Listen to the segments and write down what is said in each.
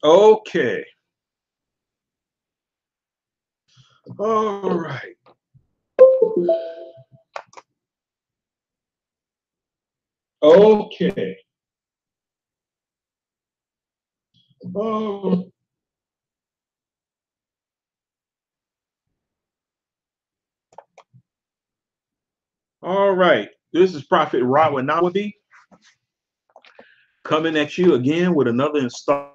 Okay. All right. Okay. Um, all right. This is Prophet Rawanawabi coming at you again with another installment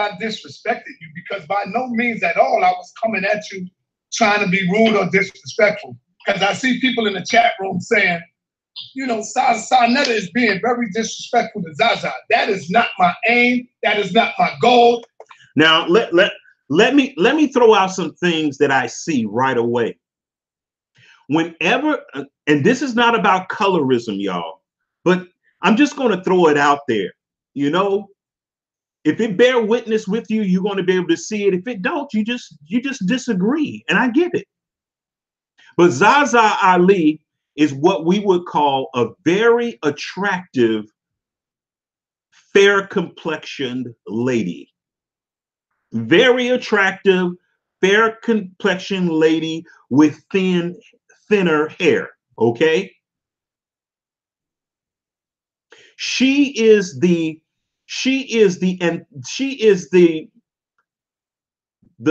I disrespected you, because by no means at all I was coming at you trying to be rude or disrespectful. Because I see people in the chat room saying, you know, Sarnetta is being very disrespectful to ZaZa. That is not my aim. That is not my goal. Now let me throw out some things that I see right away. Whenever, and this is not about colorism, y'all, but I'm just going to throw it out there. You know, if it bear witness with you, you're going to be able to see it. If it don't, you just disagree, and I get it. But ZaZa Ali is what we would call a very attractive, fair complexioned lady. Very attractive, fair complexioned lady with thinner hair. Okay. She is the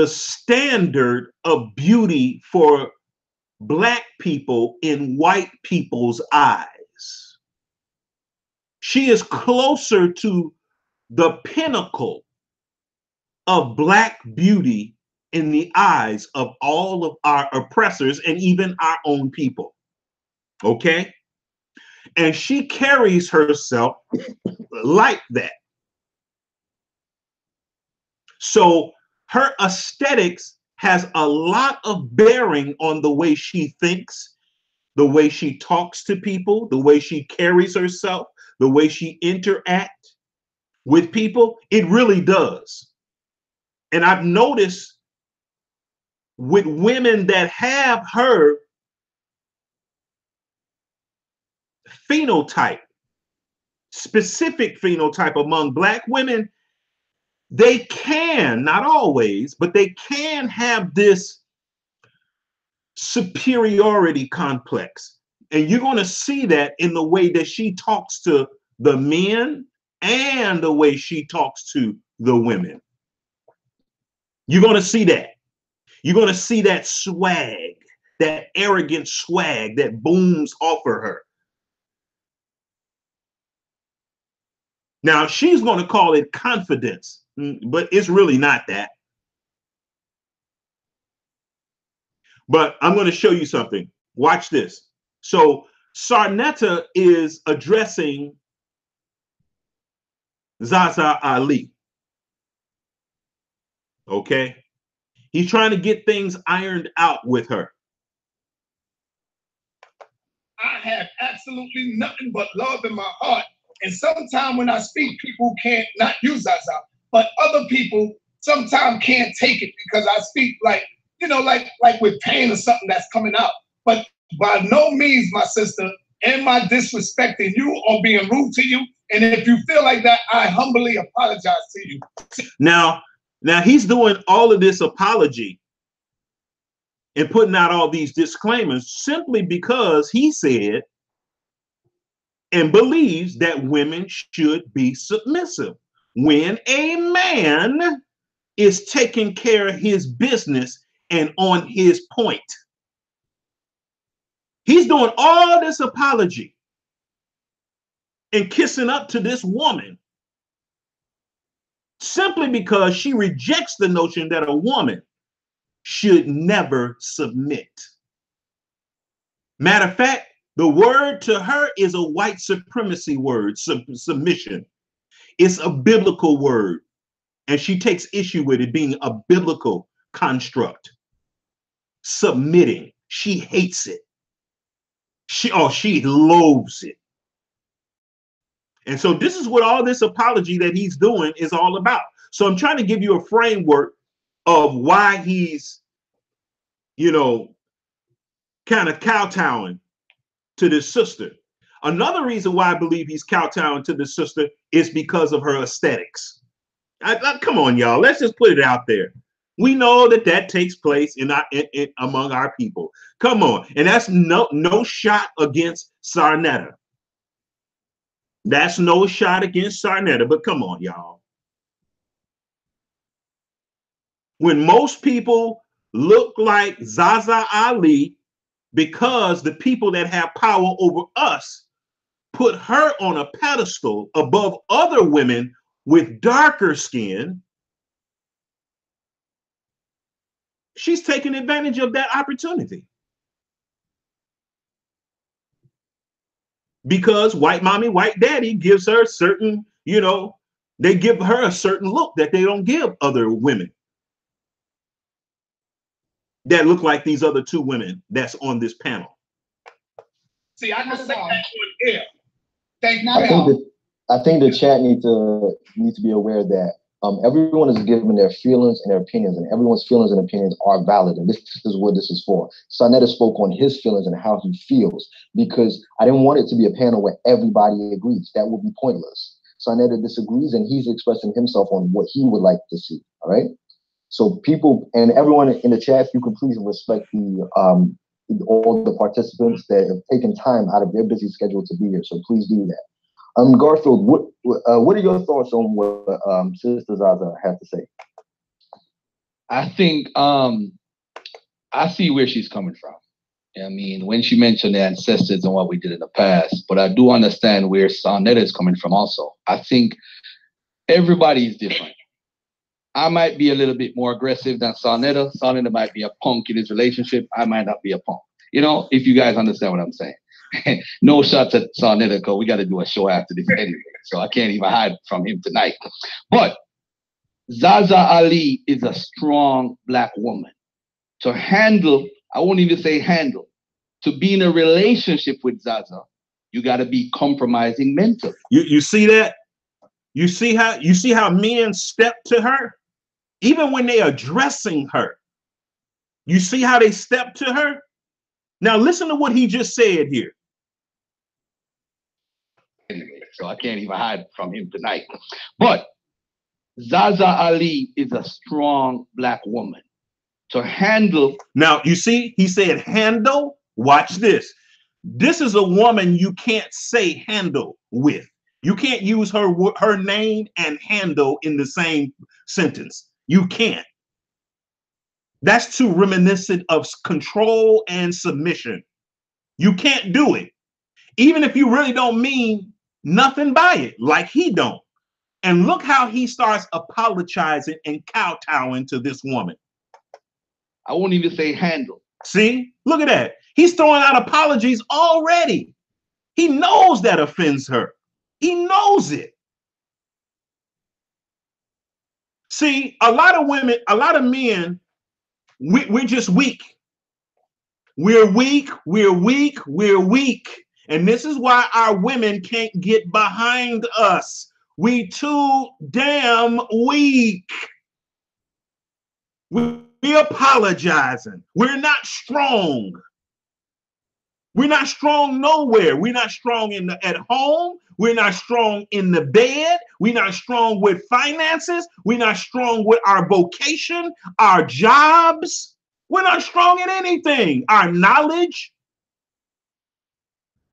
standard of beauty for Black people in white people's eyes. She is closer to the pinnacle of Black beauty in the eyes of all of our oppressors and even our own people. Okay? And she carries herself like that. So her aesthetics has a lot of bearing on the way she thinks, the way she talks to people, the way she carries herself, the way she interacts with people. It really does. And I've noticed with women that have her phenotype, specific phenotype among Black women, they can, not always, but they can have this superiority complex. And you're going to see that in the way that she talks to the men and the way she talks to the women. You're going to see that. You're going to see that swag, that arrogant swag that booms off of her. Now, she's going to call it confidence, but it's really not that. But I'm going to show you something. Watch this. So Sarnetta is addressing ZaZa Ali. Okay? He's trying to get things ironed out with her. I have absolutely nothing but love in my heart. And sometimes when I speak, people can't not use ZaZa, but other people sometimes can't take it because I speak like, you know, like with pain or something that's coming out. But by no means, my sister, am I disrespecting you or being rude to you. And if you feel like that, I humbly apologize to you. Now he's doing all of this apology and putting out all these disclaimers simply because he said and believes that women should be submissive. When a man is taking care of his business and on his point, he's doing all this apology and kissing up to this woman simply because she rejects the notion that a woman should never submit. Matter of fact, the word to her is a white supremacy word, submission. It's a biblical word, and she takes issue with it being a biblical construct. Submitting, she hates it. She loathes it. And so this is what all this apology that he's doing is all about. So I'm trying to give you a framework of why he's, you know, kind of kowtowing to this sister. Another reason why I believe he's kowtowing to this sister is because of her aesthetics. Come on, y'all. Let's just put it out there. We know that takes place among our people. Come on. And that's no shot against Sarnetta. That's no shot against Sarnetta, but come on, y'all. When most people look like ZaZa Ali, because the people that have power over us put her on a pedestal above other women with darker skin, She's taking advantage of that opportunity. Because white mommy, white daddy gives her certain, they give her a certain look that they don't give other women that look like these other two women that's on this panel. See, I can say that on air. Thank you. I think the chat needs to be aware that everyone is given their feelings and their opinions, and everyone's feelings and opinions are valid. And this is what this is for. Sonetta spoke on his feelings and how he feels, because I didn't want it to be a panel where everybody agrees. That would be pointless. Sonetta disagrees, and he's expressing himself on what he would like to see. All right. So people and everyone in the chat, if you could please respect all the participants that have taken time out of their busy schedule to be here. So please do that. Garfield, what are your thoughts on what Sister ZaZa had to say? I think I see where she's coming from. I mean, when she mentioned the ancestors and what we did in the past, but I do understand where Sonetta is coming from also. I think everybody is different. I might be a little bit more aggressive than Sonetta. Sonetta might be a punk in his relationship. I might not be a punk. If you guys understand what I'm saying. No shots at Sonetta, because we got to do a show after this anyway. So I can't even hide from him tonight. But ZaZa Ali is a strong Black woman. To handle, I won't even say handle, to be in a relationship with ZaZa, you got to be compromising mentally. You see that? You see how men step to her? Even when they are addressing her, you see how they step to her? Now listen to what he just said here. Anyway, so I can't even hide from him tonight. But ZaZa Ali is a strong Black woman. To handle. Now, you see, he said handle. Watch this. This is a woman you can't say handle with. You can't use her name and handle in the same sentence. You can't. That's too reminiscent of control and submission. You can't do it. Even if you really don't mean nothing by it, like he don't. And look how he starts apologizing and kowtowing to this woman. I won't even say handle. See, look at that. He's throwing out apologies already. He knows that offends her. He knows it. See, a lot of women, a lot of men, we're just weak. We're weak, we're weak, we're weak. And this is why our women can't get behind us. We too damn weak. We apologizing. We're not strong. We're not strong nowhere. We're not strong at home. We're not strong in the bed. We're not strong with finances. We're not strong with our vocation, our jobs. We're not strong in anything. Our knowledge.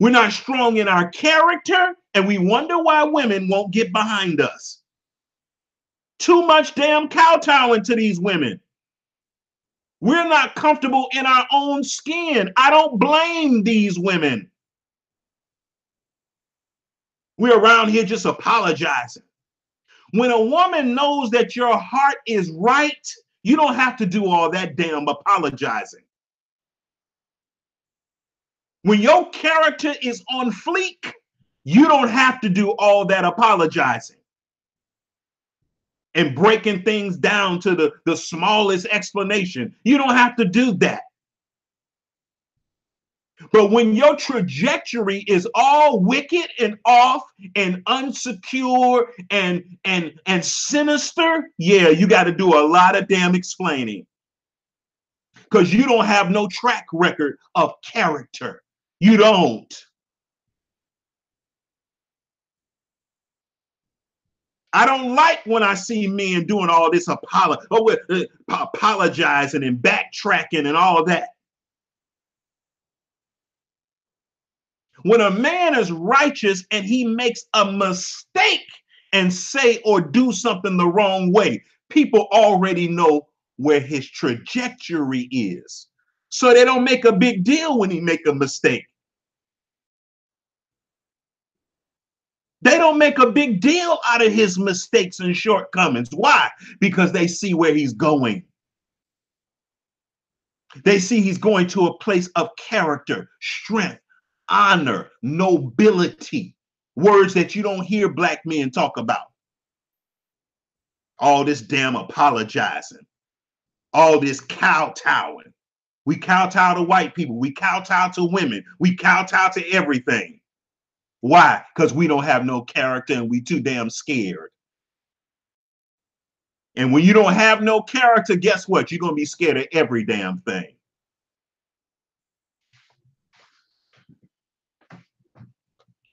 We're not strong in our character. And we wonder why women won't get behind us. Too much damn kowtowing to these women. We're not comfortable in our own skin. I don't blame these women. We're around here just apologizing. When a woman knows that your heart is right, you don't have to do all that damn apologizing. When your character is on fleek, you don't have to do all that apologizing and breaking things down to the smallest explanation. You don't have to do that. But when your trajectory is all wicked and off and unsecure and sinister, yeah, you got to do a lot of damn explaining. Because you don't have no track record of character. You don't. I don't like when I see men doing all this apologizing and backtracking and all that. When a man is righteous and he makes a mistake and say or do something the wrong way, people already know where his trajectory is. So they don't make a big deal when he make a mistake. They don't make a big deal out of his mistakes and shortcomings. Why? Because they see where he's going. They see he's going to a place of character, strength, honor, nobility. Words that you don't hear black men talk about. All this damn apologizing. All this kowtowing. We kowtow to white people. We kowtow to women. We kowtow to everything. Why? Because we don't have no character and we too damn scared. And when you don't have no character, guess what? You're going to be scared of every damn thing.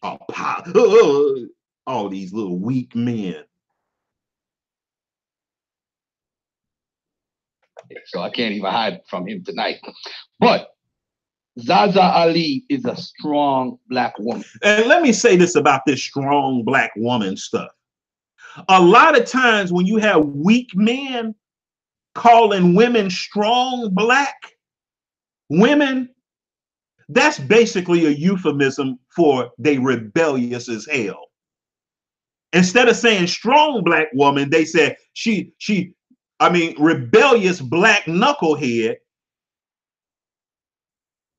All these little weak men. So I can't even hide from him tonight. But ZaZa Ali is a strong black woman. And let me say this about this strong black woman stuff. A lot of times when you have weak men calling women strong black women, that's basically a euphemism for they rebellious as hell. Instead of saying strong black woman, they said rebellious black knucklehead.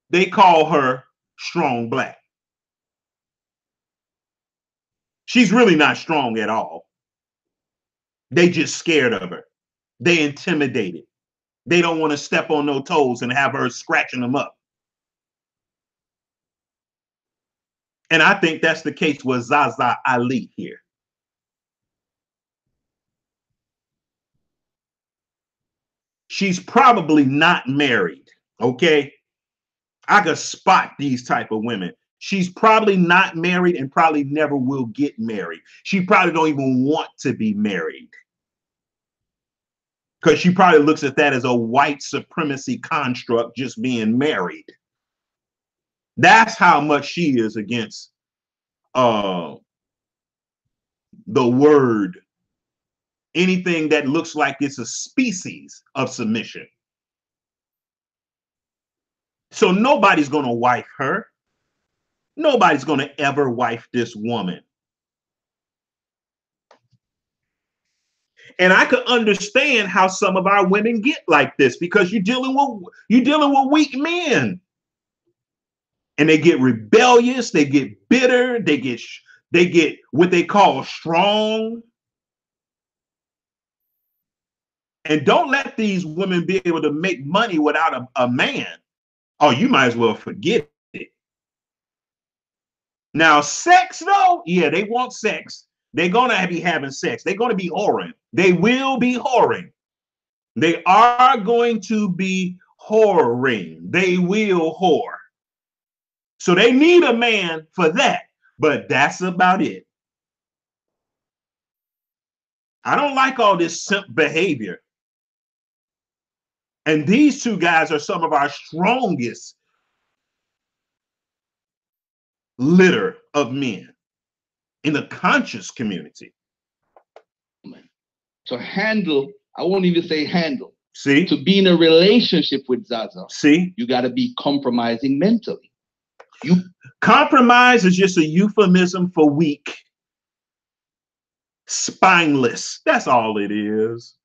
They call her strong black. She's really not strong at all. They just scared of her. They intimidated. They don't want to step on no toes and have her scratching them up. And I think that's the case with ZaZa Ali here. She's probably not married, okay? I could spot these type of women. She's probably not married and probably never will get married. She probably don't even want to be married. Because she probably looks at that as a white supremacy construct, just being married. That's how much she is against the word, anything that looks like it's a species of submission. So nobody's going to wife her. Nobody's going to ever wife this woman. And I could understand how some of our women get like this, because you're dealing with weak men. And they get rebellious, they get bitter, they get what they call strong. And don't let these women be able to make money without a man. Oh, you might as well forget it. Now, sex though, yeah, they want sex. They're gonna be having sex. They're gonna be whoring. They will be whoring. They are going to be whoring. They will whore. So they need a man for that, but that's about it. I don't like all this simp behavior. And these two guys are some of our strongest litter of men in the conscious community. To handle, I won't even say handle. See? To be in a relationship with ZaZa, see? You got to be compromising mentally. Compromise is just a euphemism for weak, spineless. That's all it is.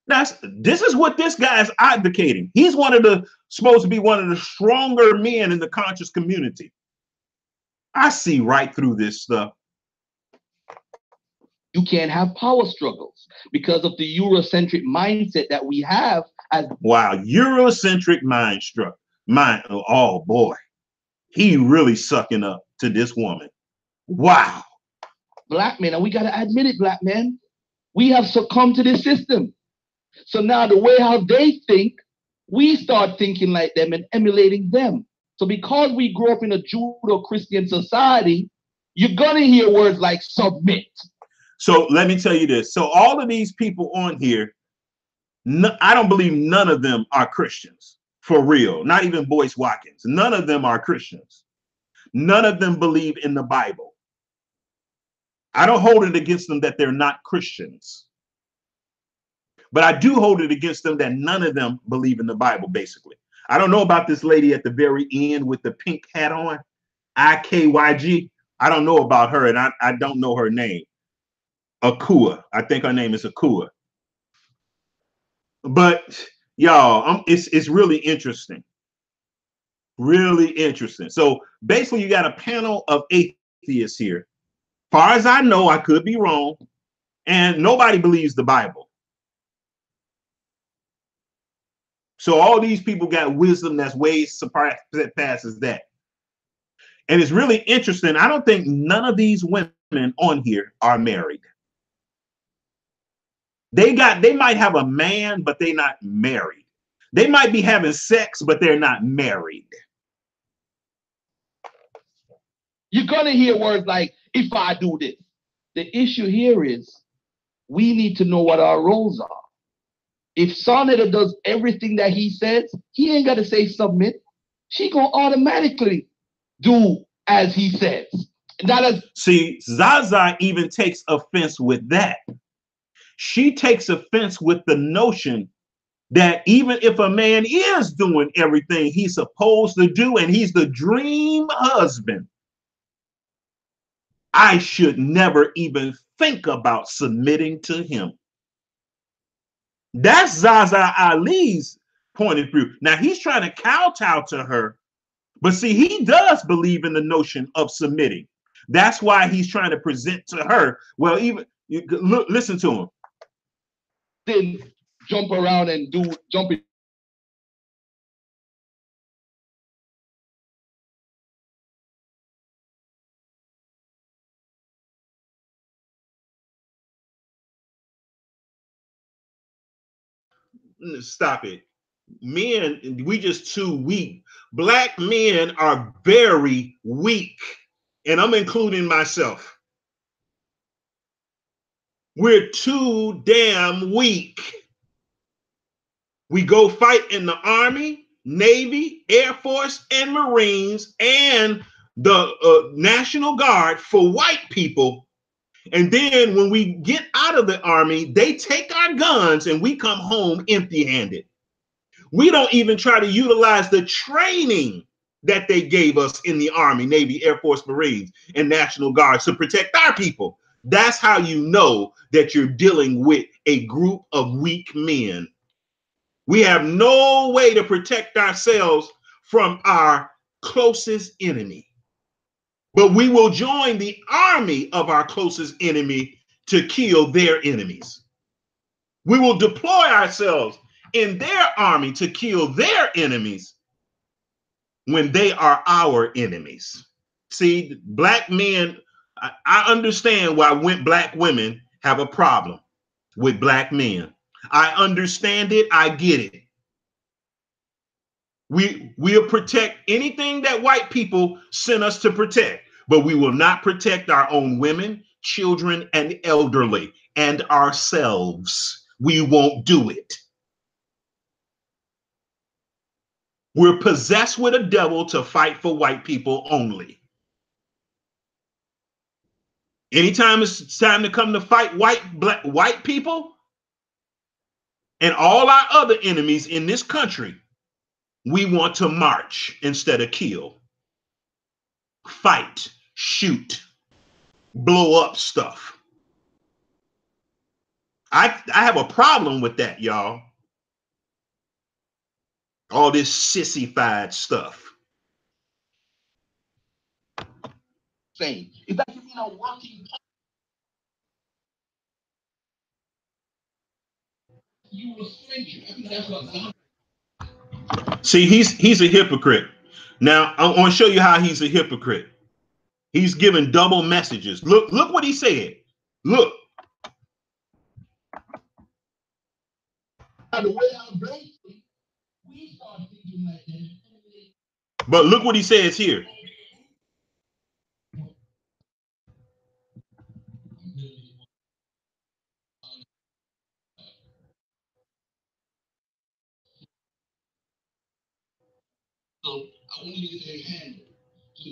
This is what this guy is advocating. He's supposed to be one of the stronger men in the conscious community. I see right through this stuff. You can't have power struggles because of the Eurocentric mindset that we have. Wow, Eurocentric oh boy, he really sucking up to this woman. Wow. Black men, and we got to admit it, black men, we have succumbed to this system. So now the way how they think, we start thinking like them and emulating them. So because we grew up in a Judeo-Christian society, you're going to hear words like submit. So let me tell you this. So all of these people on here, I don't believe none of them are Christians, for real. Not even Boyce Watkins. None of them are Christians. None of them believe in the Bible. I don't hold it against them that they're not Christians. But I do hold it against them that none of them believe in the Bible, basically. I don't know about this lady at the very end with the pink hat on, IKYG. I don't know about her, and I don't know her name. Akua. I think her name is Akua. But y'all, it's really interesting. Really interesting. So basically, you got a panel of atheists here. Far as I know, I could be wrong, and nobody believes the Bible. So all these people got wisdom that's way surpasses that. And it's really interesting. I don't think none of these women on here are married. They might have a man, but they're not married. They might be having sex, but they're not married. You're gonna hear words like, if I do this. The issue here is we need to know what our roles are. If Sonetta does everything that he says, he ain't gotta say submit. She gonna automatically do as he says. See, ZaZa even takes offense with that. She takes offense with the notion that even if a man is doing everything he's supposed to do and he's the dream husband, I should never even think about submitting to him. That's ZaZa Ali's point of view. Now he's trying to kowtow to her, but see, he does believe in the notion of submitting. That's why he's trying to present to her. Well, even look, listen to him. Then jump around and do jumping. Stop it. Men, we just too weak. Black men are very weak, and I'm including myself. We're too damn weak. We go fight in the Army, Navy, Air Force, and Marines, and the National Guard for white people. And then when we get out of the Army, they take our guns and we come home empty-handed. We don't even try to utilize the training that they gave us in the Army, Navy, Air Force, Marines, and National Guard to protect our people. That's how you know that you're dealing with a group of weak men. We have no way to protect ourselves from our closest enemy. But we will join the army of our closest enemy to kill their enemies. We will deploy ourselves in their army to kill their enemies when they are our enemies. See, black men, I understand why black women have a problem with black men. I understand it. I get it. We'll protect anything that white people send us to protect, but we will not protect our own women, children, and elderly, and ourselves. We won't do it. We're possessed with a devil to fight for white people only. Anytime it's time to come to fight white people and all our other enemies in this country, we want to march instead of kill, fight, shoot, blow up stuff. I have a problem with that, y'all. All this sissified stuff. Same. It doesn't mean a working. You a stranger. I think that's what. See, he's a hypocrite. Now I want to show you how he's a hypocrite. He's giving double messages. Look what he said. Look. The way I'm basically, we start thinking like that. But look what he says here. So I want you to say handle. So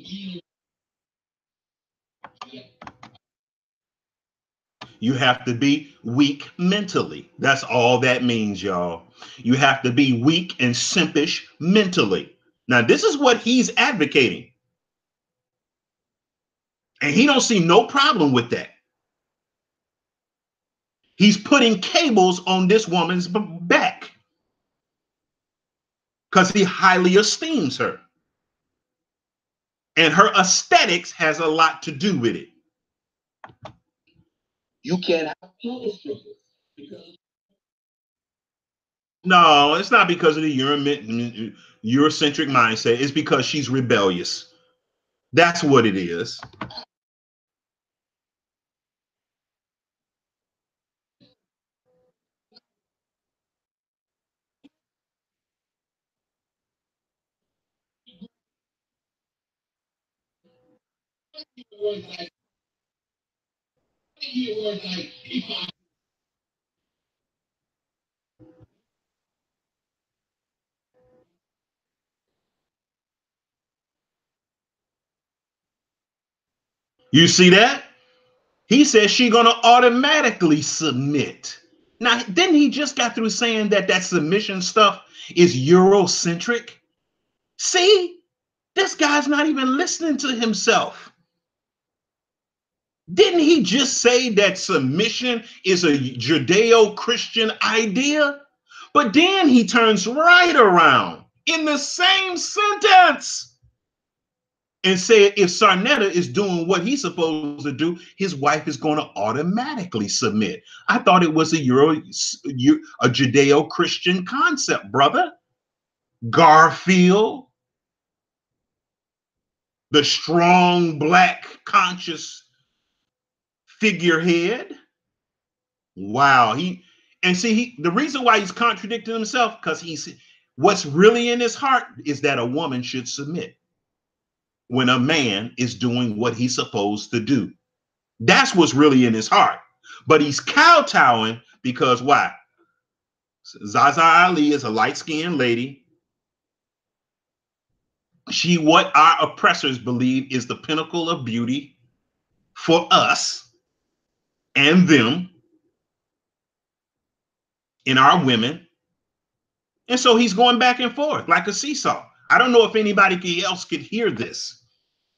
you have to be weak mentally. That's all that means, y'all. You have to be weak and simpish mentally. Now, this is what he's advocating. And he don't see no problem with that. He's putting cables on this woman's back. because he highly esteems her. And her aesthetics has a lot to do with it. You can't have No, it's not because of the Eurocentric mindset. It's because she's rebellious. That's what it is. You see that? He says she's gonna automatically submit. Now, didn't he just got through saying that that submission stuff is Eurocentric? See, this guy's not even listening to himself. Didn't he just say that submission is a Judeo-Christian idea? But then he turns right around in the same sentence and said if Sarnetta is doing what he's supposed to do, his wife is going to automatically submit. I thought it was a Judeo-Christian concept, brother. Garfield, the strong black conscious figurehead. Wow. The reason why he's contradicting himself, because what's really in his heart is that a woman should submit when a man is doing what he's supposed to do. That's what's really in his heart. But he's kowtowing because why? ZaZa Ali is a light-skinned lady. She, what our oppressors believe is the pinnacle of beauty for us and them in our women. And so he's going back and forth like a seesaw. I don't know if anybody else could hear this.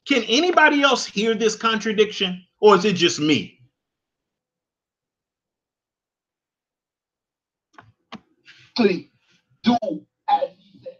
Can anybody else hear this contradiction, or is it just me? please do as he said.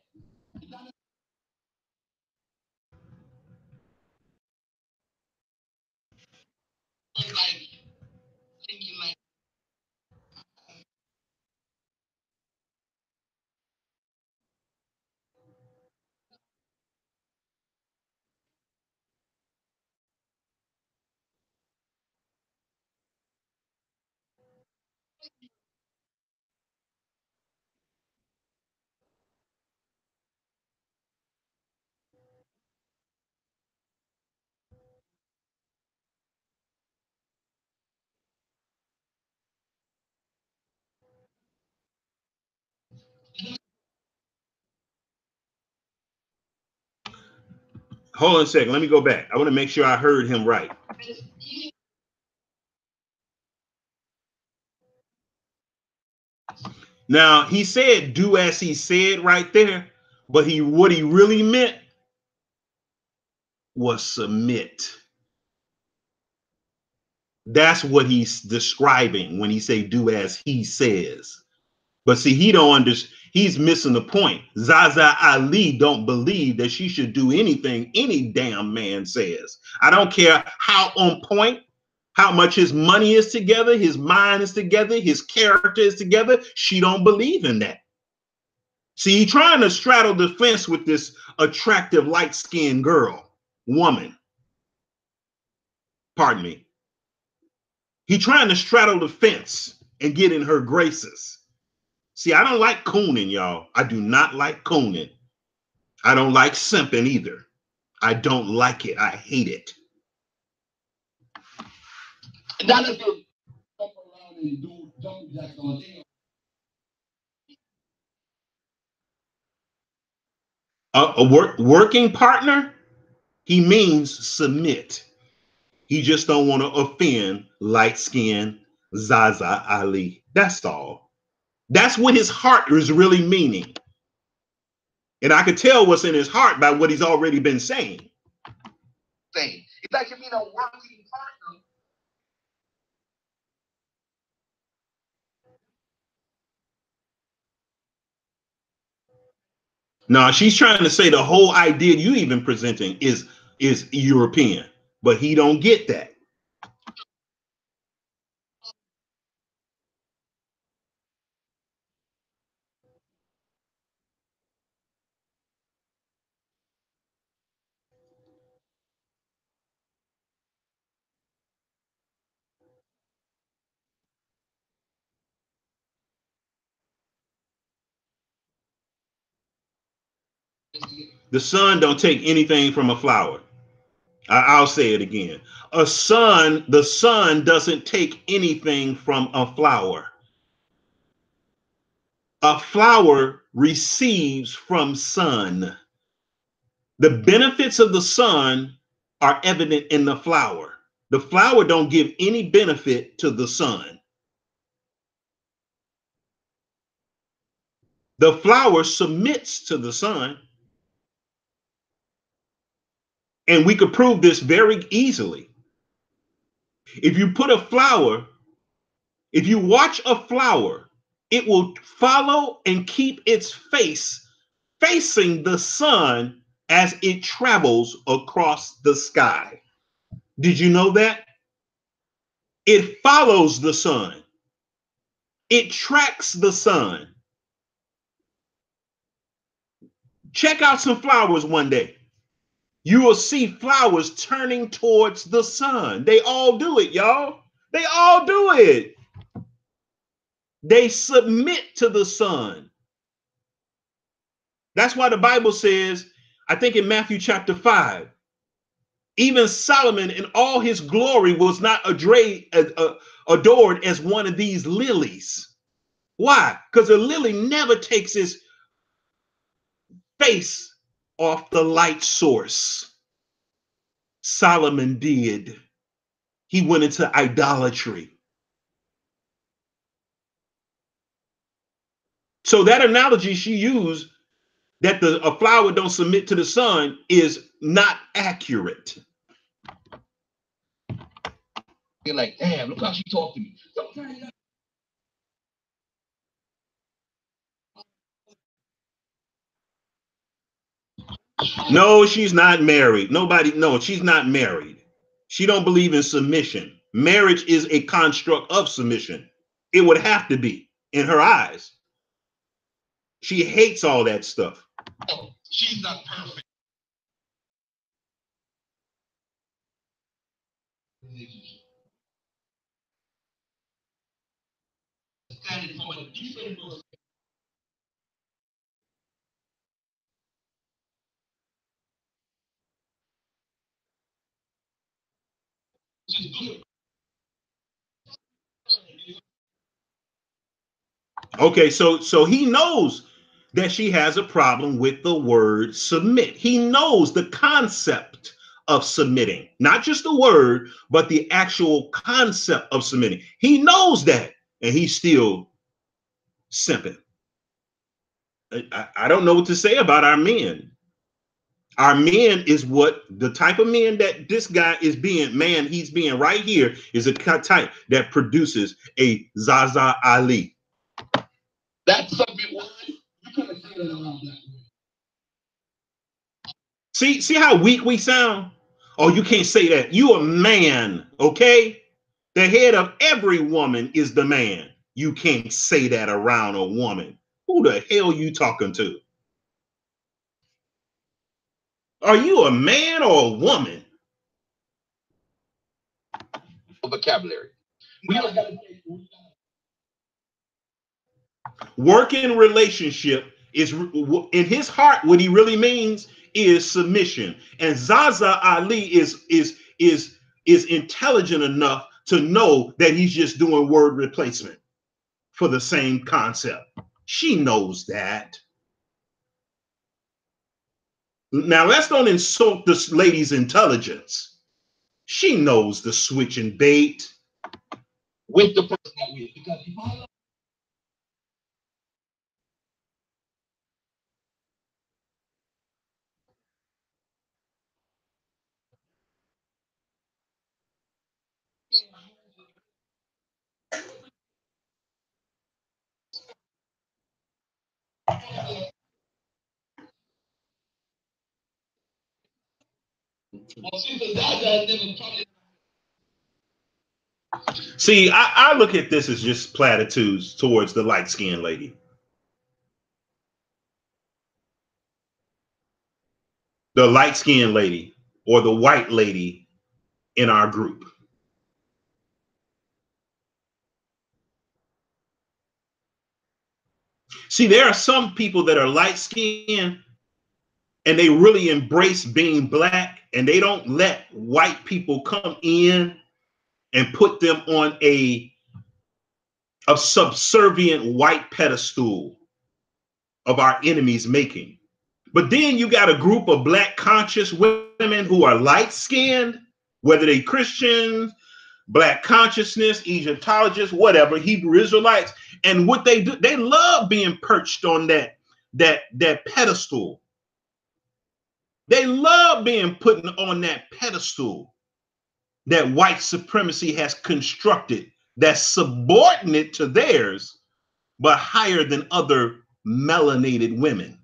Hold on a second. Let me go back. I want to make sure I heard him right. Now, he said, do as he said right there, but what he really meant was submit. That's what he's describing when he say do as he says. But see, he don't understand. He's missing the point. ZaZa Ali don't believe that she should do anything any damn man says. I don't care how on point, how much his money is together, his mind is together, his character is together. She don't believe in that. See, he's trying to straddle the fence with this attractive, light-skinned woman. Pardon me. He's trying to straddle the fence and get in her graces. See, I don't like cooning, y'all. I do not like cooning. I don't like simping either. I don't like it. I hate it. That is to come around and do jump jacks on things. A working partner, he means submit. He just don't want to offend light-skinned ZaZa Ali. That's all. That's what his heart is really meaning. And I could tell what's in his heart by what he's already been saying. It's like you mean a working partner. No, she's trying to say the whole idea you even presenting is European, but he don't get that. The sun don't take anything from a flower. I'll say it again. The sun doesn't take anything from a flower. A flower receives from sun. The benefits of the sun are evident in the flower. The flower don't give any benefit to the sun. The flower submits to the sun. And we could prove this very easily. If you put a flower, if you watch a flower, it will follow and keep its face facing the sun as it travels across the sky. Did you know that? It follows the sun. It tracks the sun. Check out some flowers one day. You will see flowers turning towards the sun. They all do it, y'all. They all do it. They submit to the sun. That's why the Bible says, I think in Matthew chapter 5, even Solomon in all his glory was not adored as one of these lilies. Why? Because a lily never takes its face off the light source. Solomon did. He went into idolatry. So that analogy she used, that a flower don't submit to the sun, is not accurate. You're like, damn, look how she talked to me. No, she's not married. No, she's not married. She don't believe in submission. Marriage is a construct of submission. It would have to be in her eyes. She hates all that stuff. Oh, she's not perfect. Okay, so he knows that she has a problem with the word submit. He knows the concept of submitting, not just the word, but the actual concept of submitting. He knows that, and he's still simping. I don't know what to say about our men. Our men is what the type of men that this guy is being, man, he's being right here is a type that produces a ZaZa Ali. That's something. You can't say that around that. See how weak we sound? Oh, you can't say that. You a man, okay? The head of every woman is the man. You can't say that around a woman. Who the hell you talking to? Are you a man or a woman? Vocabulary. We don't got to. Working relationship is in his heart. What he really means is submission. And ZaZa Ali is intelligent enough to know that he's just doing word replacement for the same concept. She knows that. Now let's don't insult this lady's intelligence. She knows the switch and bait With the person that we, because if I See, I look at this as just platitudes towards the light-skinned lady. The light-skinned lady or the white lady in our group. See, there are some people that are light-skinned and they really embrace being black, and they don't let white people come in and put them on a subservient white pedestal of our enemies making. But then you got a group of black conscious women who are light-skinned, whether they Christians, black consciousness, Egyptologists, whatever, Hebrew Israelites, and what they do, they love being perched on that pedestal. They love being put on that pedestal that white supremacy has constructed, that's subordinate to theirs, but higher than other melanated women.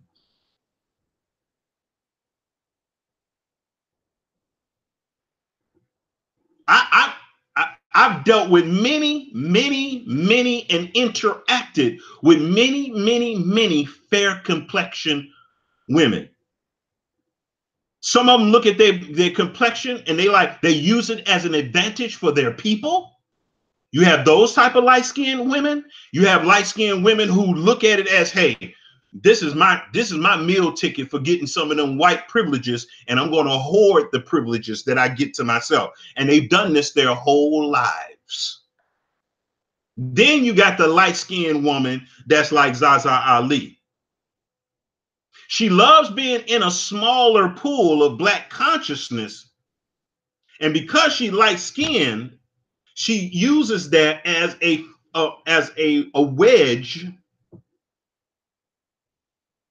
I've dealt with many, and interacted with many fair complexion women. Some of them look at their complexion and they use it as an advantage for their people. You have those type of light-skinned women. You have light-skinned women who look at it as, hey, this is my meal ticket for getting some of them white privileges, and I'm going to hoard the privileges that I get to myself. And they've done this their whole lives. Then you got the light-skinned woman that's like ZaZa Ali. She loves being in a smaller pool of black consciousness. And because she light-skinned, she uses that as a wedge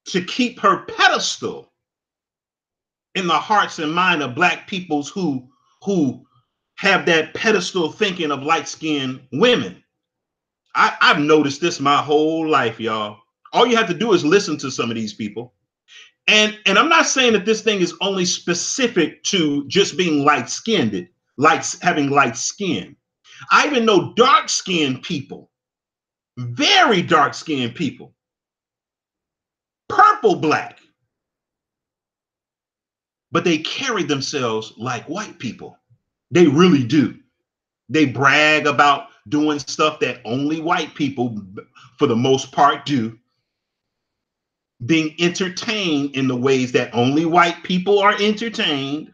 to keep her pedestal in the hearts and mind of black peoples who have that pedestal thinking of light-skinned women. I've noticed this my whole life, y'all. All you have to do is listen to some of these people. And I'm not saying that this thing is only specific to just being light-skinned, having light skin. I even know dark-skinned people, very dark-skinned people, purple black, but they carry themselves like white people. They really do. They brag about doing stuff that only white people, for the most part, do. Being entertained in the ways that only white people are entertained.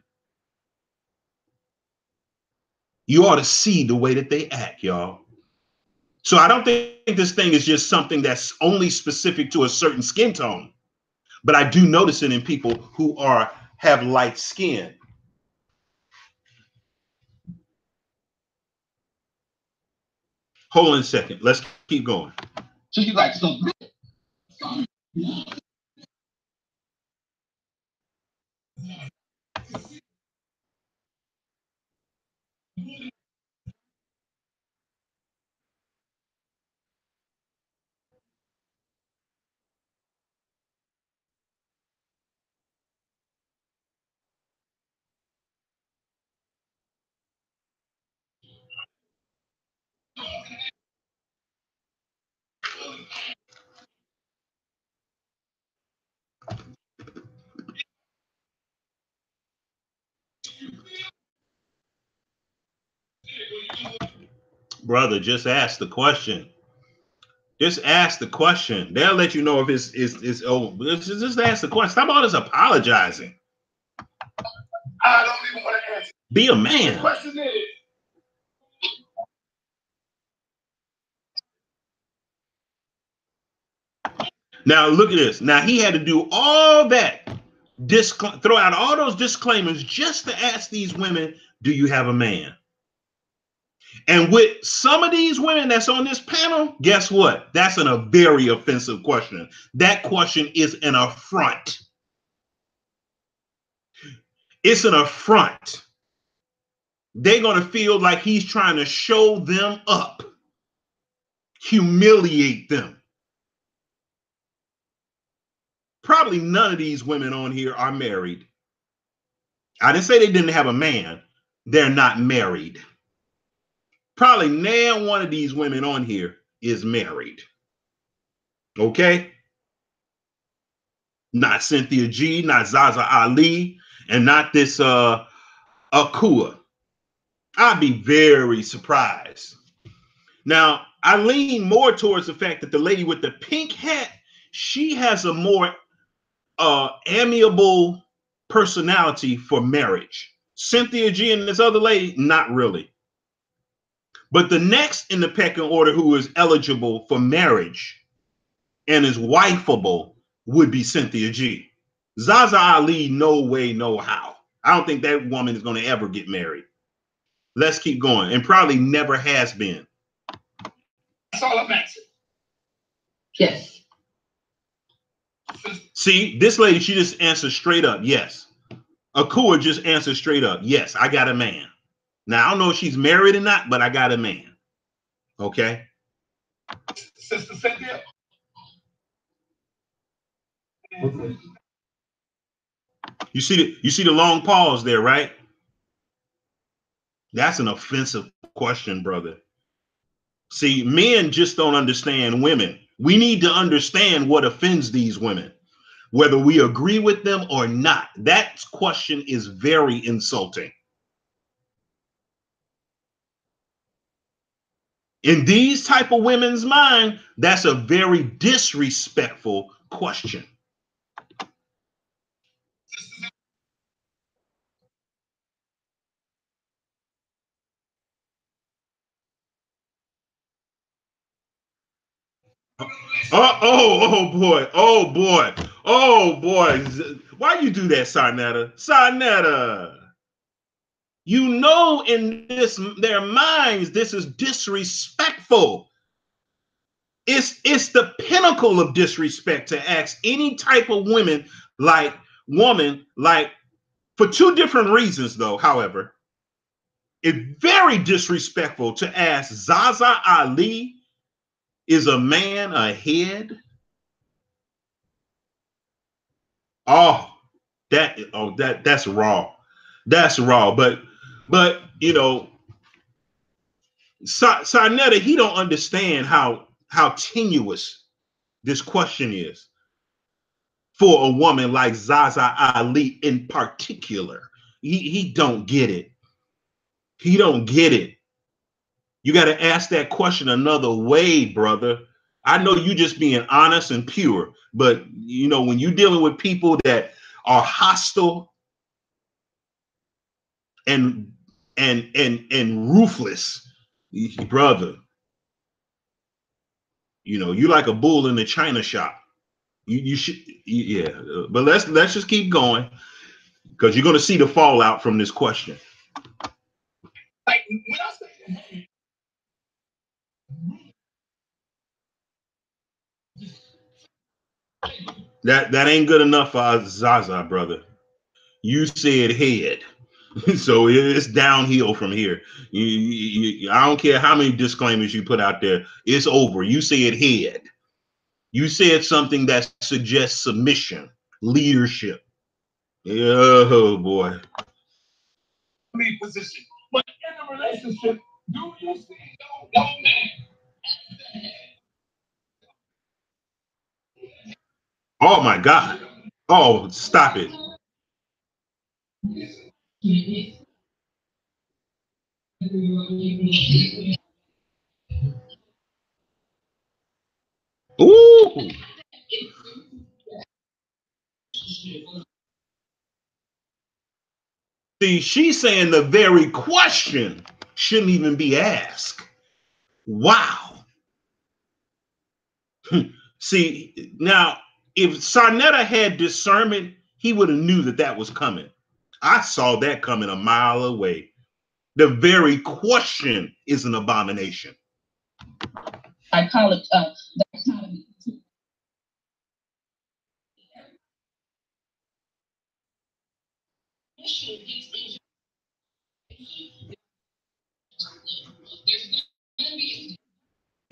You ought to see the way that they act, y'all. So I don't think this thing is just something that's only specific to a certain skin tone, but I do notice it in people who have light skin. Hold on a second. Let's keep going. So you like something? Brother, just ask the question. Just ask the question. They'll let you know if it's over. Just ask the question. Stop all this apologizing. I don't even want to answer. Be a man. The question is. Now look at this. Now he had to do all that, throw out all those disclaimers just to ask these women, do you have a man? And with some of these women that's on this panel, guess what? That's a very offensive question. That question is an affront. It's an affront. They're going to feel like he's trying to show them up, humiliate them. Probably none of these women on here are married. I didn't say they didn't have a man. They're not married. Probably now one of these women on here is married. Okay? Not Cynthia G, not ZaZa Ali, and not this Akua. I'd be very surprised. Now, I lean more towards the fact that the lady with the pink hat, she has a more amiable personality for marriage. Cynthia G and this other lady, not really. But the next in the pecking order who is eligible for marriage and is wifeable would be Cynthia G. ZaZa Ali, no way, no how. I don't think that woman is going to ever get married. Let's keep going. And probably never has been. That's all I'm asking. Yes. See, this lady, she just answered straight up, yes. Akua just answered straight up, yes, I got a man. Now, I don't know if she's married or not, but I got a man. Okay? Sister Cynthia? You see the long pause there, right? That's an offensive question, brother. See, men just don't understand women. We need to understand what offends these women, whether we agree with them or not. That question is very insulting. In these type of women's mind, that's a very disrespectful question. Oh boy. Why you do that, Sarnetta? You know, in their minds, this is disrespectful. It's the pinnacle of disrespect to ask any type of woman like for two different reasons, though. However, it's very disrespectful to ask ZaZa Ali, is a man ahead? That's raw. That's raw. But you know, Sarnetta, he don't understand how tenuous this question is for a woman like ZaZa Ali in particular. He don't get it. He don't get it. You got to ask that question another way, brother. I know you just being honest and pure, but you know, when you're dealing with people that are hostile and ruthless, brother, you know, you like a bull in the china shop. You should, yeah. But let's just keep going, because you're going to see the fallout from this question. Like when I say that ain't good enough for us, ZaZa, brother. You said head. So it's downhill from here. I don't care how many disclaimers you put out there. It's over. You said head. You said something that suggests submission, leadership. Oh boy. lead position, but in a relationship, do you see no man? Oh my God. Oh, stop it. Ooh. See, she's saying the very question shouldn't even be asked. Wow. See, now, if Sarnetta had discernment, he would have knew that was coming. I saw that coming a mile away. The very question is an abomination. I call it dichotomy.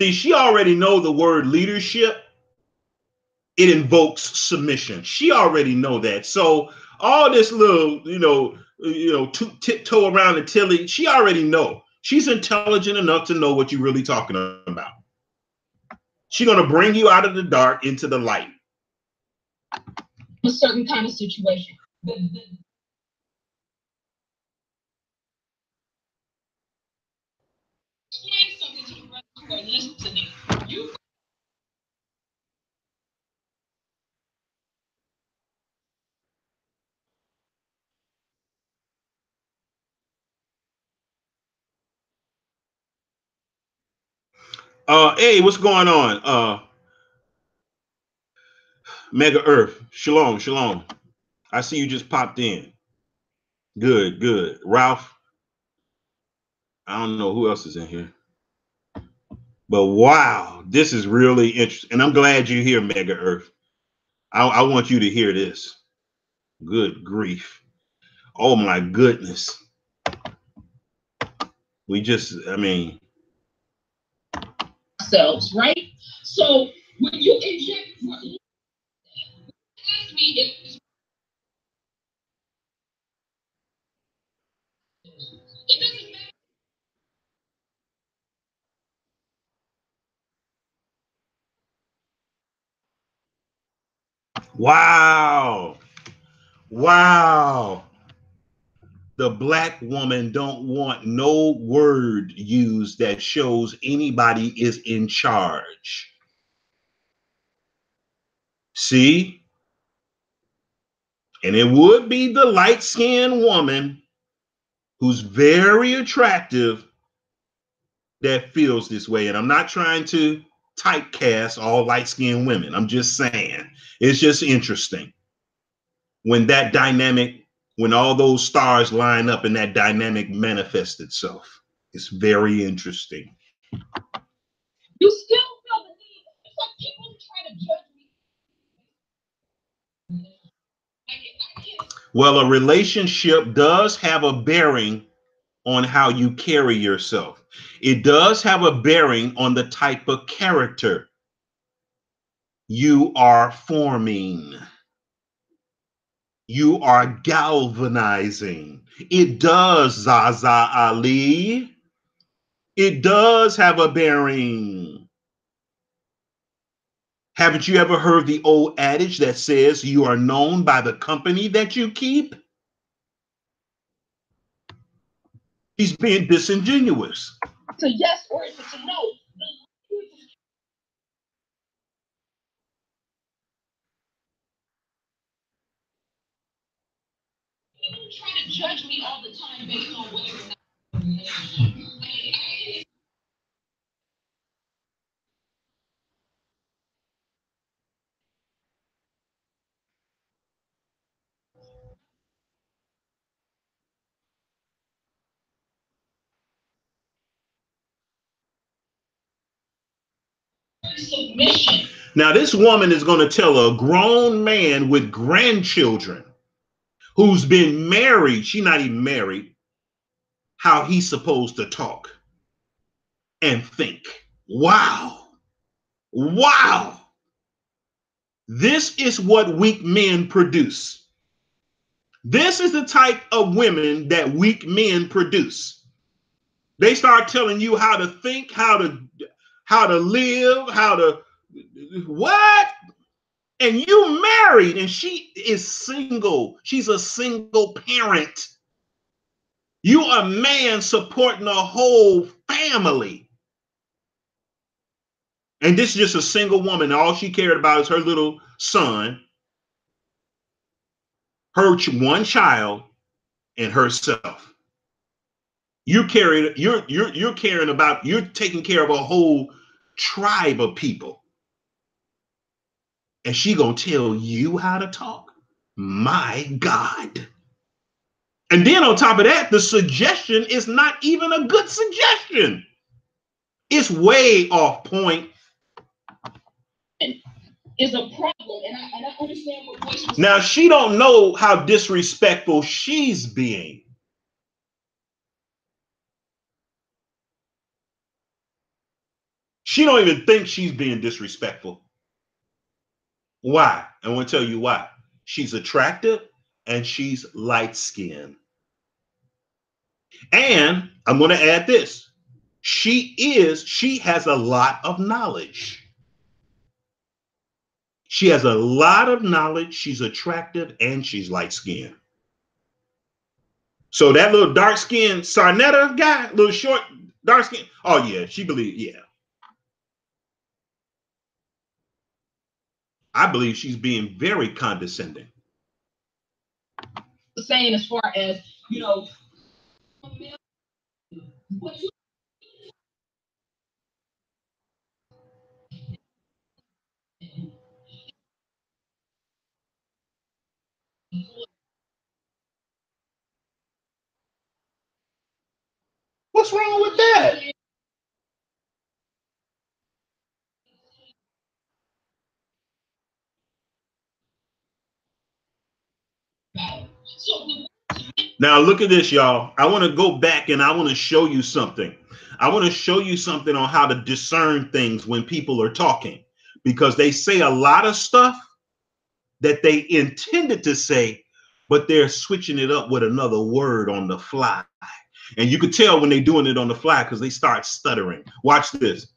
See, she already know the word leadership. It invokes submission. She already know that. So all this little, you know, tiptoe around the tilly. She already know. She's intelligent enough to know what you're really talking about. She's gonna bring you out of the dark into the light. A certain kind of situation. Explain something to the brothers who are listening. Hey, what's going on? Mega Earth. Shalom, shalom. I see you just popped in. Good, good. Ralph. I don't know who else is in here. But wow, this is really interesting. And I'm glad you're here, Mega Earth. I want you to hear this. Good grief. Oh my goodness. Selves, right? So when you inject, ask me if it doesn't matter. Wow. Wow. The black woman don't want no word used that shows anybody is in charge. See? And it would be the light-skinned woman who's very attractive that feels this way. And I'm not trying to typecast all light-skinned women. I'm just saying, it's just interesting when that dynamic, when all those stars line up and that dynamic manifests itself. It's very interesting. You still feel the need. It's like people try to judge me. Well, a relationship does have a bearing on how you carry yourself. It does have a bearing on the type of character you are forming. You are galvanizing. It does, ZaZa Ali. It does have a bearing. Haven't you ever heard the old adage that says you are known by the company that you keep? He's being disingenuous. It's a yes or it's a no. People try to judge me all the time based on whatever. Submission. Now, this woman is going to tell a grown man with grandchildren who's been married, she's not even married, how he's supposed to talk and think. Wow. Wow. This is what weak men produce. This is the type of women that weak men produce. They start telling you how to think, how to live, how to what? And you married and she is single. She's a single parent. You a man supporting a whole family. And this is just a single woman. All she cared about is her little son, her one child, and herself. You're caring about, you're taking care of a whole tribe of people. And she gonna tell you how to talk? My God. And then on top of that, the suggestion is not even a good suggestion. It's way off point. Is a problem, and I understand what Boyce was. Now she don't know how disrespectful she's being. She don't even think she's being disrespectful. Why? I want to tell you why. She's attractive and she's light-skinned. And I'm going to add this. She has a lot of knowledge. She has a lot of knowledge. She's attractive and she's light-skinned. So that little dark-skinned Sarnetta guy, little short, dark-skinned, oh yeah, she believes, yeah. I believe she's being very condescending. Saying as far as, you know, What's wrong with that? Now look at this, y'all. I want to go back and I want to show you something. I want to show you something on how to discern things when people are talking, because they say a lot of stuff that they intended to say, but they're switching it up with another word on the fly. And you could tell when they're doing it on the fly because they start stuttering. Watch this.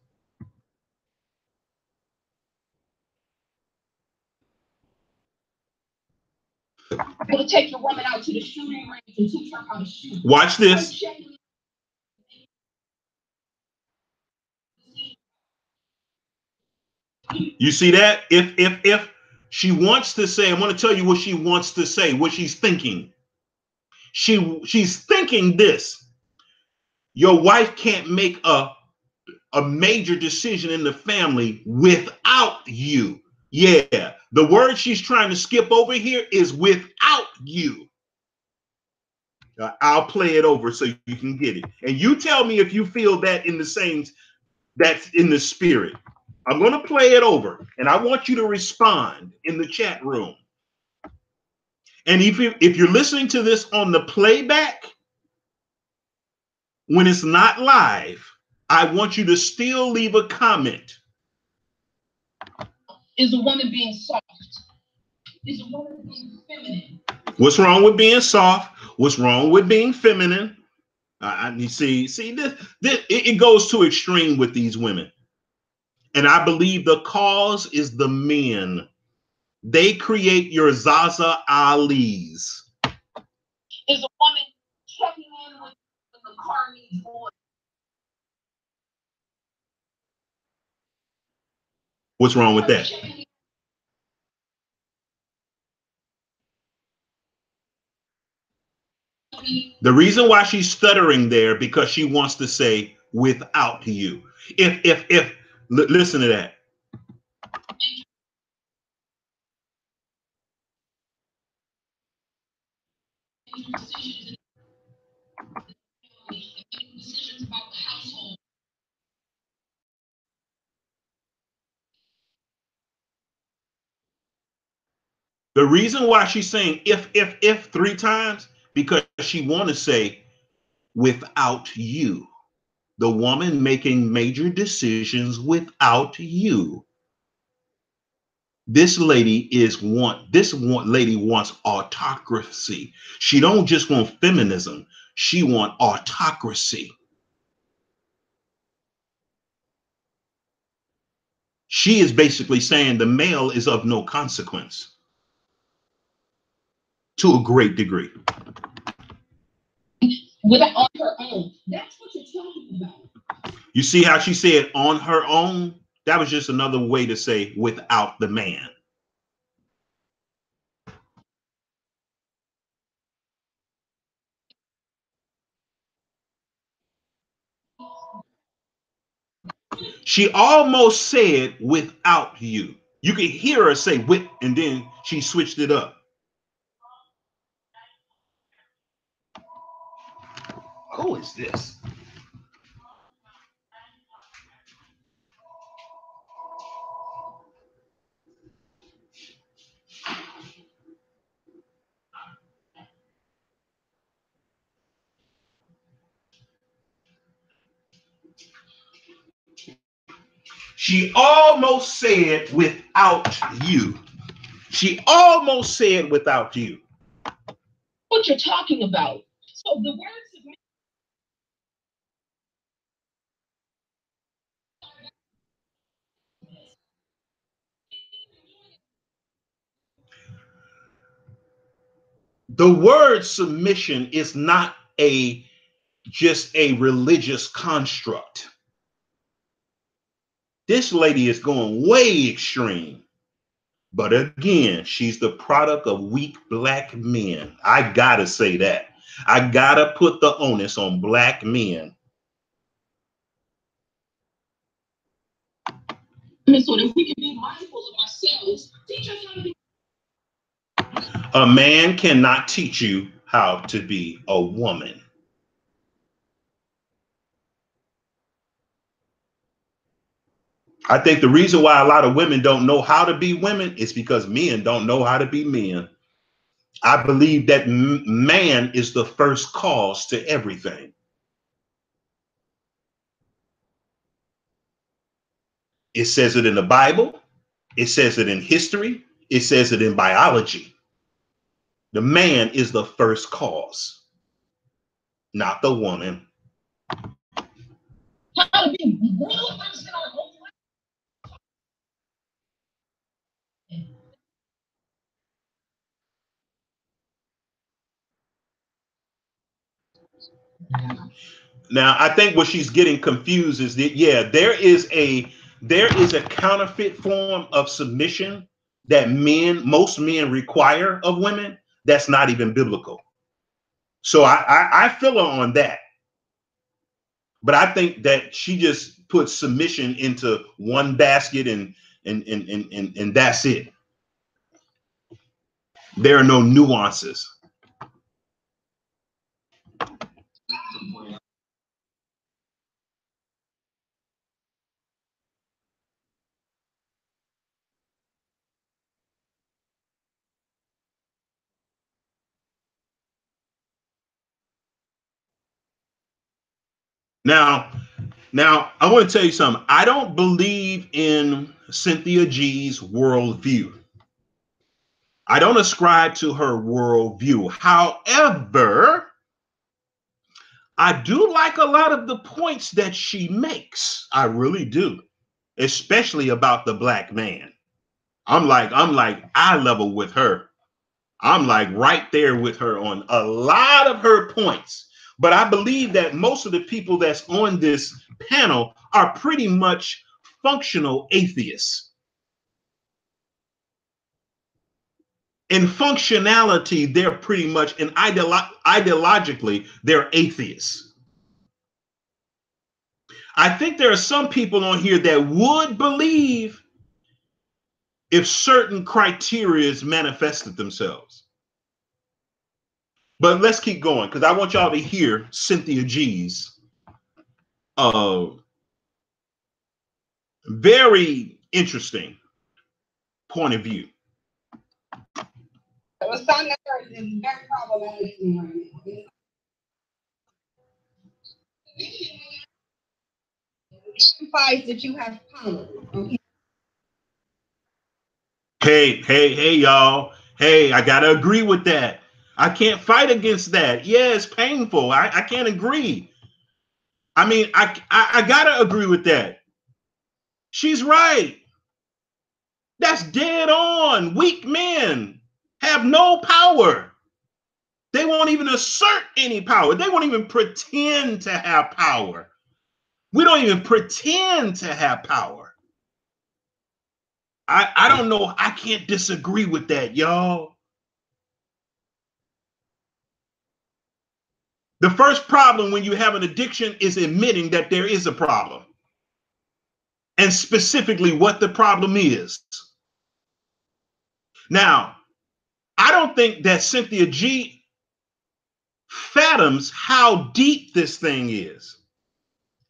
going to take your woman out to the shooting range and teach her how to shoot. Watch this. You see that? If she wants to say, I want to tell you what she wants to say, what she's thinking. She's thinking this. Your wife can't make a major decision in the family without you. Yeah, the word she's trying to skip over here is without you. I'll play it over so you can get it. And you tell me if you feel that in the same, that's in the spirit. I'm going to play it over and I want you to respond in the chat room. And if you're listening to this on the playback, when it's not live, I want you to still leave a comment. Is a woman being soft? Is a woman being feminine? What's wrong with being soft? What's wrong with being feminine? You see this it goes to extreme with these women. And I believe the cause is the men. They create your ZaZa Ali's. Is a woman checking in when the car needs oil? What's wrong with that? The reason why she's stuttering there because she wants to say without you. Listen to that. The reason why she's saying if 3 times, because she want to say without you. The woman making major decisions without you. This lady wants autocracy. She don't just want feminism. She want autocracy. She is basically saying the male is of no consequence to a great degree. On her own. That's what you're talking about. You see how she said on her own? That was just another way to say without the man. She almost said without you. You could hear her say with, and then she switched it up. Who is this? She almost said without you. She almost said without you. What you're talking about. So the words of The word submission is not just a religious construct. This lady is going way extreme. But again, she's the product of weak black men. I gotta say that. I gotta put the onus on black men. So that we can be mindful of ourselves. Teach us how to be. A man cannot teach you how to be a woman. I think the reason why a lot of women don't know how to be women is because men don't know how to be men. I believe that man is the first cause to everything. It says it in the Bible. It says it in history. It says it in biology. The man is the first cause, not the woman. How to be real person our own life. Now, I think what she's getting confused is that, yeah, there is a counterfeit form of submission that most men require of women that's not even biblical. So I feel her on that. But I think that she just puts submission into one basket and that's it. There are no nuances. Now, I want to tell you something. I don't believe in Cynthia G's worldview. I don't ascribe to her worldview. However, I do like a lot of the points that she makes. I really do, especially about the black man. I'm like eye level with her. I'm like right there with her on a lot of her points. But I believe that most of the people that's on this panel are pretty much functional atheists. In functionality, they're pretty much, and ideologically, they're atheists. I think there are some people on here that would believe if certain criteria manifested themselves. But let's keep going because I want y'all to hear Cynthia G's very interesting point of view. The son that is very problematic in right now. It implies that you have power. Okay? Hey, y'all. Hey, I gotta agree with that. I can't fight against that. Yeah, it's painful. I can't agree. I mean, I gotta agree with that. She's right. That's dead on. Weak men have no power. They won't even assert any power. They won't even pretend to have power. We don't even pretend to have power. I don't know. I can't disagree with that, y'all. The first problem when you have an addiction is admitting that there is a problem. And specifically what the problem is. Now, I don't think that Cynthia G fathoms how deep this thing is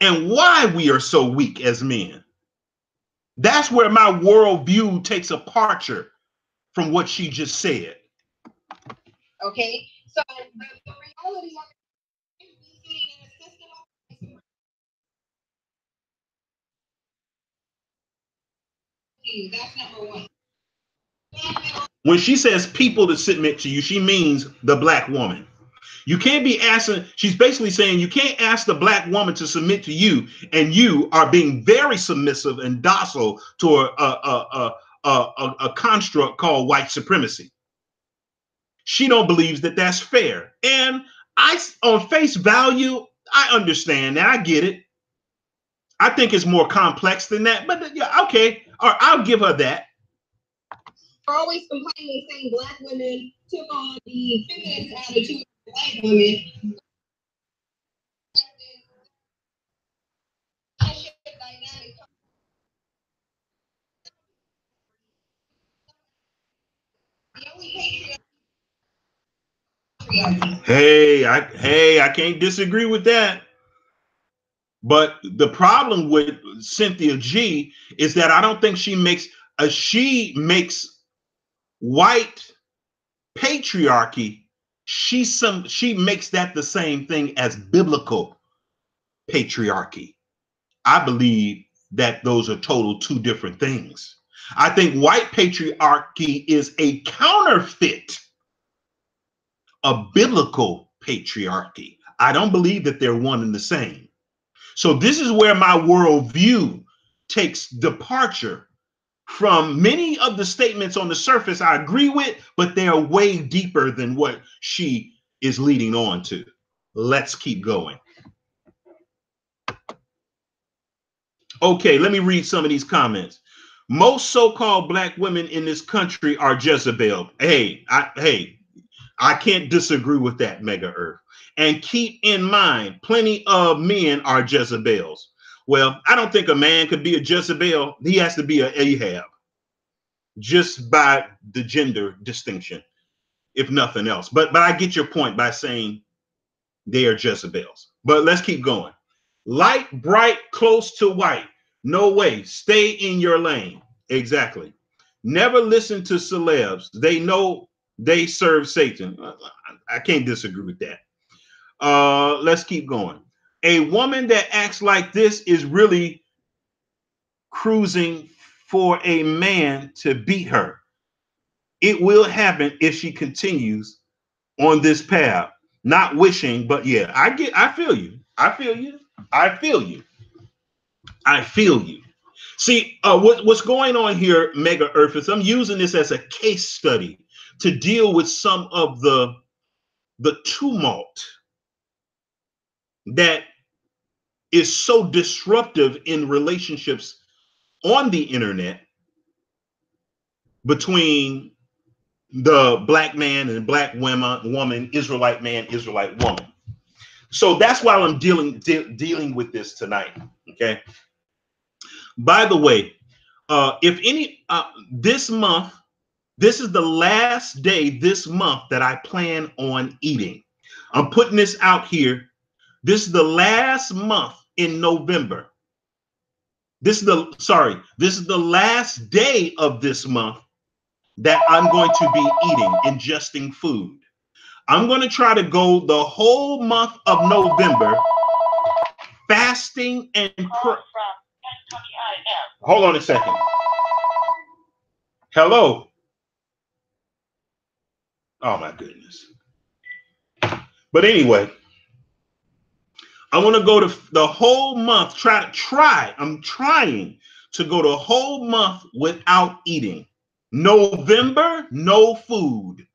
and why we are so weak as men. That's where my worldview takes a departure from what she just said. Okay, so the reality of that's number one. When she says people to submit to you, she means the black woman. You can't be asking, she's basically saying you can't ask the black woman to submit to you, and you are being very submissive and docile to a construct called white supremacy. She don't believe that that's fair. And on face value, I understand that. I get it. I think it's more complex than that. But yeah, okay. All right, I'll give her that. We're always complaining, saying black women took on the feminist attitude of white women. Hey, I can't disagree with that. But the problem with Cynthia G is that I don't think she makes white patriarchy. She makes that the same thing as biblical patriarchy. I believe that those are total two different things. I think white patriarchy is a counterfeit of biblical patriarchy. I don't believe that they're one and the same. So this is where my worldview takes departure from many of the statements on the surface I agree with, but they are way deeper than what she is leading on to. Let's keep going. Okay, let me read some of these comments. Most so-called black women in this country are Jezebel. Hey, I can't disagree with that, Mega Earth. And keep in mind, plenty of men are Jezebels. Well, I don't think a man could be a Jezebel. He has to be an Ahab, just by the gender distinction, if nothing else. But I get your point by saying they are Jezebels. But let's keep going. Light, bright, close to white. No way. Stay in your lane. Exactly. Never listen to celebs. They know they serve Satan. I can't disagree with that. Let's keep going. A woman that acts like this is really cruising for a man to beat her. It will happen if she continues on this path. Not wishing, but yeah, I feel you. I feel you. I feel you. I feel you. See, what's going on here, Mega Earth, is I'm using this as a case study to deal with some of the tumult that is so disruptive in relationships on the internet between the black man and black woman, Israelite man, Israelite woman. So that's why I'm dealing with this tonight. Okay. By the way, if any this month, this is the last day this month that I plan on eating. I'm putting this out here. This is the last month in November. This is the last day of this month that I'm going to be eating, ingesting food. I'm going to try to go the whole month of November fasting and hold on a second. Hello. Oh my goodness. But anyway, I want to go to the whole month. I'm trying to go the whole month without eating. November, no food.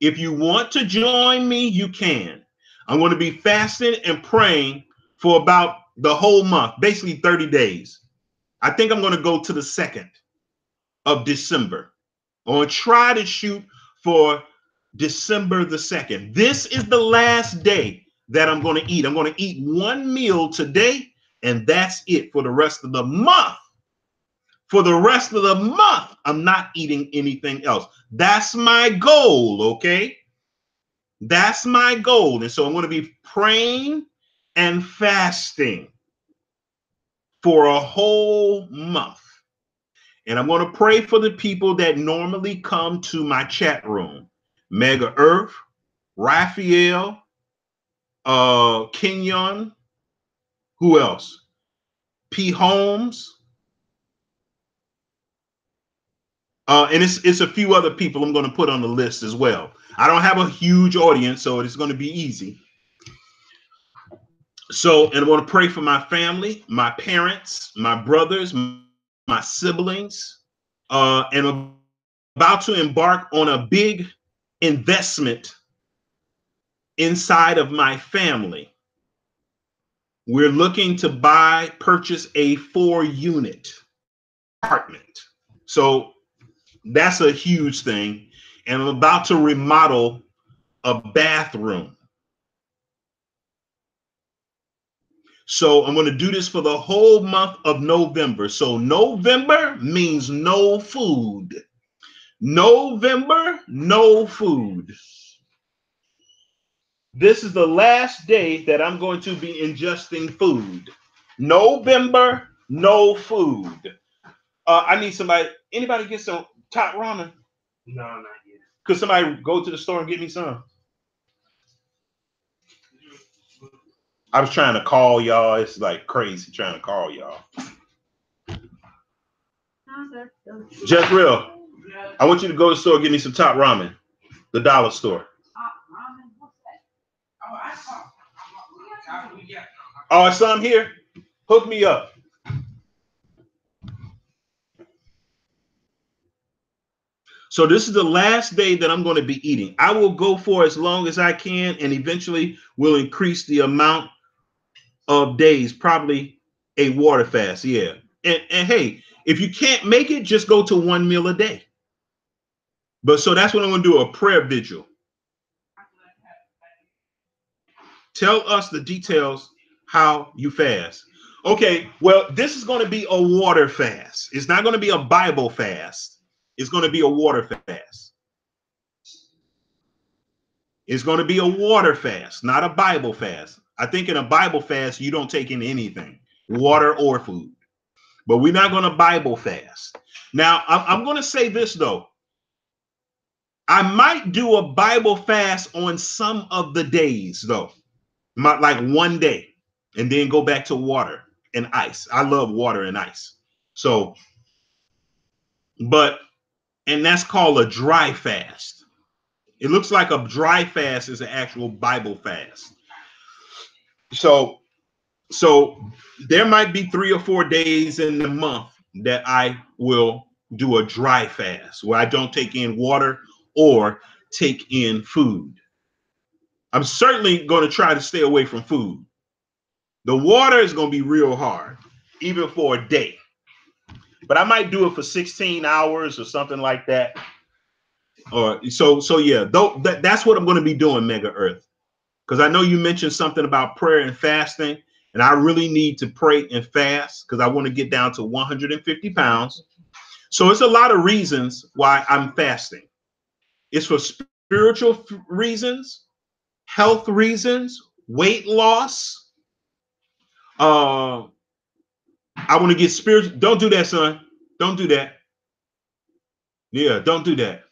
If you want to join me, you can. I'm going to be fasting and praying for about the whole month, basically 30 days. I think I'm going to go to the 2nd of December. I'm going to try to shoot for December the 2nd. This is the last day that I'm going to eat. I'm going to eat one meal today, and that's it for the rest of the month. For the rest of the month, I'm not eating anything else. That's my goal, okay? That's my goal. And so I'm going to be praying and fasting for a whole month. And I'm going to pray for the people that normally come to my chat room. Mega Earth, Raphael, Kenyon, who else? P. Holmes. And it's a few other people I'm going to put on the list as well. I don't have a huge audience, so it's going to be easy. So, and I want to pray for my family, my parents, my brothers, my siblings, and I'm about to embark on a big investment inside of my family. We're looking to purchase a 4-unit apartment. So that's a huge thing. And I'm about to remodel a bathroom. So I'm going to do this for the whole month of November. So November means no food. November, no food. This is the last day that I'm going to be ingesting food. November, no food. I need somebody. Anybody get some top ramen? No, not yet. Could somebody go to the store and get me some? I was trying to call y'all. It's like crazy trying to call y'all. Just real. I want you to go to the store and get me some top ramen. The dollar store. Oh, it's some here? Hook me up. So this is the last day that I'm going to be eating. I will go for as long as I can, and eventually will increase the amount of days, probably a water fast. Yeah. And hey, if you can't make it, just go to 1 meal a day. But so that's what I'm going to do, a prayer vigil. Tell us the details how you fast. Okay, well, this is going to be a water fast. It's not going to be a Bible fast. It's going to be a water fast. It's going to be a water fast, not a Bible fast. I think in a Bible fast, you don't take in anything, water or food. But we're not going to Bible fast. Now, I'm going to say this, though. I might do a Bible fast on some of the days, though. Like one day, and then go back to water and ice. I love water and ice. So, and that's called a dry fast. It looks like a dry fast is an actual Bible fast. So there might be 3 or 4 days in the month that I will do a dry fast where I don't take in water or take in food. I'm certainly going to try to stay away from food. The water is going to be real hard, even for a day. But I might do it for 16 hours or something like that. Or so yeah, that's what I'm going to be doing, Mega Earth. Because I know you mentioned something about prayer and fasting, and I really need to pray and fast because I want to get down to 150 pounds. So it's a lot of reasons why I'm fasting. It's for spiritual reasons, health reasons, weight loss. I want to get spiritual. Don't do that, son. Don't do that. Yeah, don't do that.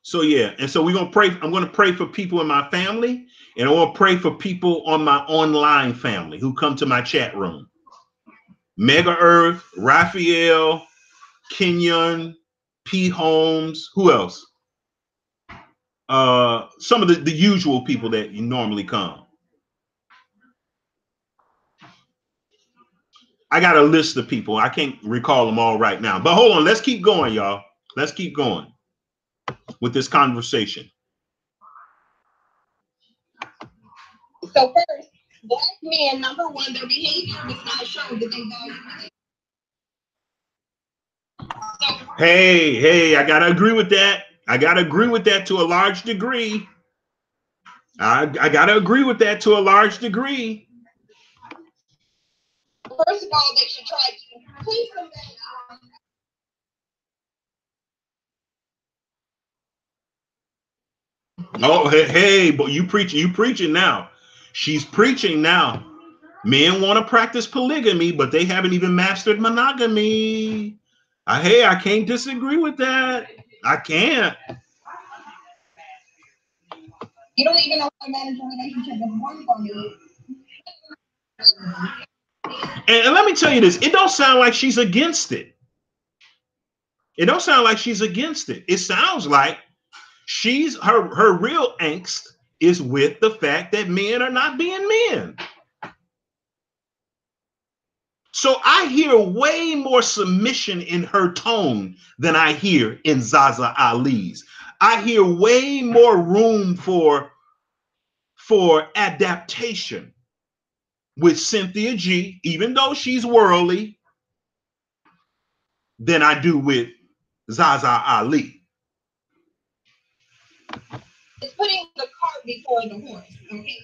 So yeah, and so we're gonna pray. I'm gonna pray for people in my family, and I want to pray for people on my online family who come to my chat room. Mega Earth, Raphael, Kenyon, P. Holmes, who else? Some of the usual people that you normally come. I got a list of people. I can't recall them all right now. But hold on, let's keep going, y'all. Let's keep going with this conversation. So first, black men, number one, their behavior does not show that they value women. Hey, I gotta agree with that. I gotta agree with that to a large degree. I gotta agree with that to a large degree. First of all, they should try to please them. Oh, hey, but you preaching now. She's preaching now. Men want to practice polygamy, but they haven't even mastered monogamy. Hey, I can't disagree with that. I can't. You don't even know how to manage a relationship with one woman. And let me tell you this, it don't sound like she's against it. It don't sound like she's against it. It sounds like her real angst is with the fact that men are not being men. So I hear way more submission in her tone than I hear in ZaZa Ali's. I hear way more room for adaptation with Cynthia G, even though she's worldly, than I do with ZaZa Ali. It's putting the cart before the horse. Okay.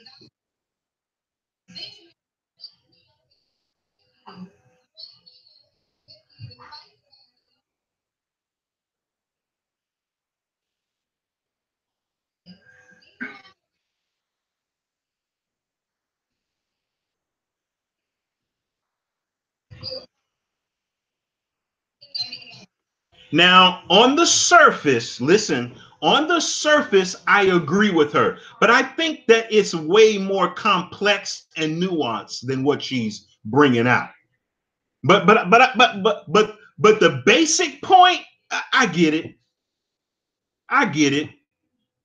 Now, on the surface, listen, on the surface, I agree with her, but I think that it's way more complex and nuanced than what she's bringing out. But the basic point, I get it. I get it.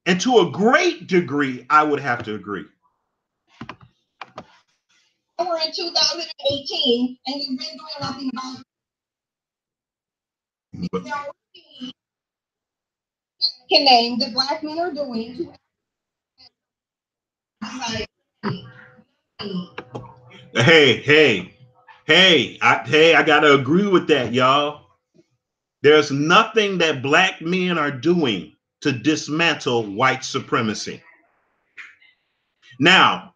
And to a great degree, I would have to agree. We're in 2018, and you've been doing nothing about it. Can name the black men are doing. Hey, I gotta agree with that, y'all. There's nothing that black men are doing to dismantle white supremacy. Now,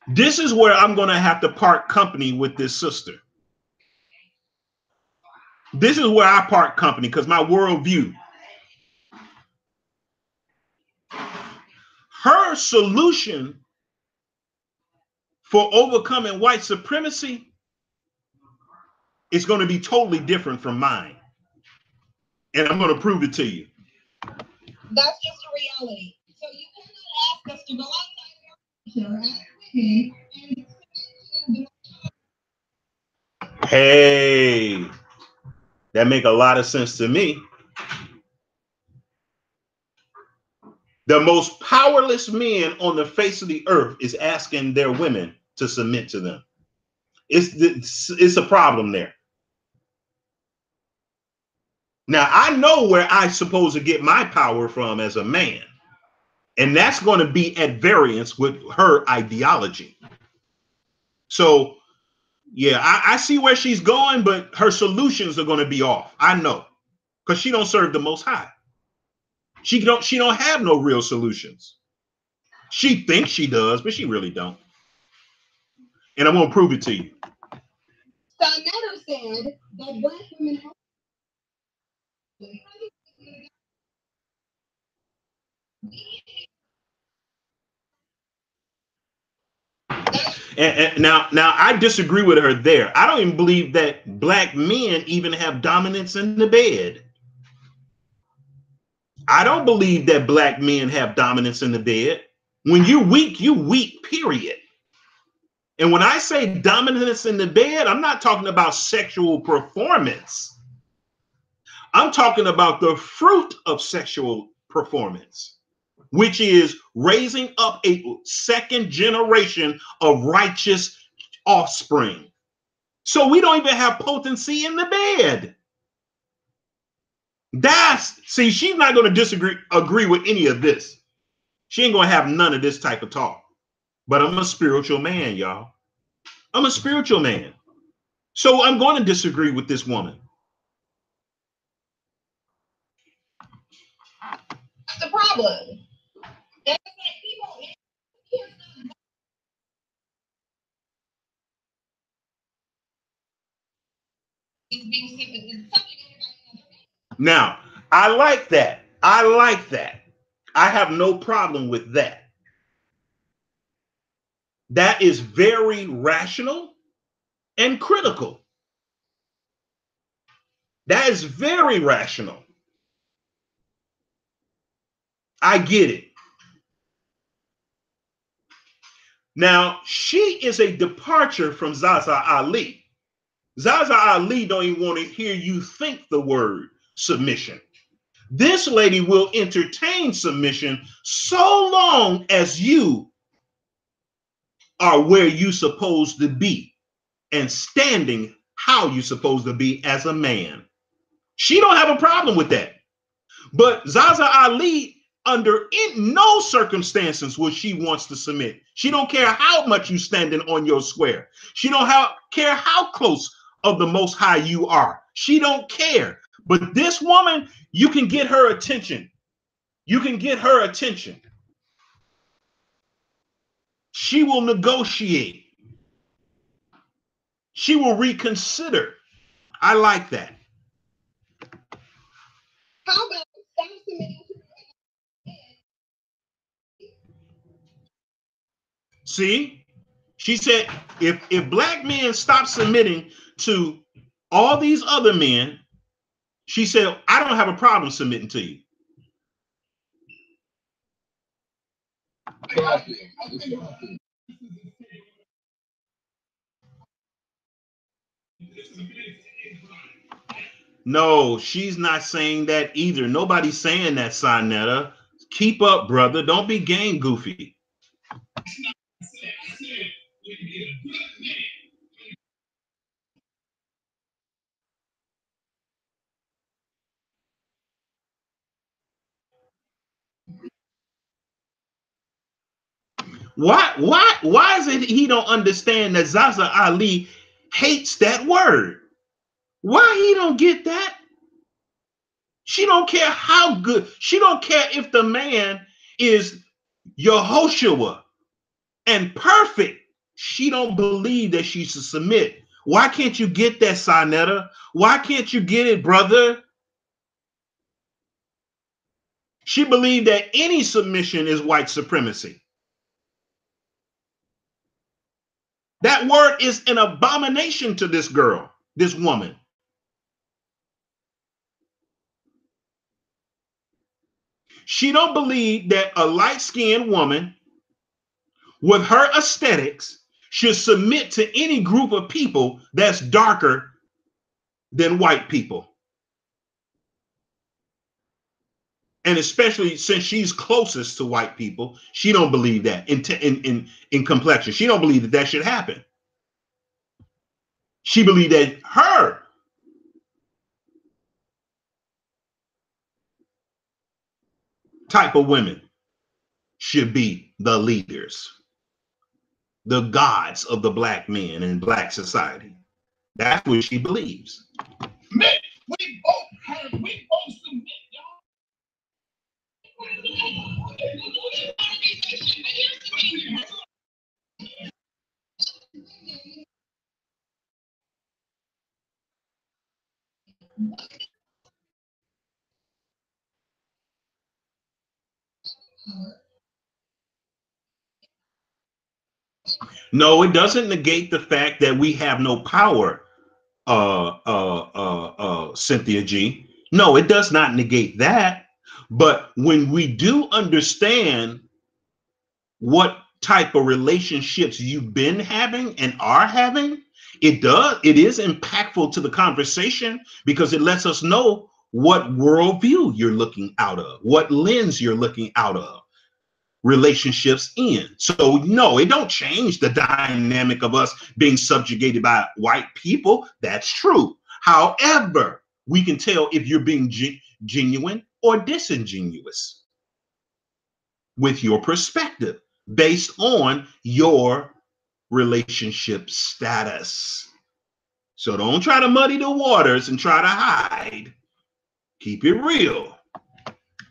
this is where I'm gonna have to part company with this sister. This is where I part company because my worldview. Her solution for overcoming white supremacy is going to be totally different from mine. And I'm going to prove it to you. That's just a reality. So you cannot ask us to go outside our Hey, that make a lot of sense to me. The most powerless men on the face of the earth is asking their women to submit to them. It's a problem there. Now, I know where I'm supposed to get my power from as a man, and that's going to be at variance with her ideology. So, yeah, I see where she's going, but her solutions are going to be off. I know, because she don't serve the Most High. She don't have no real solutions. She thinks she does, but she really don't. And I'm going to prove it to you. Sonetta said that black women have and now I disagree with her there. I don't even believe that black men even have dominance in the bed. I don't believe that black men have dominance in the bed. When you're weak, period. And when I say dominance in the bed, I'm not talking about sexual performance. I'm talking about the fruit of sexual performance, which is raising up a second generation of righteous offspring. So we don't even have potency in the bed. See, she's not going to agree with any of this. She ain't going to have none of this type of talk. But I'm a spiritual man, y'all. I'm a spiritual man. So I'm going to disagree with this woman. That's the problem. That's like people. Now, I like that. I like that. I have no problem with that. That is very rational and critical. That is very rational. I get it. Now, she is a departure from ZaZa Ali. ZaZa Ali don't even want to hear you think the word submission. This lady will entertain submission so long as you are where you're supposed to be and standing how you're supposed to be as a man. She don't have a problem with that. But ZaZa Ali, under in no circumstances will she wants to submit. She don't care how much you standing on your square. She don't care how close of the Most High you are. She don't care. But this woman, you can get her attention. You can get her attention. She will negotiate. She will reconsider. I like that. How about stop submitting to See, she said, if black men stop submitting to all these other men, she said, I don't have a problem submitting to you. No, she's not saying that either. Nobody's saying that, Sonetta. Keep up, brother. Don't be game goofy. Why is it he don't understand that ZaZa Ali hates that word? Why he don't get that? She don't care how good. She don't care if the man is Yehoshua and perfect. She don't believe that she should submit. Why can't you get that, Sonetta? Why can't you get it, brother? She believed that any submission is white supremacy. That word is an abomination to this girl, this woman. She don't believe that a light-skinned woman with her aesthetics should submit to any group of people that's darker than white people. And especially since she's closest to white people, she don't believe that in complexion. She don't believe that that should happen. She believed that her type of women should be the leaders, the gods of the black men in black society. That's what she believes. Man, we both submit, y'all. No, it doesn't negate the fact that we have no power, Cynthia G. No, it does not negate that. But when we do understand what type of relationships you've been having and are having, it is impactful to the conversation because it lets us know what worldview you're looking out of, what lens you're looking out of relationships in. So no, it don't change the dynamic of us being subjugated by white people. That's true. However, we can tell if you're being genuine or disingenuous with your perspective based on your relationship status. So don't try to muddy the waters and try to hide. Keep it real.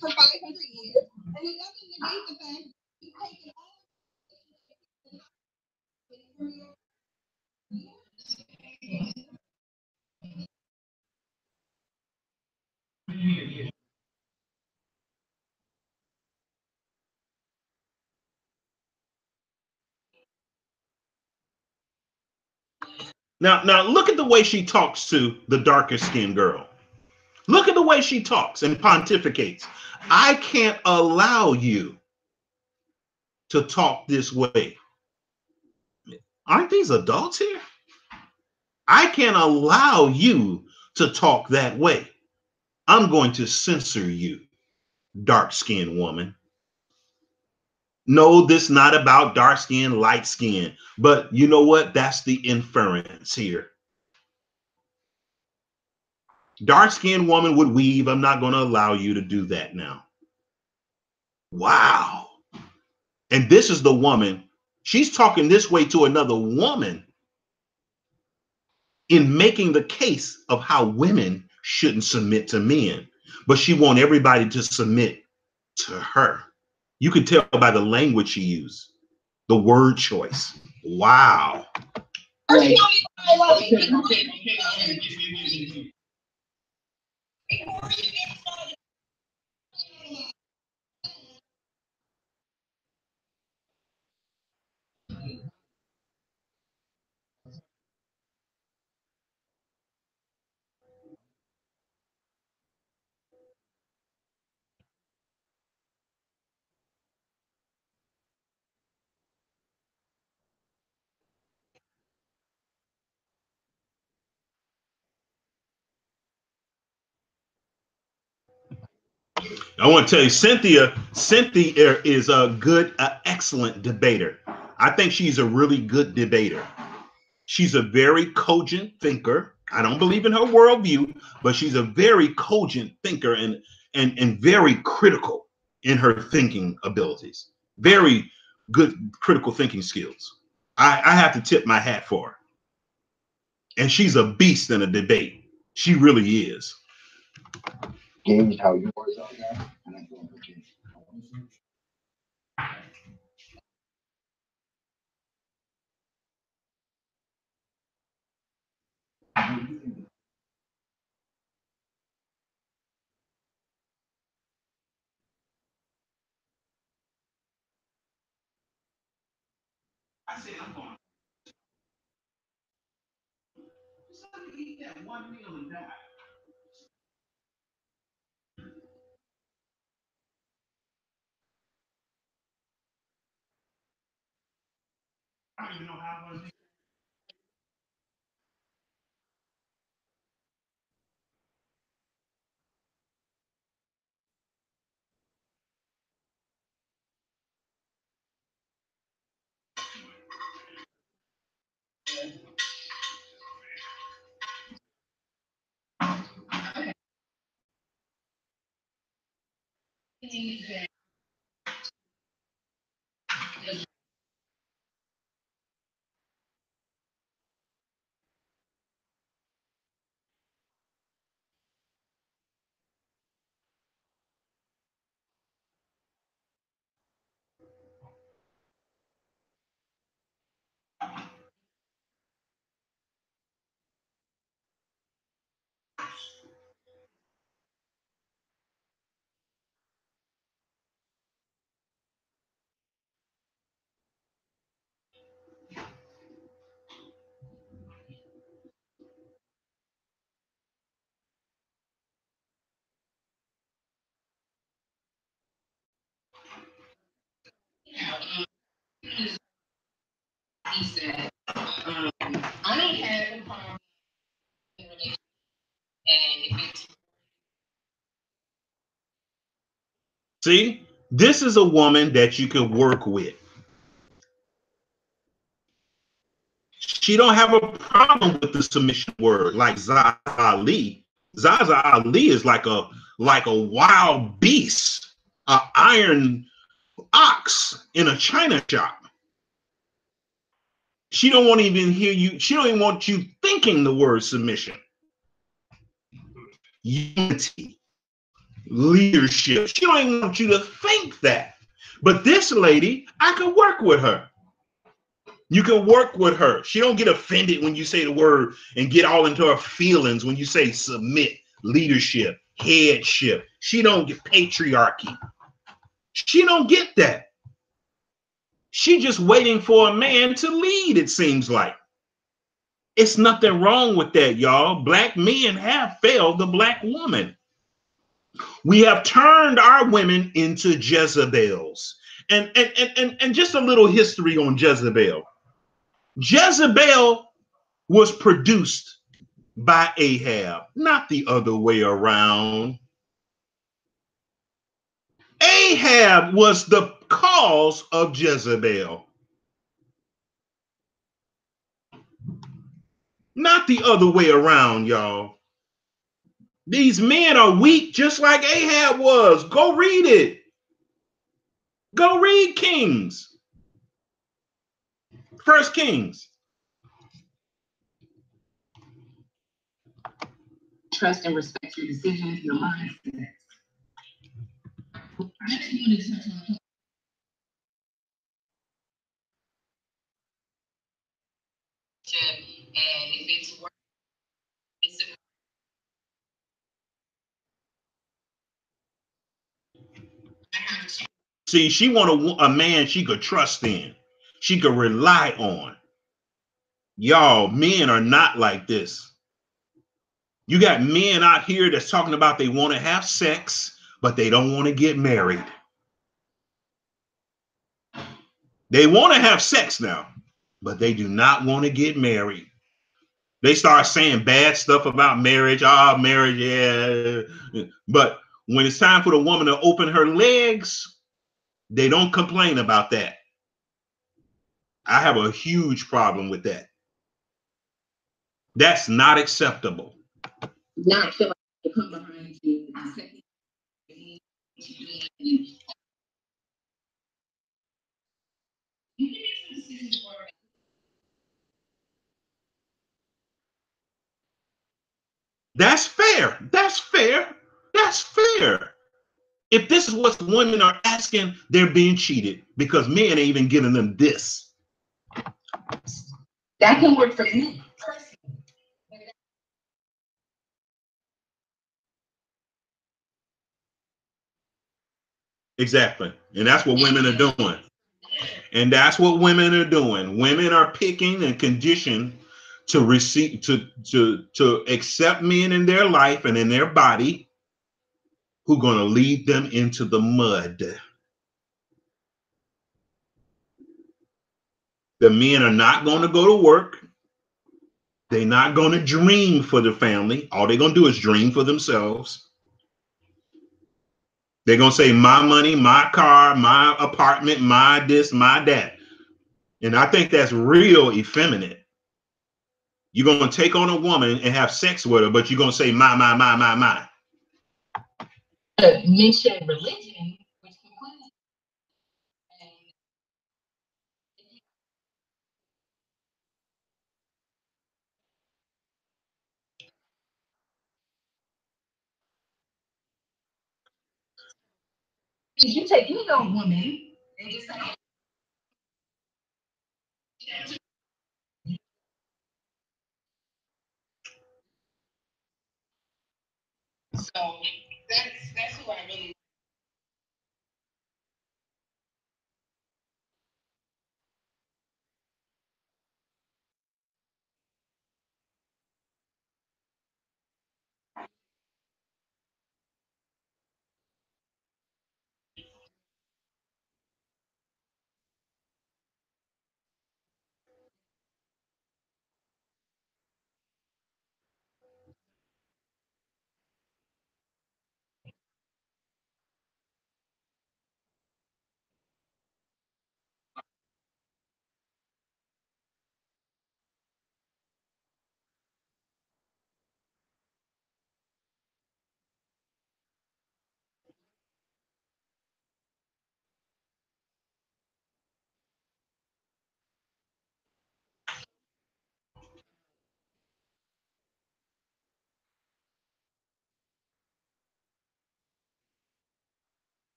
for 500 years, and it doesn't negate the fact that you take it all. Now look at the way she talks to the darker skinned girl. Look at the way she talks and pontificates. I can't allow you to talk this way. Aren't these adults here? I can't allow you to talk that way. I'm going to censor you, dark-skinned woman. No, this is not about dark skin, light skin. But you know what? That's the inference here. Dark-skinned woman would weave. I'm not going to allow you to do that now. Wow. And this is the woman. She's talking this way to another woman in making the case of how women shouldn't submit to men. But she wants everybody to submit to her. You can tell by the language she used, the word choice. Wow. I want to tell you, Cynthia is a good, excellent debater. I think she's a really good debater. She's a very cogent thinker. I don't believe in her worldview, but she's a very cogent thinker and very critical in her thinking abilities. Very good critical thinking skills. I have to tip my hat for her. And she's a beast in a debate. She really is. Gauge how yours are now, and I'm going to gauge. I said, I'm going to eat that one meal and die. I don't even know how I'm going to. He said, I don't have a problem in a relationship, and if it's See, this is a woman that you can work with. She don't have a problem with the submission word like ZaZa Ali. ZaZa Ali is like a wild beast, an iron ox in a china shop. She don't want to even hear you. She don't even want you thinking the word submission. Unity, leadership. She don't even want you to think that. But this lady, I could work with her. You can work with her. She don't get offended when you say the word and get all into her feelings when you say submit, leadership, headship. She don't get patriarchy. She don't get that. She just waiting for a man to lead, it seems like. It's nothing wrong with that, y'all. Black men have failed the black woman. We have turned our women into Jezebels. And just a little history on Jezebel. Jezebel was produced by Ahab, not the other way around. Ahab was the cause of Jezebel, not the other way around, y'all. These men are weak, just like Ahab was. Go read it. Go read Kings. First Kings. Trust and respect your decisions, your mindset. And if it's work, it's See, she want a man she could trust in, she could rely on. Y'all, men are not like this. You got men out here that's talking about they want to have sex, but they don't want to get married. They want to have sex now, but they do not want to get married. They start saying bad stuff about marriage. Marriage, yeah. But when it's time for the woman to open her legs, they don't complain about that. I have a huge problem with that. That's not acceptable. Not feel like they come behind you and say, That's fair. That's fair. That's fair. If this is what women are asking, they're being cheated because men ain't even giving them this. that can work for me personally. Exactly. And that's what women are doing. And that's what women are doing. Women are picking and conditioned to receive, to accept men in their life and in their body who are going to lead them into the mud. The men are not going to go to work. They're not going to dream for the family. All they're going to do is dream for themselves. They're going to say, my money, my car, my apartment, my this, my that. And I think that's real effeminate. You're going to take on a woman and have sex with her, but you're going to say, my. Mention religion, which completely. If you take any old woman and just say, so that's who I really.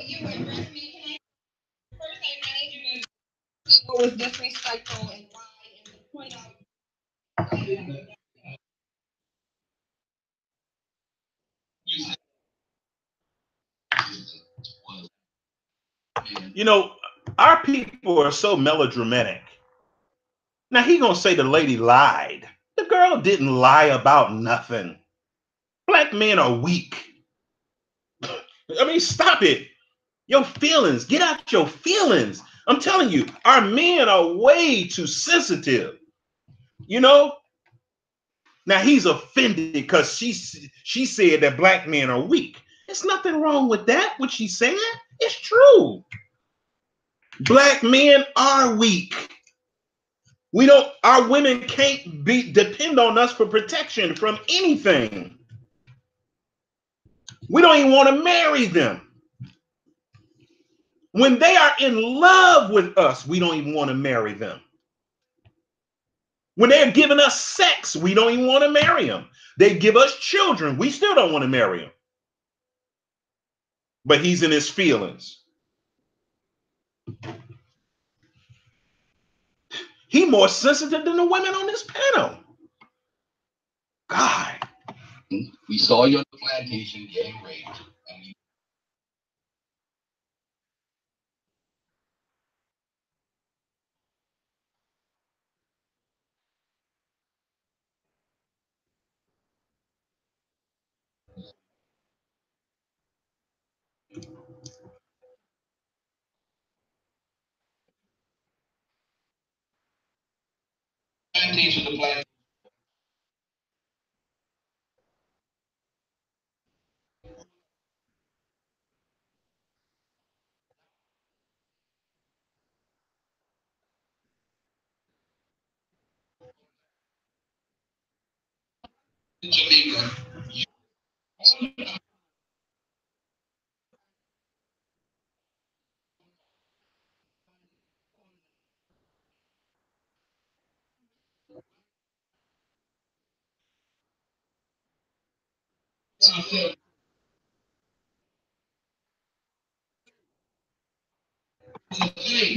You address me, can I first I need you to see what was disrespectful and why and point out. You know, our people are so melodramatic. Now he gonna say the lady lied. The girl didn't lie about nothing. Black men are weak. I mean, stop it. Your feelings, get out your feelings. I'm telling you, our men are way too sensitive. You know. Now he's offended because she said that black men are weak. There's nothing wrong with that. What she said, it's true. Black men are weak. We don't. Our women can't depend on us for protection from anything. We don't even want to marry them. When they are in love with us, we don't even want to marry them. When they're giving us sex, we don't even want to marry them. They give us children, we still don't want to marry them. But he's in his feelings. He more sensitive than the women on this panel. God. We saw you on the plantation getting raped. Plantation, the plantation. Jamaica.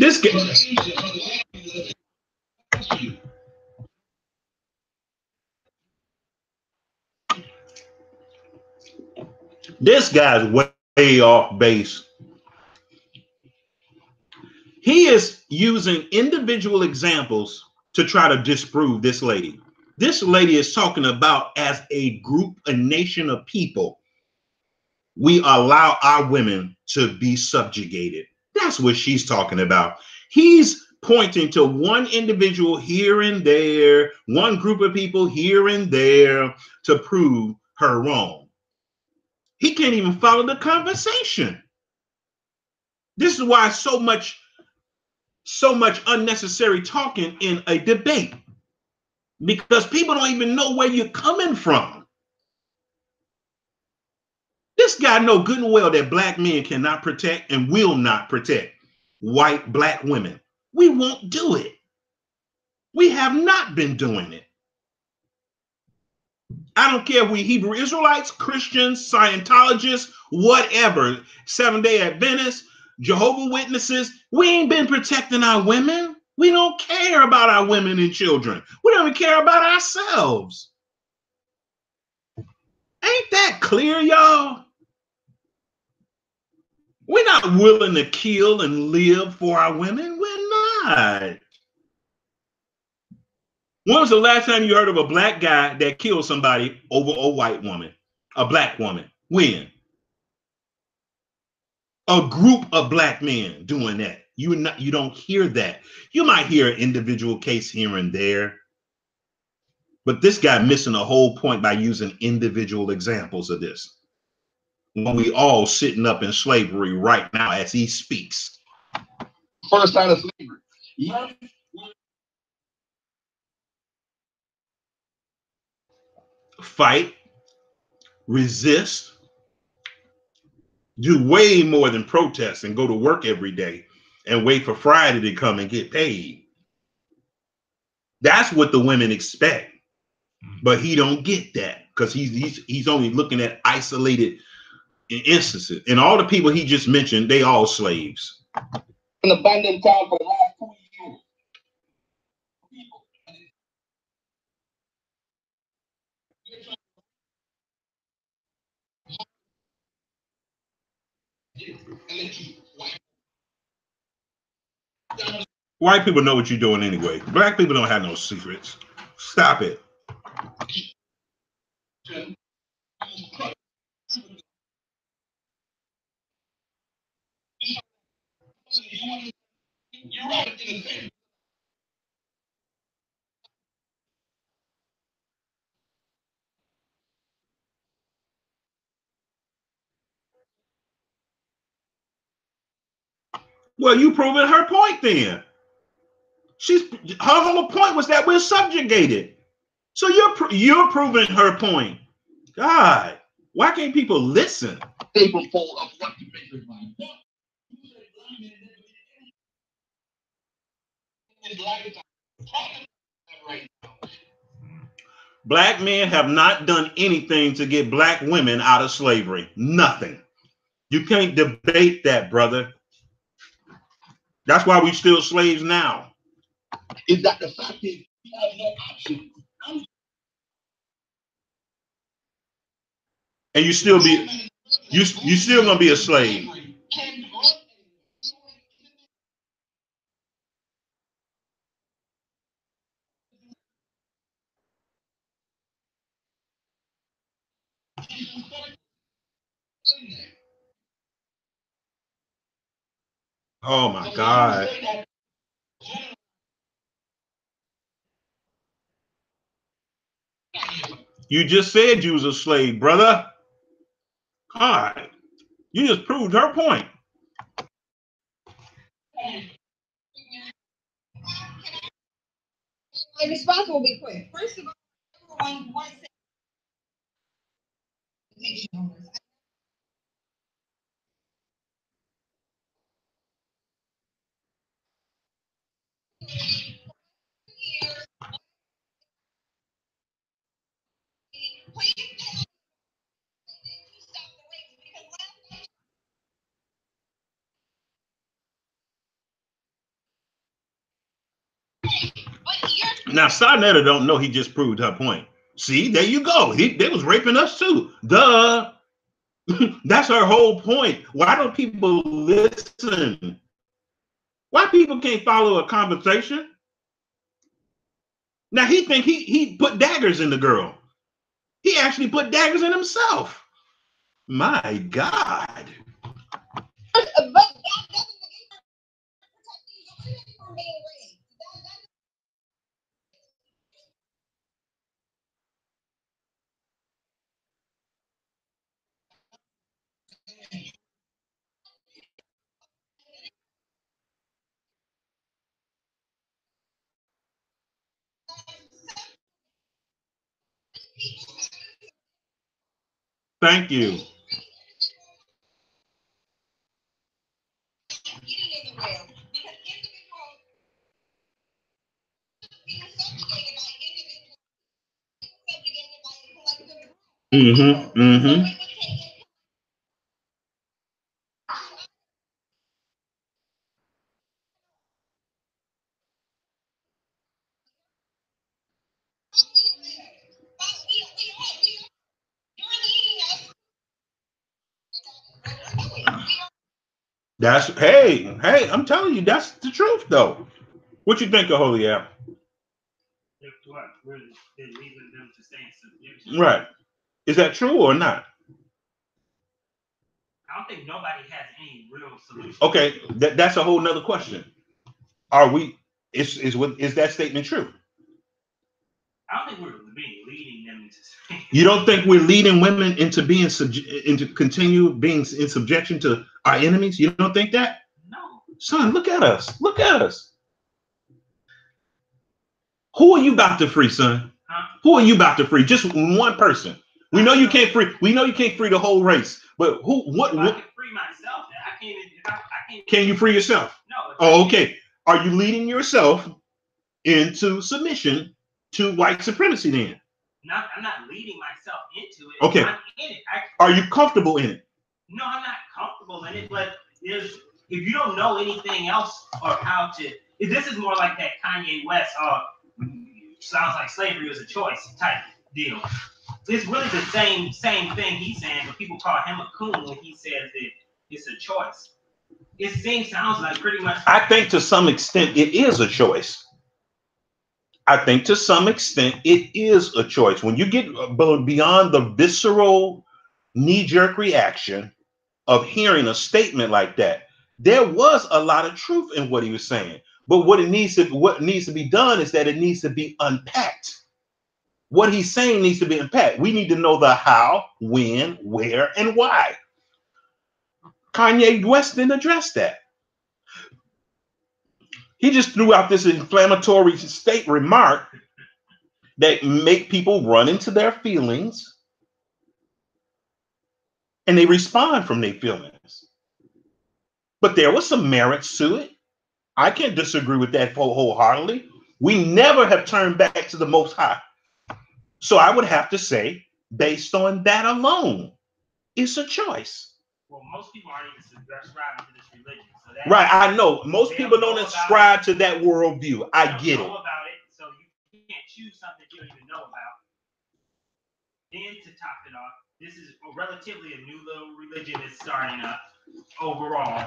This guy, this guy's way off base. He is using individual examples to try to disprove this lady. This lady is talking about as a group, a nation of people, we allow our women to be subjugated. That's what she's talking about. He's pointing to one individual here and there, one group of people here and there to prove her wrong. He can't even follow the conversation. This is why so much unnecessary talking in a debate, because people don't even know where you're coming from. This guy know good and well that black men cannot protect and will not protect white black women. We won't do it. We have not been doing it. I don't care if we Hebrew Israelites, Christians, Scientologists, whatever, Seventh-day Adventists, Jehovah's Witnesses, we ain't been protecting our women. We don't care about our women and children. We don't even care about ourselves. Ain't that clear, y'all? We're not willing to kill and live for our women. We're not. When was the last time you heard of a black guy that killed somebody over a white woman, a black woman? When? A group of black men doing that. You don't hear that. You might hear an individual case here and there, but this guy missing the whole point by using individual examples of this. When we all sitting up in slavery right now as he speaks. First out of slavery. Yeah. Fight, resist, do way more than protest and go to work every day and wait for Friday to come and get paid. That's what the women expect, but he don't get that because he's only looking at isolated instances. And all the people he just mentioned, they all slaves. An abandoned town for the last 2 years. White people know what you're doing anyway. Black people don't have no secrets. Stop it. Well, you proving her point then. Her whole point was that we're subjugated. So you're proving her point. God, why can't people listen? Black men have not done anything to get black women out of slavery. Nothing. You can't debate that, brother. That's why we still slaves now. Is that the fact is we have no option. And you still gonna be a slave. Oh my God. You just said you was a slave, brother. God, you just proved her point. My response will be quick. First of all, everyone wants owners. Now, Sarnetta don't know he just proved her point. See, there you go. They was raping us too. Duh. That's her whole point. Why don't people listen? Why people can't follow a conversation? Now he think he put daggers in the girl. He actually put daggers in himself. My God. But that doesn't protect these women from being raped. Thank you. Mm-hmm. Mm-hmm. That's hey, I'm telling you, that's the truth though. What you think of Holy App? What? They're leaving them to stay in subjection. Right. Is that true or not? I don't think nobody has any real solution. Okay, that's a whole nother question. Are we is that statement true? I don't think we're leading them into. You don't think we're leading women into being into continue being in subjection to our enemies? You don't think that? No. Son, look at us. Look at us. Who are you about to free, son? Huh? Who are you about to free? Just one person. We know you can't free. We know you can't free the whole race. But who? What? I can free myself. I can't. Can you free yourself? No. Oh, okay. Are you leading yourself into submission to white supremacy then? I'm not leading myself into it. Okay. I'm in it. Are you comfortable in it? No, I'm not comfortable in it. But if you don't know anything else or how to, this is more like that Kanye West. Sounds like slavery was a choice type deal. It's really the same thing he's saying, but people call him a coon when he says that it's a choice. It sounds like pretty much. I think to some extent it is a choice. I think to some extent it is a choice. When you get beyond the visceral knee-jerk reaction of hearing a statement like that, there was a lot of truth in what he was saying. But what needs to be done is that it needs to be unpacked. What he's saying needs to be unpacked. We need to know the how, when, where, and why. Kanye West didn't address that. He just threw out this inflammatory state remark that make people run into their feelings and they respond from their feelings. But there was some merits to it. I can't disagree with that wholeheartedly. We never have turned back to the Most High. So I would have to say, based on that alone, it's a choice. Well, most people aren't even subscribing to this religion. So right, I know. Most people don't subscribe to that worldview. I get it. About it, so you can't choose something you don't even know about. Then to top it off, this is relatively a new little religion that's starting up overall.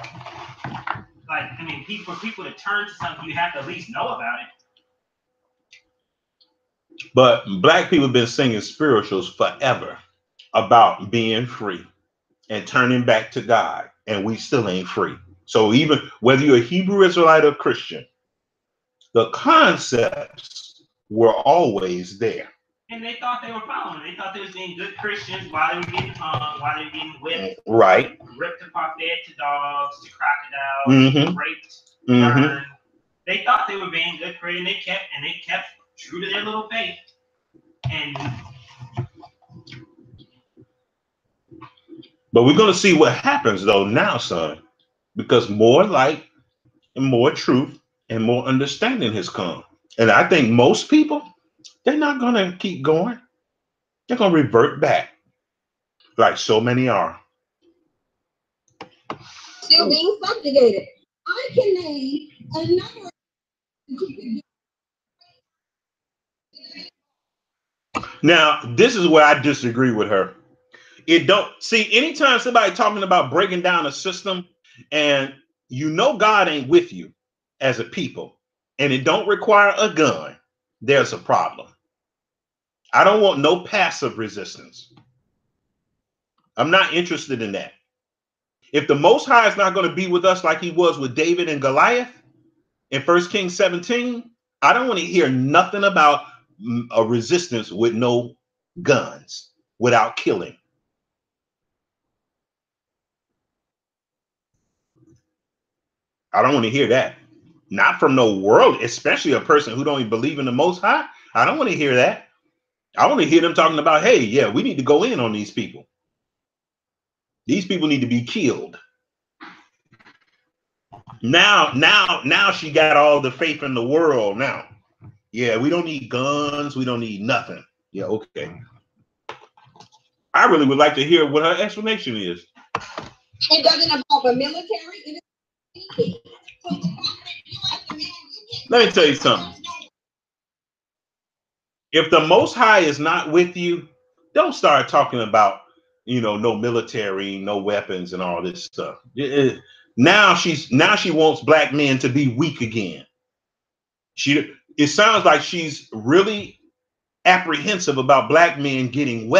Like, I mean, for people to turn to something, you have to at least know about it. But black people have been singing spirituals forever about being free and turning back to God, and we still ain't free. So even whether you're a Hebrew Israelite or Christian, the concepts were always there. And they thought they were following. They thought they was being good Christians while they were getting hung, while they were getting whipped, right? Ripped apart, fed to dogs, to crocodiles, raped, burned. They thought they were being good Christians, and they kept true to their little faith. But we're gonna see what happens though now, son, because more light and more truth and more understanding has come. And I think most people, they're not gonna keep going. They're gonna revert back, like so many are. Still being subjugated. I can name a number. Now, this is where I disagree with her. It don't see anytime somebody talking about breaking down a system, and you know God ain't with you as a people, and it don't require a gun, there's a problem. I don't want no passive resistance. I'm not interested in that. If the Most High is not going to be with us like he was with David and Goliath in 1 Kings 17, I don't want to hear nothing about a resistance with no guns, without killing. I don't want to hear that. Not from no world, especially a person who don't even believe in the Most High. I don't want to hear that. I want to hear them talking about, hey, yeah, we need to go in on these people. These people need to be killed. Now she got all the faith in the world now. Yeah, we don't need guns. We don't need nothing. Yeah, okay. I really would like to hear what her explanation is. It doesn't involve a military. It is Let me tell you something. If the Most High is not with you, don't start talking about, no military, no weapons, and all this stuff. Now she wants black men to be weak again. It sounds like she's really apprehensive about black men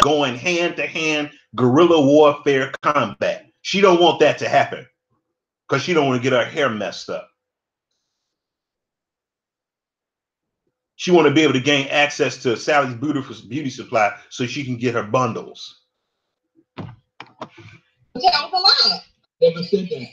going hand to hand guerrilla warfare combat. She don't want that to happen because she don't want to get her hair messed up. She want to be able to gain access to Sally's beauty supply so she can get her bundles. Tell the lie. Never said that.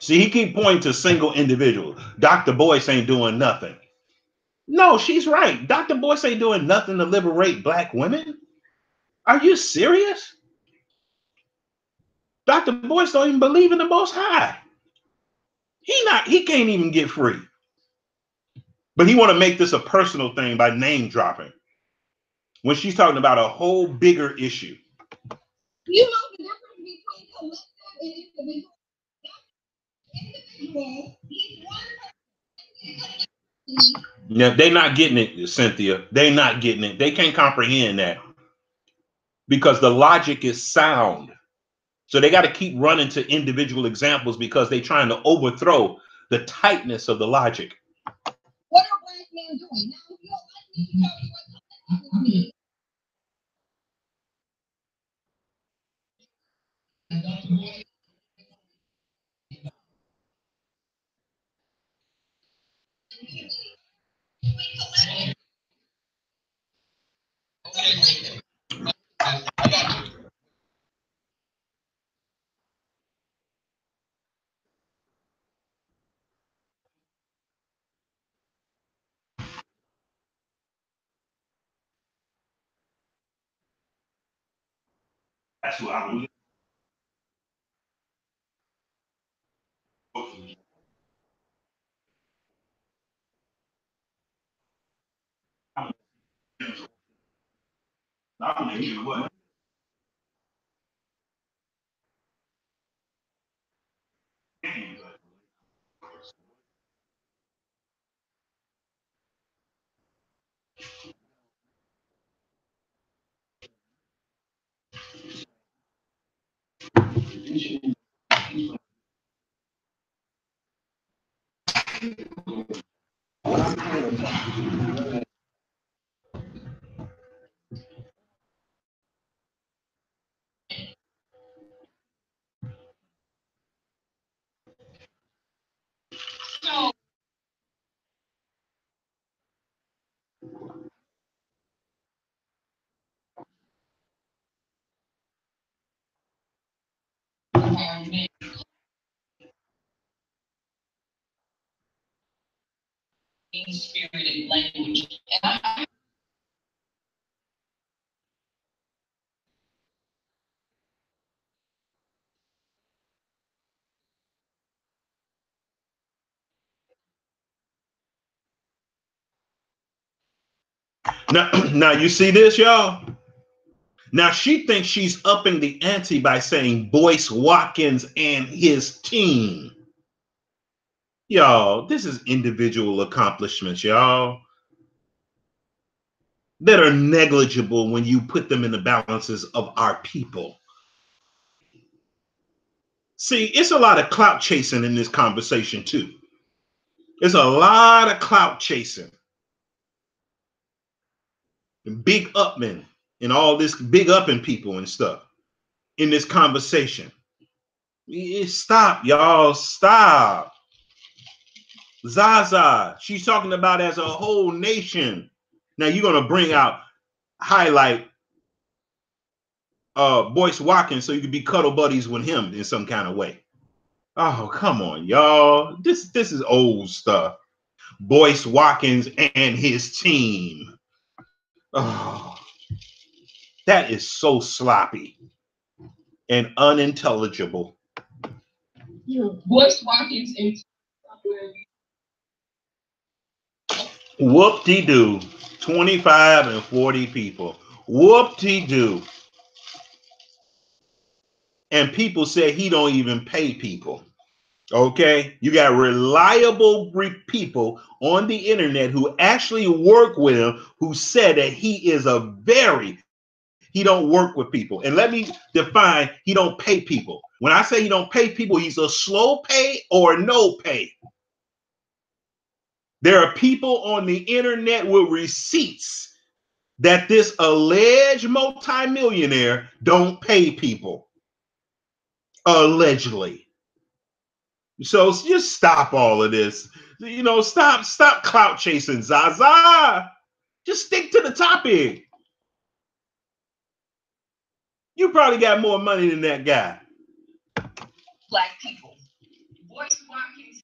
See, he keep pointing to single individuals. Dr. Boyce ain't doing nothing. No, she's right. Dr. Boyce ain't doing nothing to liberate black women. Are you serious? Dr. Boyce don't even believe in the Most High. He can't even get free. But he want to make this a personal thing by name dropping. when she's talking about a whole bigger issue. You know the difference between collective and individual. Individual, each one person. Now, they're not getting it, Cynthia. They're not getting it. They can't comprehend that because the logic is sound. So they got to keep running to individual examples because they're trying to overthrow the tightness of the logic. What are black men doing? Now, if you don't like me to tell you what collective means. That's what I believe. I believe what? Spirited language. Now you see this, y'all? Now she thinks she's upping the ante by saying Boyce Watkins and his team. Y'all, this is individual accomplishments, y'all, that are negligible when you put them in the balances of our people. See, it's a lot of clout chasing in this conversation too. There's a lot of clout chasing. Big upmen and all this big upping people and stuff in this conversation. Stop, y'all. Stop. ZaZa, she's talking about as a whole nation. Now you're gonna bring out, highlight Boyce Watkins so you can be cuddle buddies with him in some kind of way. Oh, come on, y'all. This is old stuff. Boyce Watkins and his team. Oh, that is so sloppy and unintelligible. Boyce Watkins and Whoop-de-doo. 25 and 40 people. Whoop-de-doo. And people say he don't even pay people. Okay, you got reliable people on the internet who actually work with him who said that he don't work with people. And let me define, he don't pay people. When I say he don't pay people, he's a slow pay or no pay. There are people on the internet with receipts that this alleged multimillionaire don't pay people. Allegedly. So just stop all of this. You know, stop clout chasing, ZaZa. Just stick to the topic. You probably got more money than that guy. Black people. Boyce Watkins.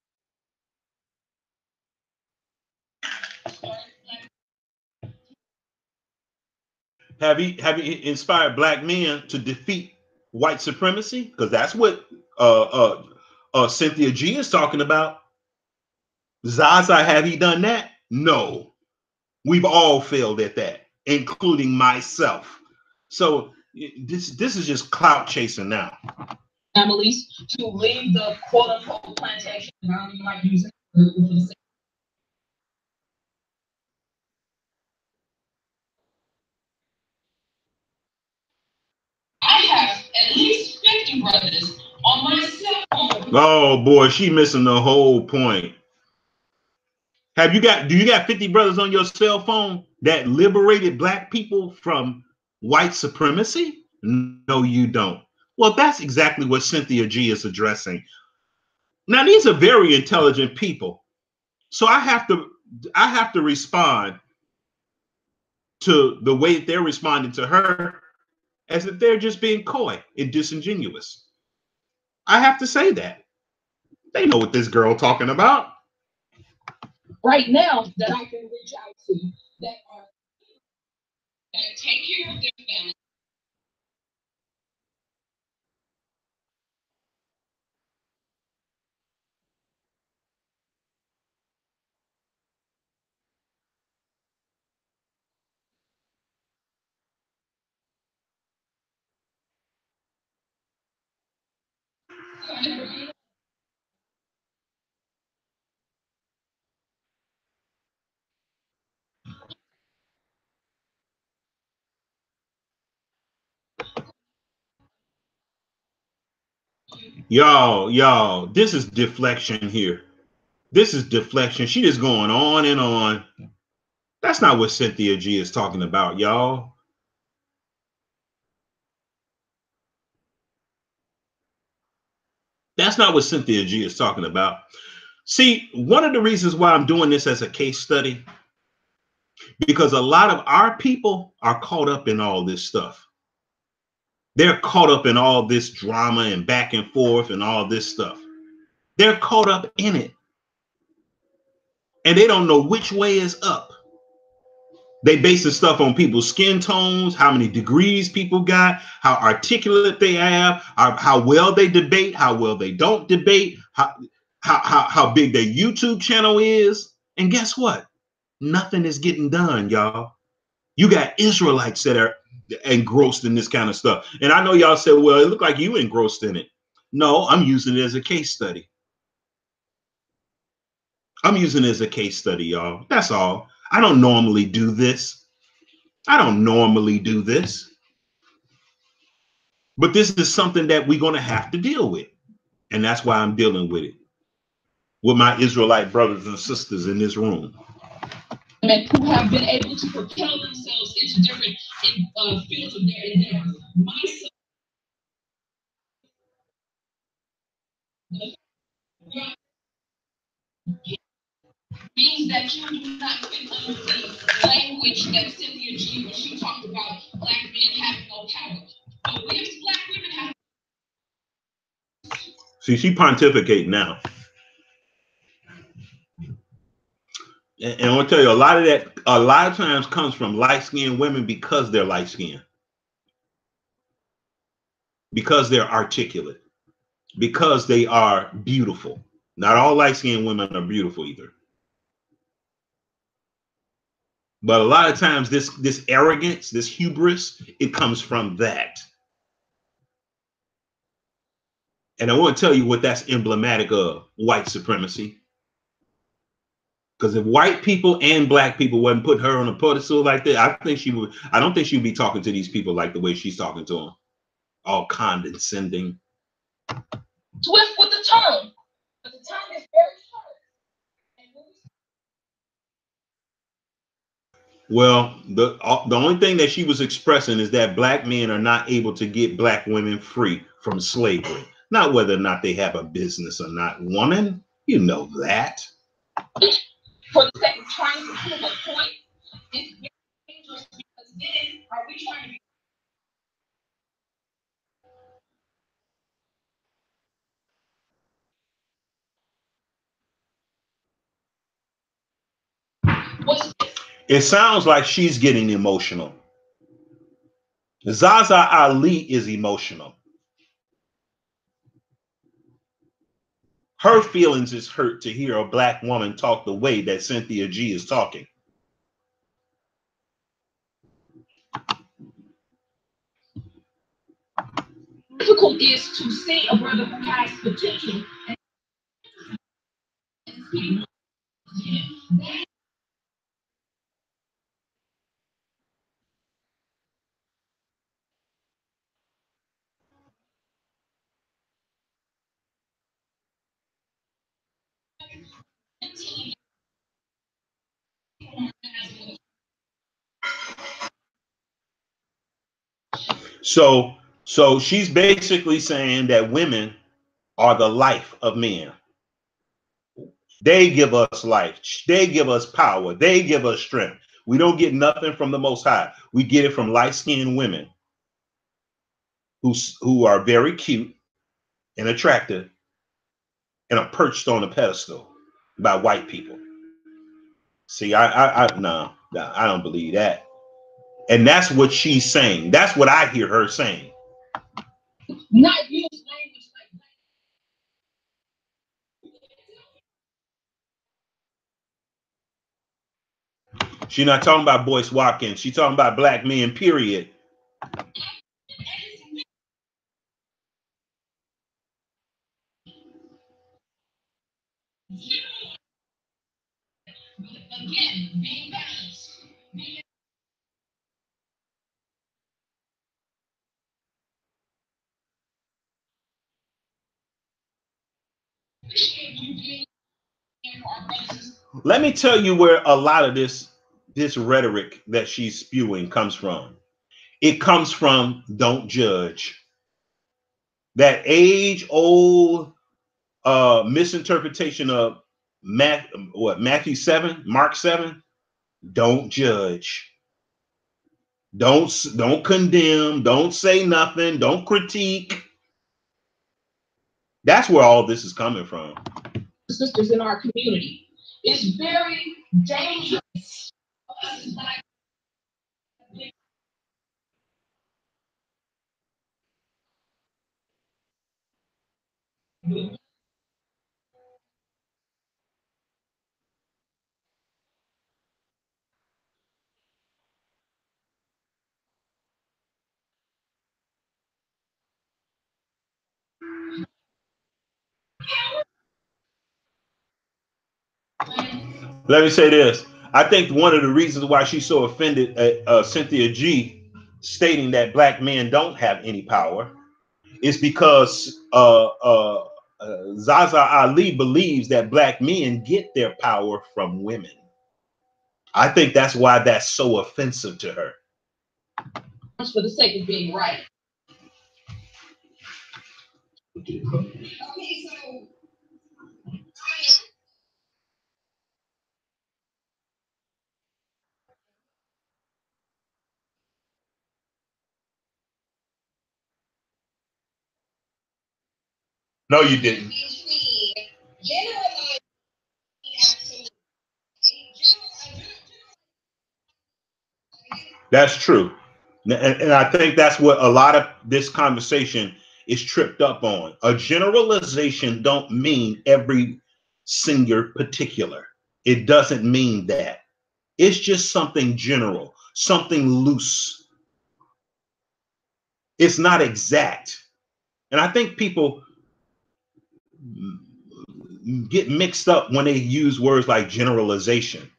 Have you inspired black men to defeat white supremacy? Because that's what Cynthia G is talking about. ZaZa, have he done that? No. We've all failed at that. including myself. So this is just clout chasing now. Families to leave the quote unquote plantation. Now you might use it. I have at least 50 brothers on my cell phone. Oh boy, she missing the whole point. Do you got 50 brothers on your cell phone that liberated black people from white supremacy? No, you don't. Well, that's exactly what Cynthia G is addressing. Now, these are very intelligent people. So I have to respond to the way that they're responding to her as if they're just being coy and disingenuous. I have to say that. They know what this girl talking about. Right now that I can reach out to that take care of their family. Y'all, this is deflection here. This is deflection. She just going on and on. That's not what Cynthia G is talking about, y'all. That's not what Cynthia G is talking about. See, one of the reasons why I'm doing this as a case study, because a lot of our people are caught up in all this stuff. They're caught up in all this drama and back and forth and all this stuff. They're caught up in it. And they don't know which way is up. They base the stuff on people's skin tones, how many degrees people got, how articulate they have, how well they debate, how well they don't debate, how big their YouTube channel is. And guess what? Nothing is getting done, y'all. You got Israelites that are engrossed in this kind of stuff. And I know y'all said, well, it looked like you engrossed in it. No, I'm using it as a case study. I'm using it as a case study, y'all. That's all. I don't normally do this. I don't normally do this. But this is something that we're going to have to deal with. And that's why I'm dealing with it. With my Israelite brothers and sisters in this room. Who have been able to propel themselves into different fields of their endeavors. Myself. Means that you do not fit under the language that Cynthia G, when she talked about black men having no power. But we as black women have. See, she pontificate now. And I want to tell you, a lot of times comes from light-skinned women because they're light-skinned. Because they're articulate. Because they are beautiful. Not all light-skinned women are beautiful either. But a lot of times this arrogance, this hubris, it comes from that. And I want to tell you what that's emblematic of: white supremacy. Because if white people and black people wouldn't put her on a pedestal like that, I don't think she would be talking to these people like the way she's talking to them. All condescending. Swift with the tongue. But the tongue is very sharp. Well, the only thing that she was expressing is that black men are not able to get black women free from slavery. Not whether or not they have a business or not. Woman, you know that. For the sake of trying to prove a point, it's very dangerous because then are we trying to be. It sounds like she's getting emotional. ZaZa Ali is emotional. Her feelings is hurt to hear a black woman talk the way that Cynthia G is talking. difficult is to see a brother who has potential and So she's basically saying that women are the life of men. They give us life. They give us power. They give us strength. We don't get nothing from the Most High. We get it from light-skinned women who are very cute and attractive and are perched on a pedestal by white people. See, no, I don't believe that. And that's what she's saying. That's what I hear her saying. not use language like that. She's not talking about Boyce Watkins. She's talking about black men, period. again, being balanced. Let me tell you where a lot of this rhetoric that she's spewing comes from. It comes from don't judge. That age-old misinterpretation of Matthew 7, Mark 7. Don't judge. Don't condemn. Don't say nothing. Don't critique. That's where all this is coming from. Sisters in our community. It's very dangerous. Let me say this. I think one of the reasons why she's so offended at Cynthia G stating that black men don't have any power is because ZaZa Ali believes that black men get their power from women. I think that's why that's so offensive to her. For the sake of being right. Okay, so No, you didn't. That's true. And I think that's what a lot of this conversation is tripped up on. A generalization don't mean every single particular. It doesn't mean that. It's just something general, something loose. It's not exact. And I think people get mixed up when they use words like generalization.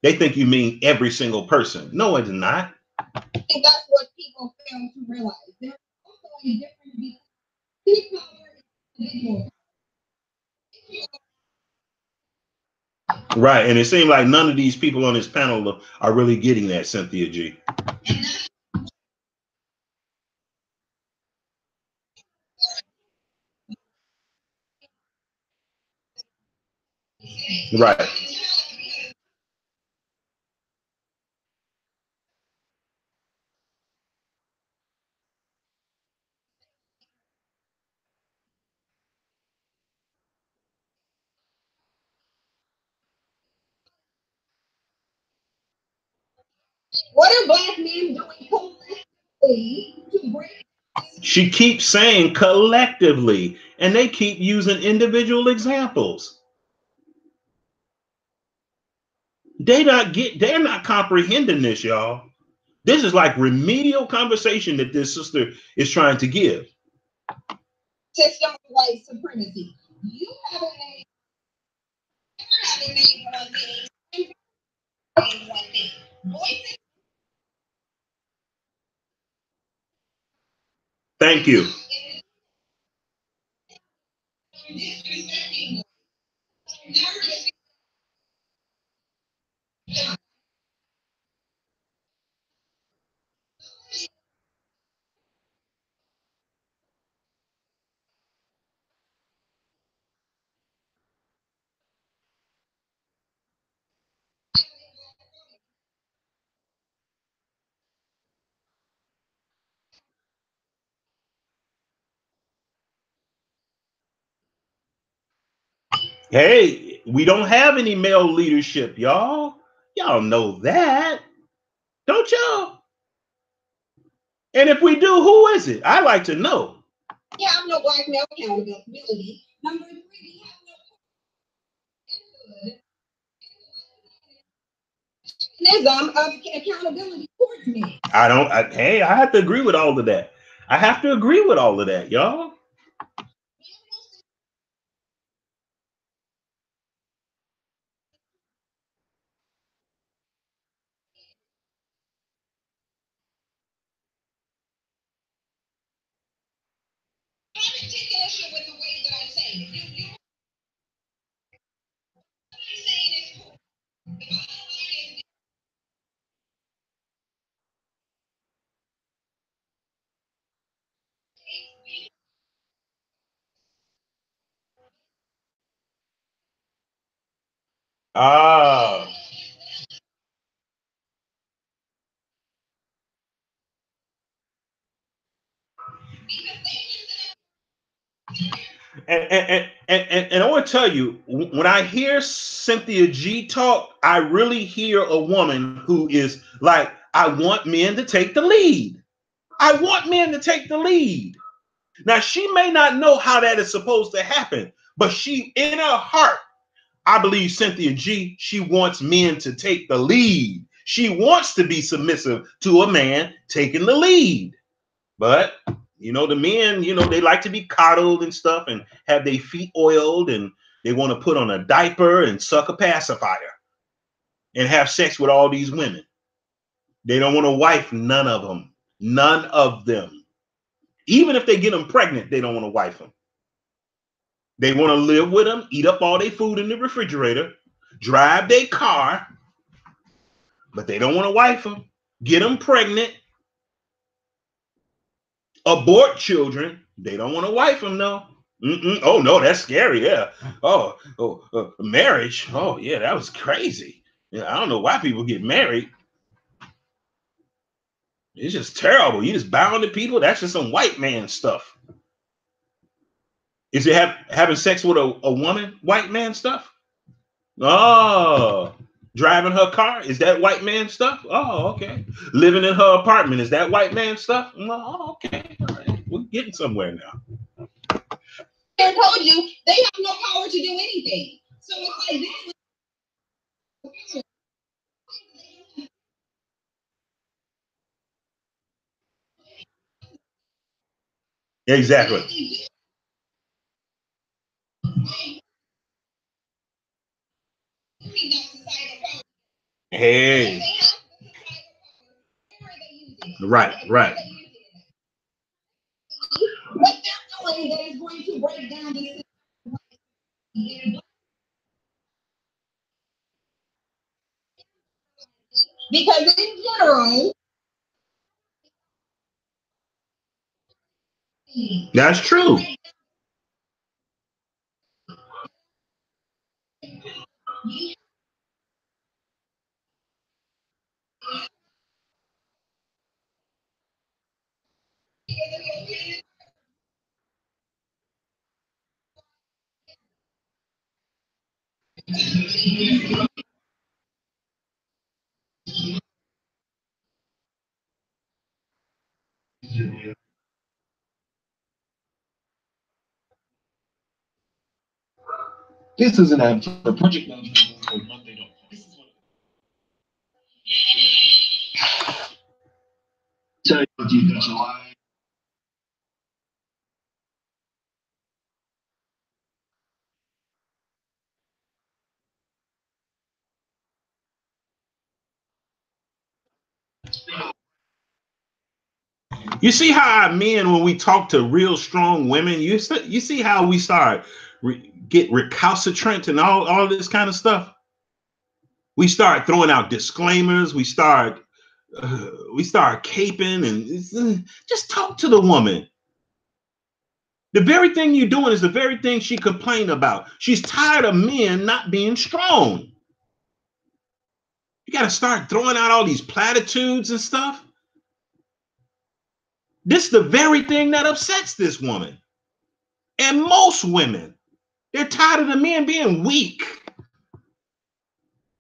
They think you mean every single person. No, it's not. I think that's what people fail to realize. There's also a difference between power and individual. Right, and it seems like none of these people on this panel are really getting that, Cynthia G. Right. What are black men doing collectively to break? She keeps saying collectively, and they keep using individual examples. They're not comprehending this, y'all. This is like remedial conversation that this sister is trying to give. system of white supremacy. You haven't named, one thing. One thing. Boyce. Thank you. Hey, we don't have any male leadership, y'all. Y'all know that, don't y'all? And if we do, who is it? I like to know. We have no black male accountability. Number 3, we have no of accountability towards me. I have to agree with all of that. I have to agree with all of that, y'all. Ah. And I want to tell you, when I hear Cynthia G talk, I really hear a woman who is like, I want men to take the lead. I want men to take the lead. Now, she may not know how that is supposed to happen, but she, in her heart, I believe Cynthia G, she wants men to take the lead. She wants to be submissive to a man taking the lead. But, the men, they like to be coddled and stuff and have their feet oiled, and they want to put on a diaper and suck a pacifier and have sex with all these women. They don't want to wife none of them. None of them. Even if they get them pregnant, they don't want to wife them. They want to live with them, eat up all their food in the refrigerator, drive their car, but they don't want to wife them, get them pregnant, abort children. They don't want to wife them, no. Oh, no, that's scary, yeah. Marriage. Oh, yeah, that was crazy. Yeah, I don't know why people get married. It's just terrible. You just bound to people. That's just some white man stuff. Is it having sex with a woman, white man stuff? Oh, driving her car, is that white man stuff? Oh, okay. Living in her apartment, is that white man stuff? Oh, okay. All right. We're getting somewhere now. I told you they have no power to do anything. So it's like that. Exactly. Hey. Right. What they're doing that is going to break down this system. Because in general, that's true. This is an ad for project management called Monday.com. Tell you July. You see how our men, when we talk to real strong women, you see how we start get recalcitrant and all this kind of stuff. We start throwing out disclaimers. We start caping and just talk to the woman. The very thing you're doing is the very thing she complained about. She's tired of men not being strong. You got to start throwing out all these platitudes and stuff. This is the very thing that upsets this woman. And most women, they're tired of the men being weak.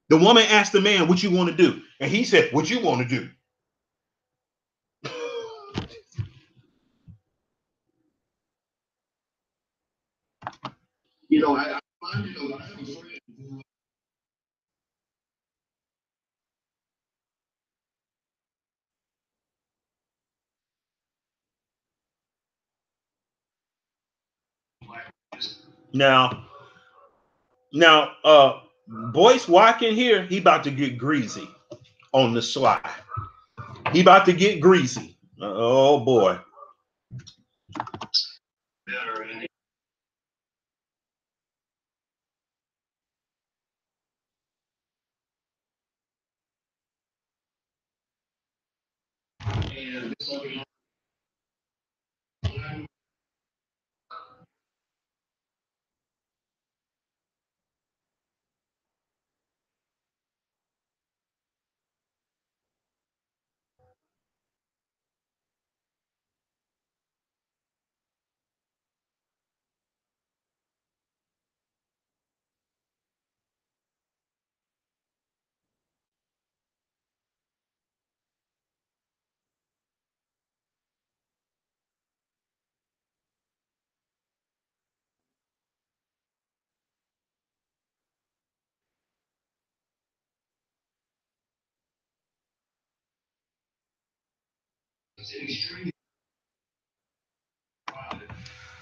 The woman asked the man, what you want to do? And he said, what you want to do? You know, I have a friend. Now, Boyce Watkins here, he about to get greasy on the sly. He about to get greasy. Oh boy.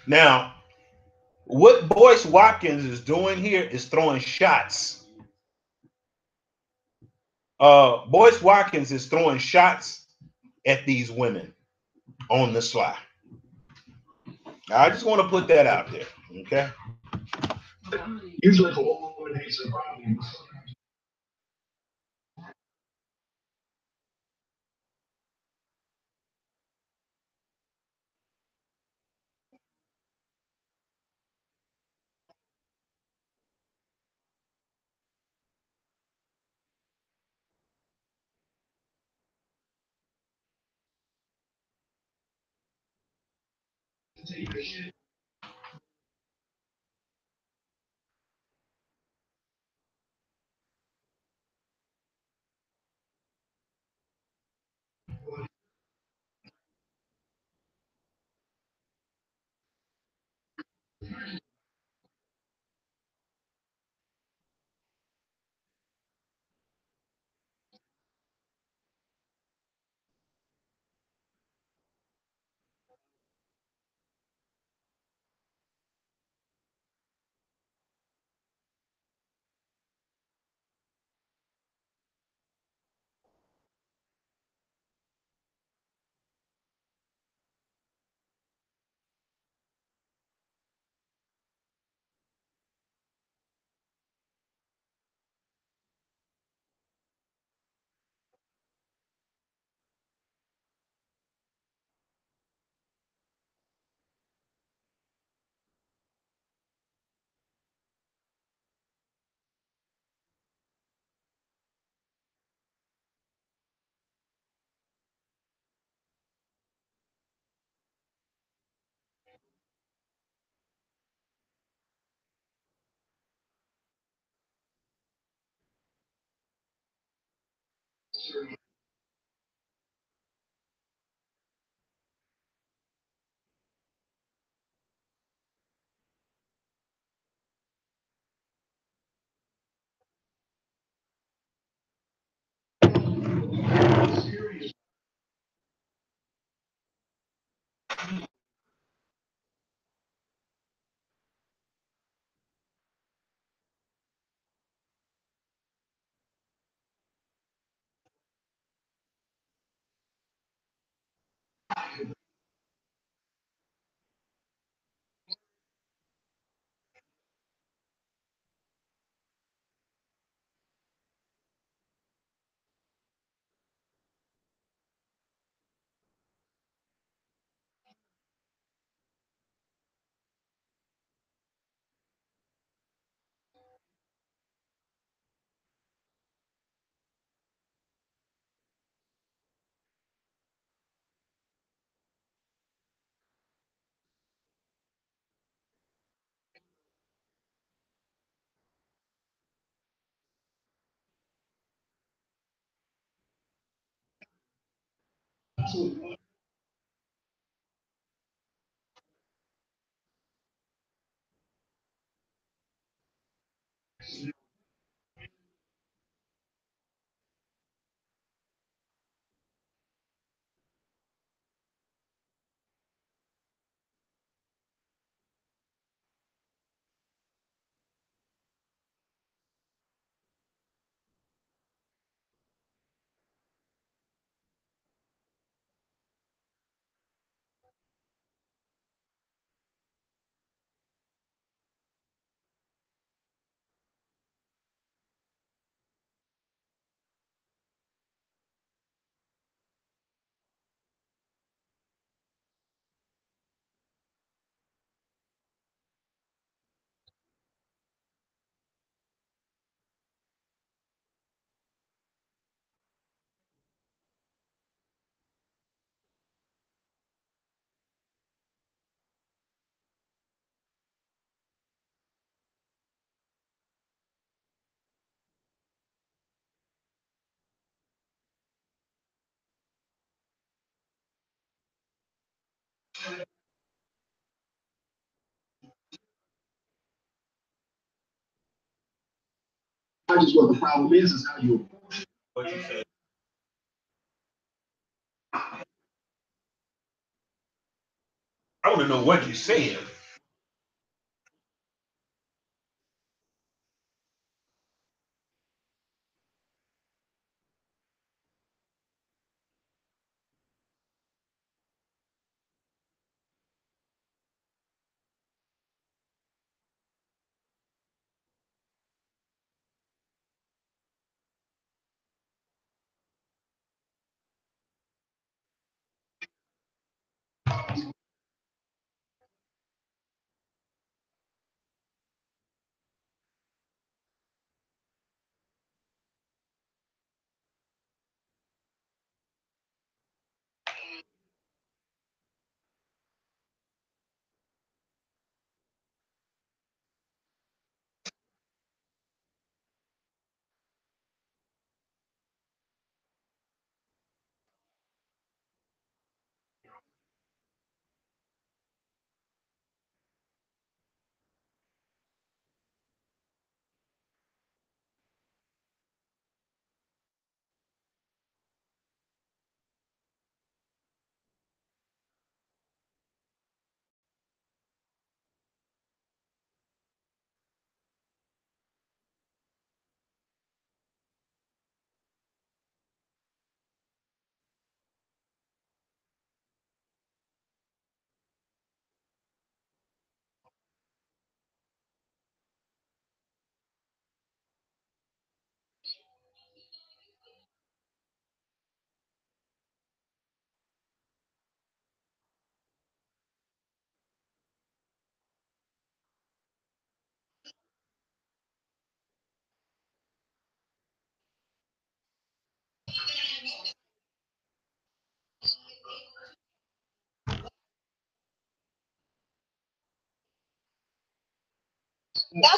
Now, what Boyce Watkins is doing here is throwing shots. Boyce Watkins is throwing shots at these women on the sly. I just want to put that out there, okay? Usually, if a woman hates a problem, Absolutely. Just what the problem is how you approach it. What you say? I want to know what you saying.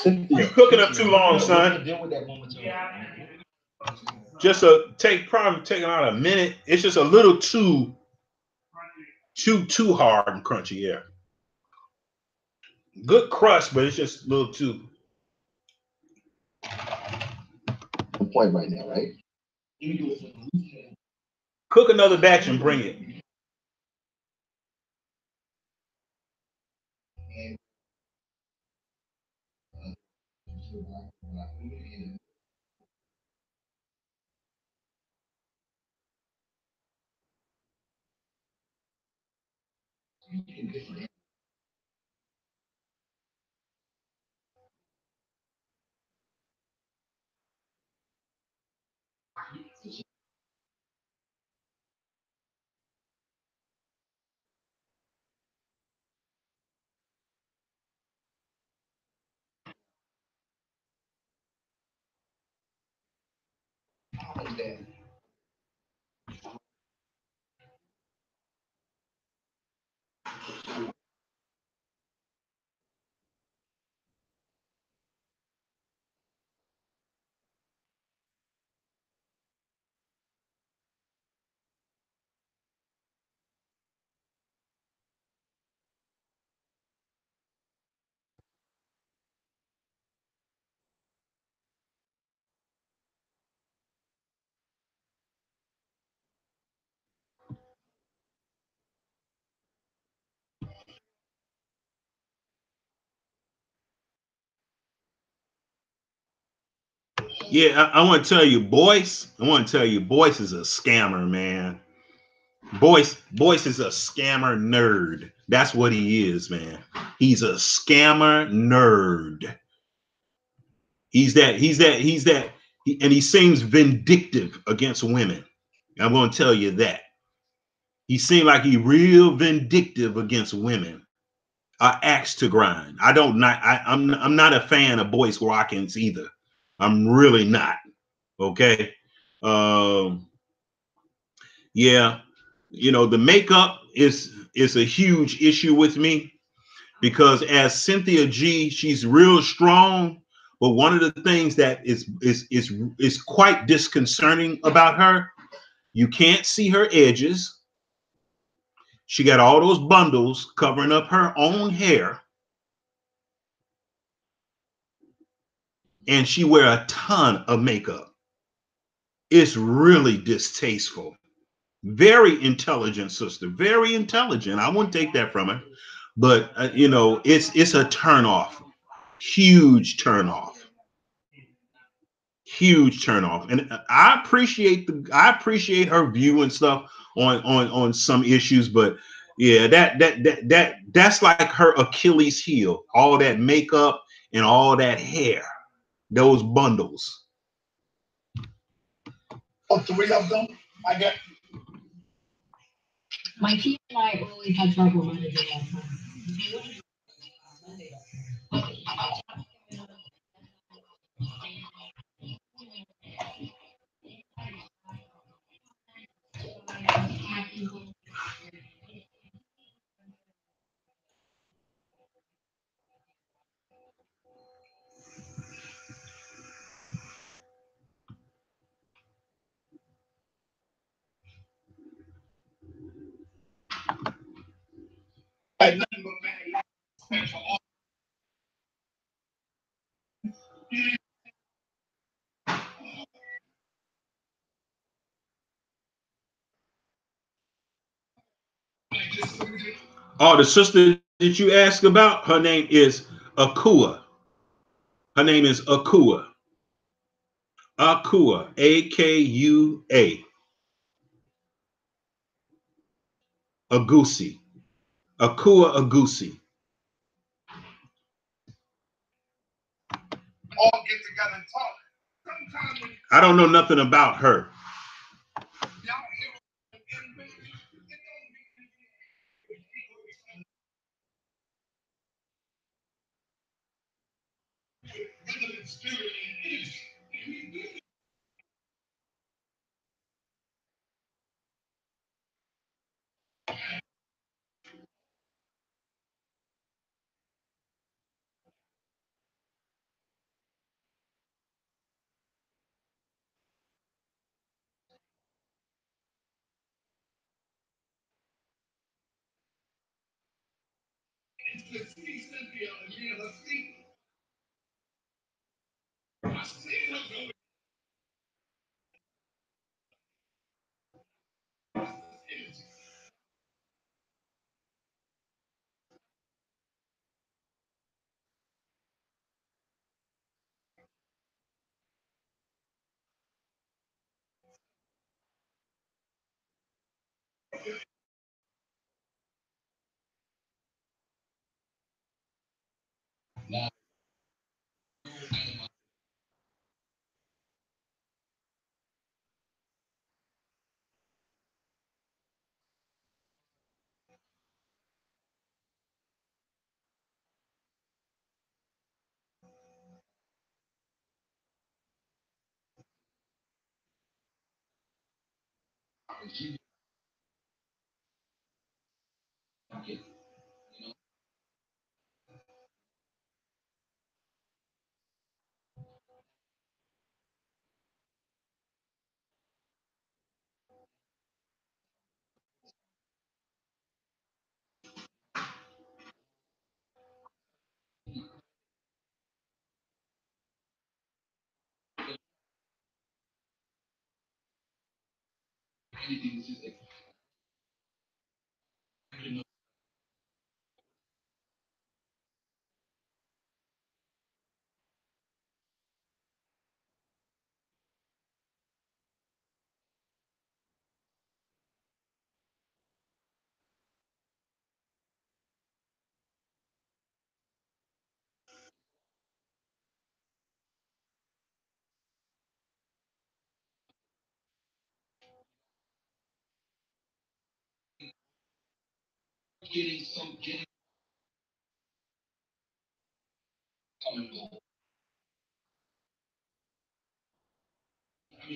You cooking up too long, son. Just probably taking out a minute. It's just a little too hard and crunchy. Yeah, good crust, but it's just a little too. Point right now, right? Cook another batch and bring it. Yeah, I want to tell you, Boyce. I want to tell you, Boyce is a scammer, man. Boyce is a scammer nerd. That's what he is, man. He's a scammer nerd. And he seems vindictive against women. I'm going to tell you that. He seemed like he real vindictive against women. Axe to grind. I'm not a fan of Boyce Watkins either. I'm really not. Okay. Um, yeah, the makeup is a huge issue with me because as Cynthia G, she's real strong. But one of the things that is quite disconcerting about her, you can't see her edges. She got all those bundles covering up her own hair, and she wear a ton of makeup. It's really distasteful. Very intelligent sister, very intelligent. I wouldn't take that from her, but it's a turn off, huge turn off, huge turn off. And I appreciate her view and stuff on some issues, but yeah, that's like her Achilles heel. All that makeup and all that hair, those bundles. Oh, three of them. I got. My team and I always had trouble managing that time. I had nothing but bad respect for all. Oh, the sister that you asked about, her name is Akua. Her name is Akua. Akua. Akua. Agusi. Akua Agusi. All get together and talk. Sometimes when I don't know nothing about her. y'all hear it don't be rhythm and spirit and to see Cynthia and me in her sleep. I see her go. getting coming. I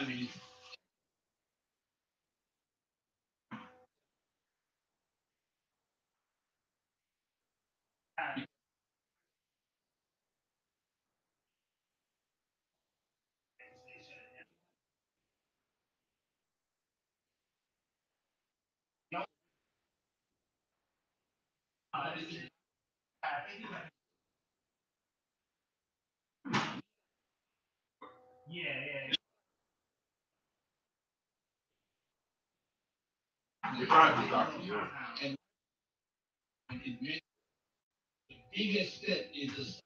mean, Yeah. and the biggest step is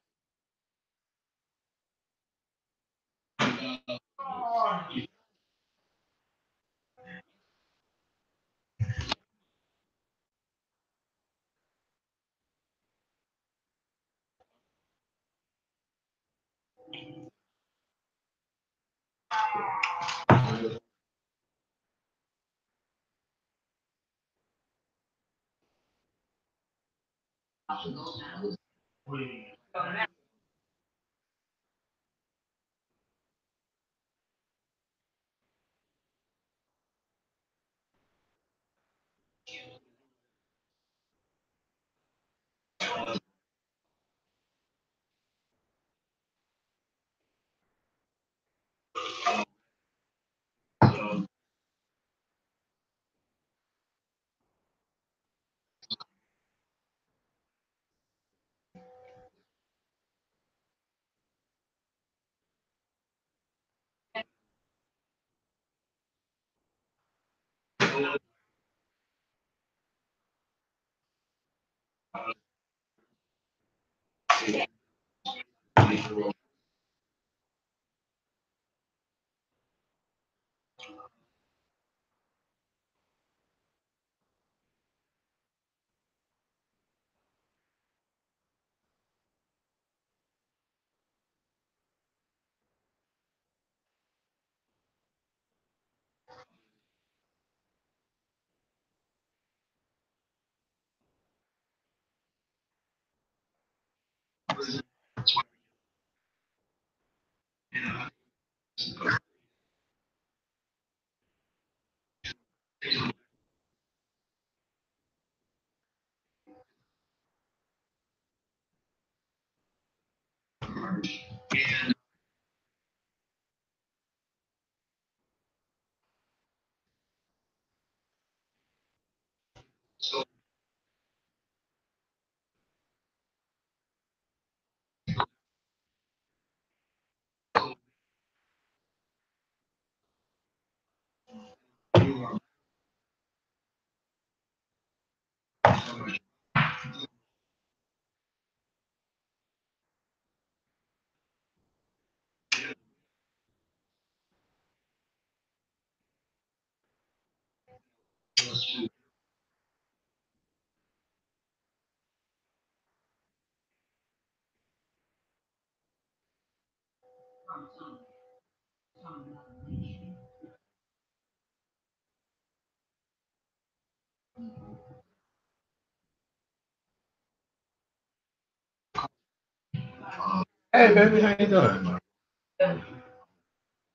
Hey, baby, how you doing?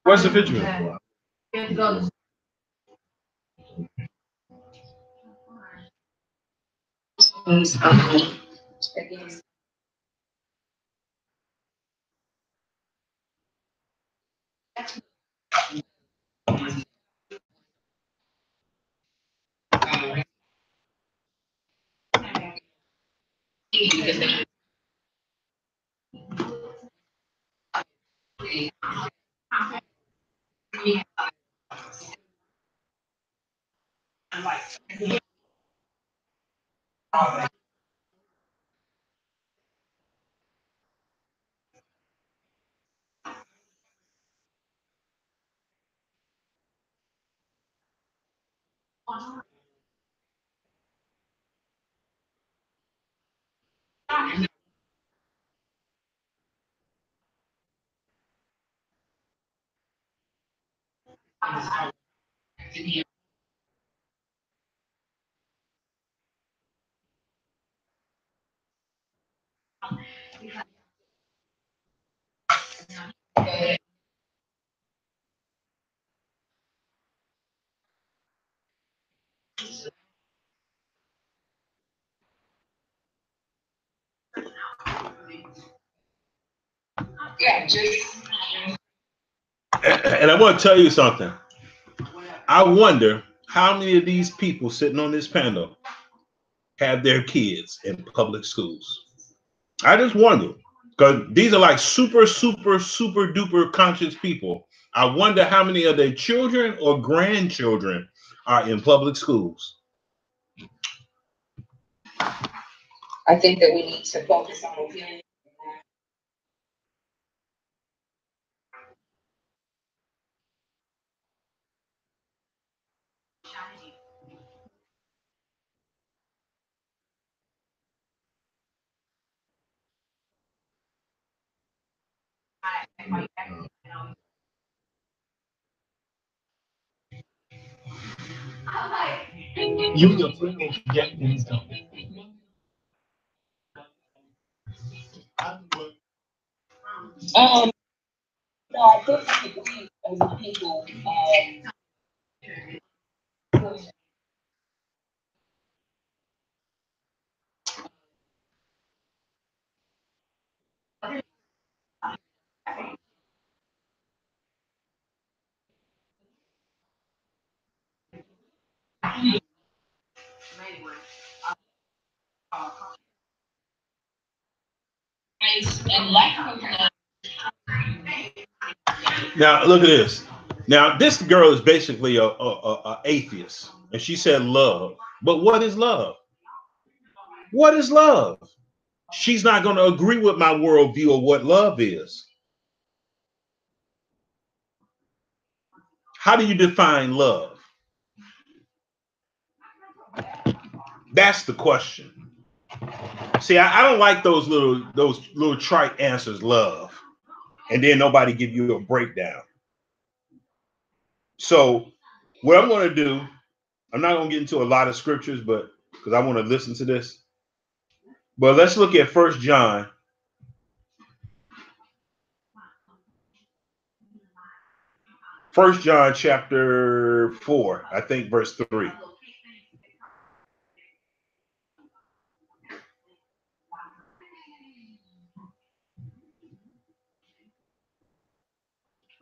Where's the picture? And I want to tell you something. I wonder how many of these people sitting on this panel have their kids in public schools. I just wonder, because these are like super duper conscious people. I wonder how many of their children or grandchildren are in public schools. I think that we need to focus on healing. You your friend will get things done. No, I definitely believe as a people, and lack of love. Now look at this. Now this girl is basically a atheist, and she said love. But what is love? What is love? She's not going to agree with my worldview of what love is. How do you define love? That's the question. See, I don't like those little trite answers, love, and then nobody give you a breakdown. So what I'm going to do, I'm not going to get into a lot of scriptures, but because I want to listen to this. But let's look at 1 John. First John chapter 4, I think verse 3.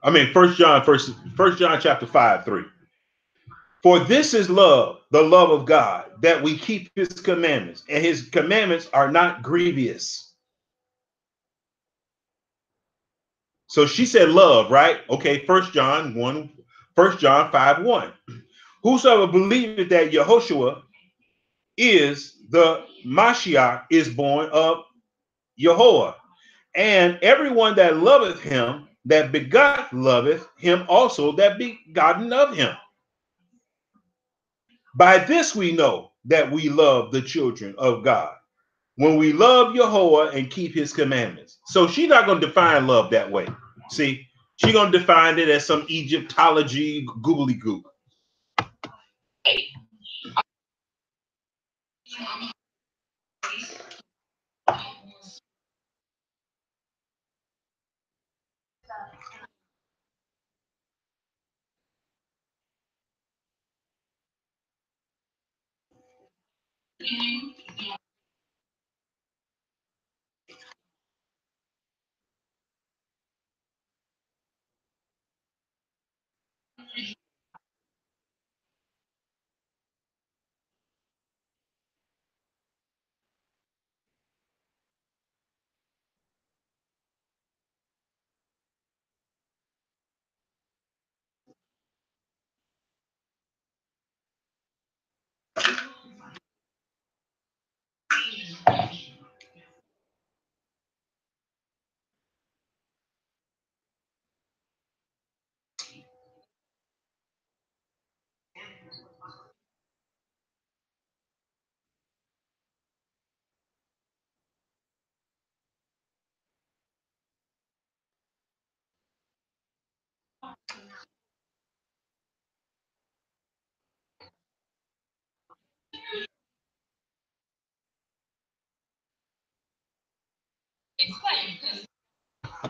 I mean, First John chapter 5, 3. For this is love, the love of God, that we keep his commandments, and his commandments are not grievous. So she said love, right? Okay, 1 John 5, 1. Whosoever believeth that Yehoshua is the Mashiach is born of Yehovah. And everyone that loveth him, that begot, loveth him also that begotten of him. By this we know that we love the children of God, when we love Yahweh and keep his commandments. So she's not going to define love that way. See, she's going to define it as some Egyptology googly goop.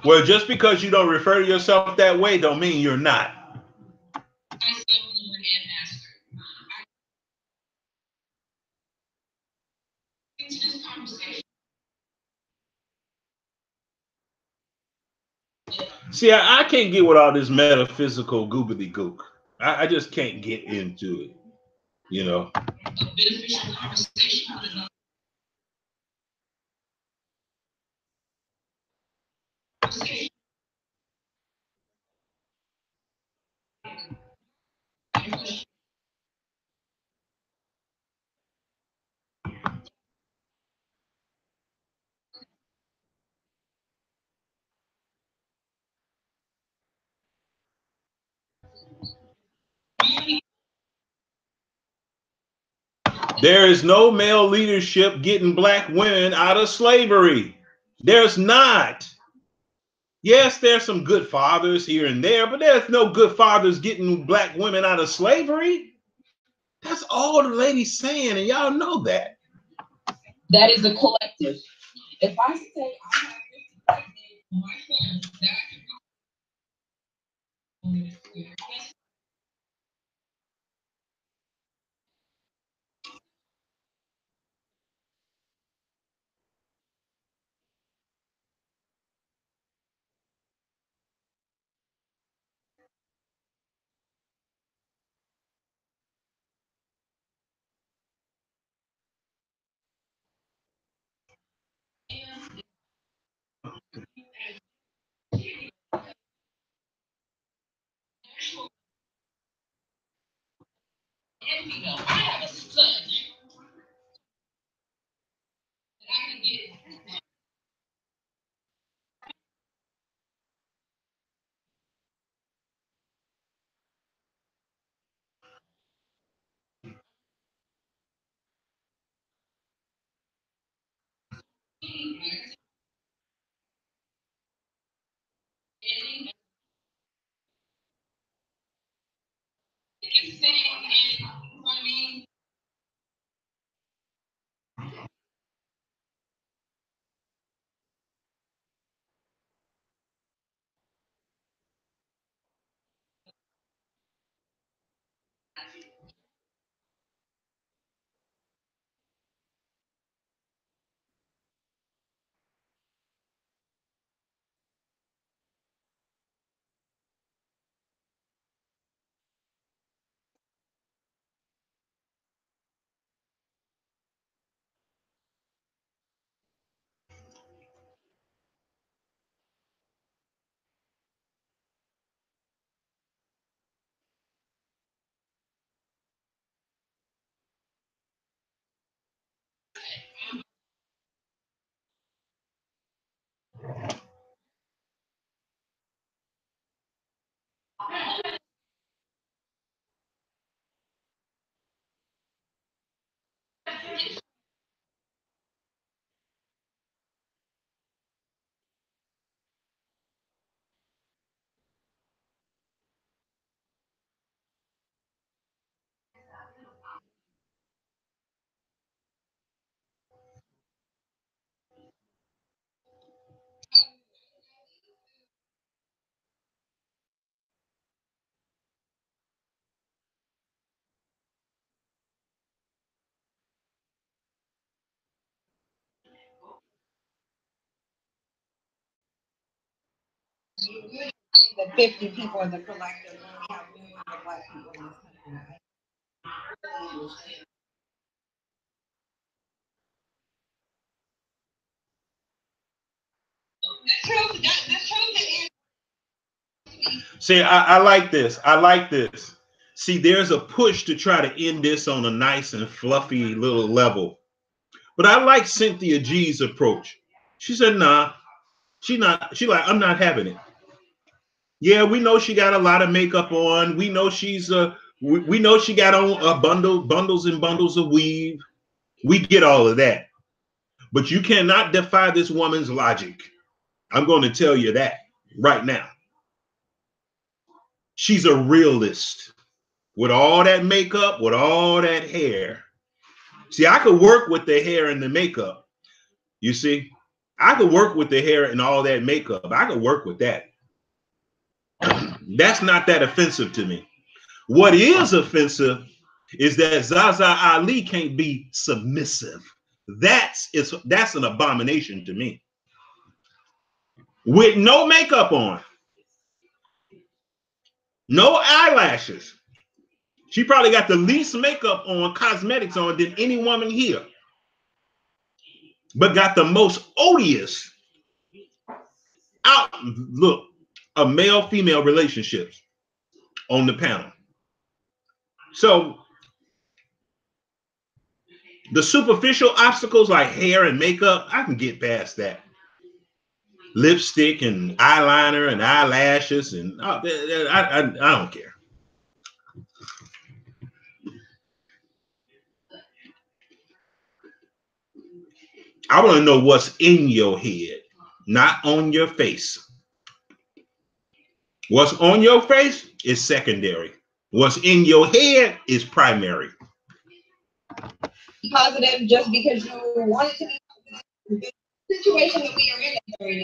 Well, just because you don't refer to yourself that way don't mean you're not. See, I can't get with all this metaphysical goobly gook. I just can't get into it, you know. There is no male leadership getting black women out of slavery. There's not. Yes, there's some good fathers here and there, but there's no good fathers getting black women out of slavery. That's all the lady's saying, and y'all know that. That is a collective. If I say I have 50 black men on my phone, that I have a son that I can get. The 50 people as a collective, we have millions of black people in this country. See, I like this. I like this. See, there's a push to try to end this on a nice and fluffy little level. But I like Cynthia G's approach. She said, nah, she like, I'm not having it. Yeah, we know she got a lot of makeup on. We know we know she got on a bundles and bundles of weave. We get all of that. But you cannot defy this woman's logic. I'm going to tell you that right now. She's a realist with all that makeup, with all that hair. See, I could work with the hair and the makeup. You see, I could work with the hair and all that makeup. I could work with that. That's not that offensive to me. What is offensive is that ZaZa Ali can't be submissive. That's an abomination to me. With no makeup on, no eyelashes. She probably got the least makeup on, cosmetics on than any woman here, but got the most odious outlook of male-female relationships on the panel. So the superficial obstacles like hair and makeup, I can get past that. Lipstick and eyeliner and eyelashes and I don't care. I want to know what's in your head, not on your face. What's on your face is secondary. What's in your head is primary. Positive just because you want it to be positive. The situation that we are in right now.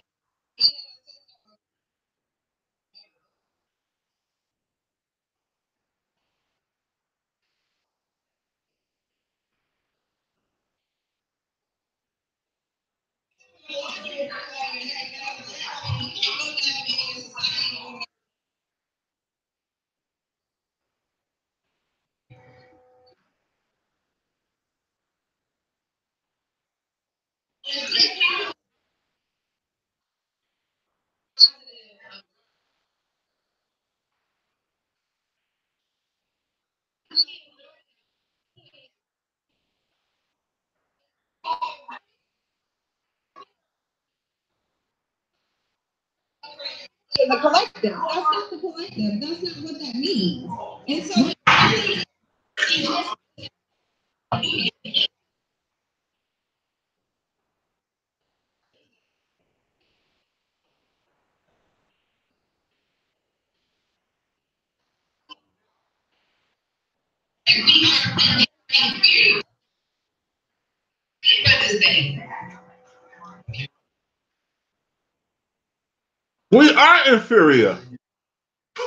The collective. That's not the collective. That's not what that means. And so We are inferior.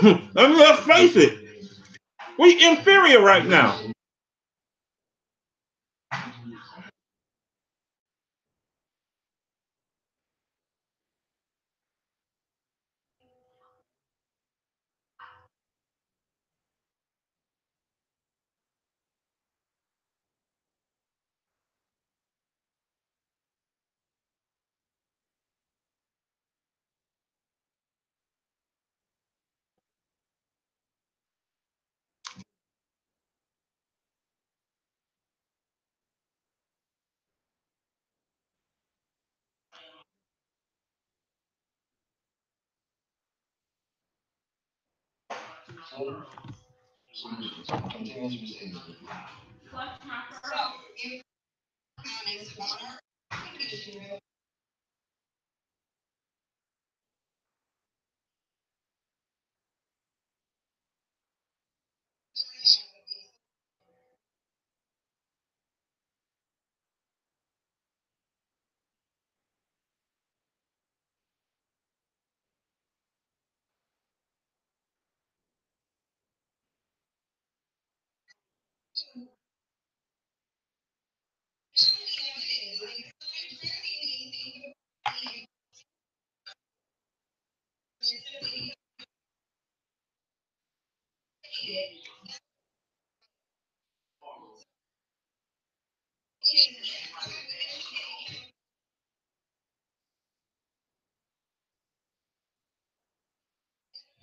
I mean, let's face it. We inferior right now.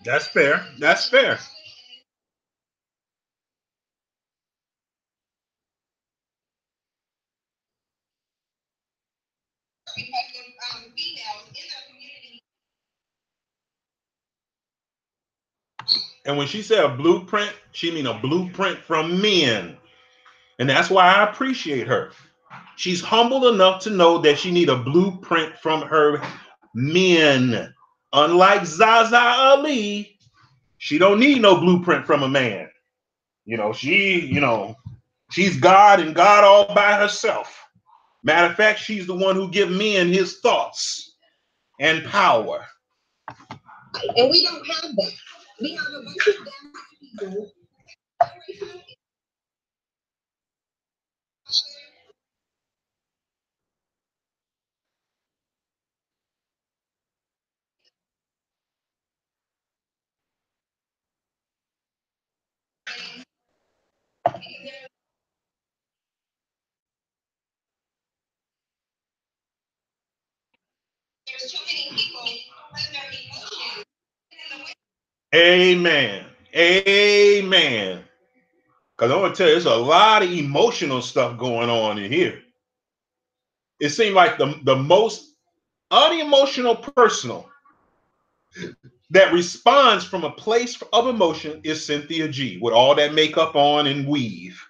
That's fair. That's fair. Females in their community. And when she said a blueprint, she mean a blueprint from men. And that's why I appreciate her. She's humble enough to know that she need a blueprint from her men. Unlike ZaZa Ali, she don't need no blueprint from a man. She's God and God all by herself. Matter of fact, she's the one who give men his thoughts and power. And we don't have that. We have a bunch of damn people. There's too many people putting their emotions in the way. Amen. Amen. Because I'm going to tell you, there's a lot of emotional stuff going on in here. It seemed like the most unemotional person that responds from a place of emotion is Cynthia G with all that makeup on and weave.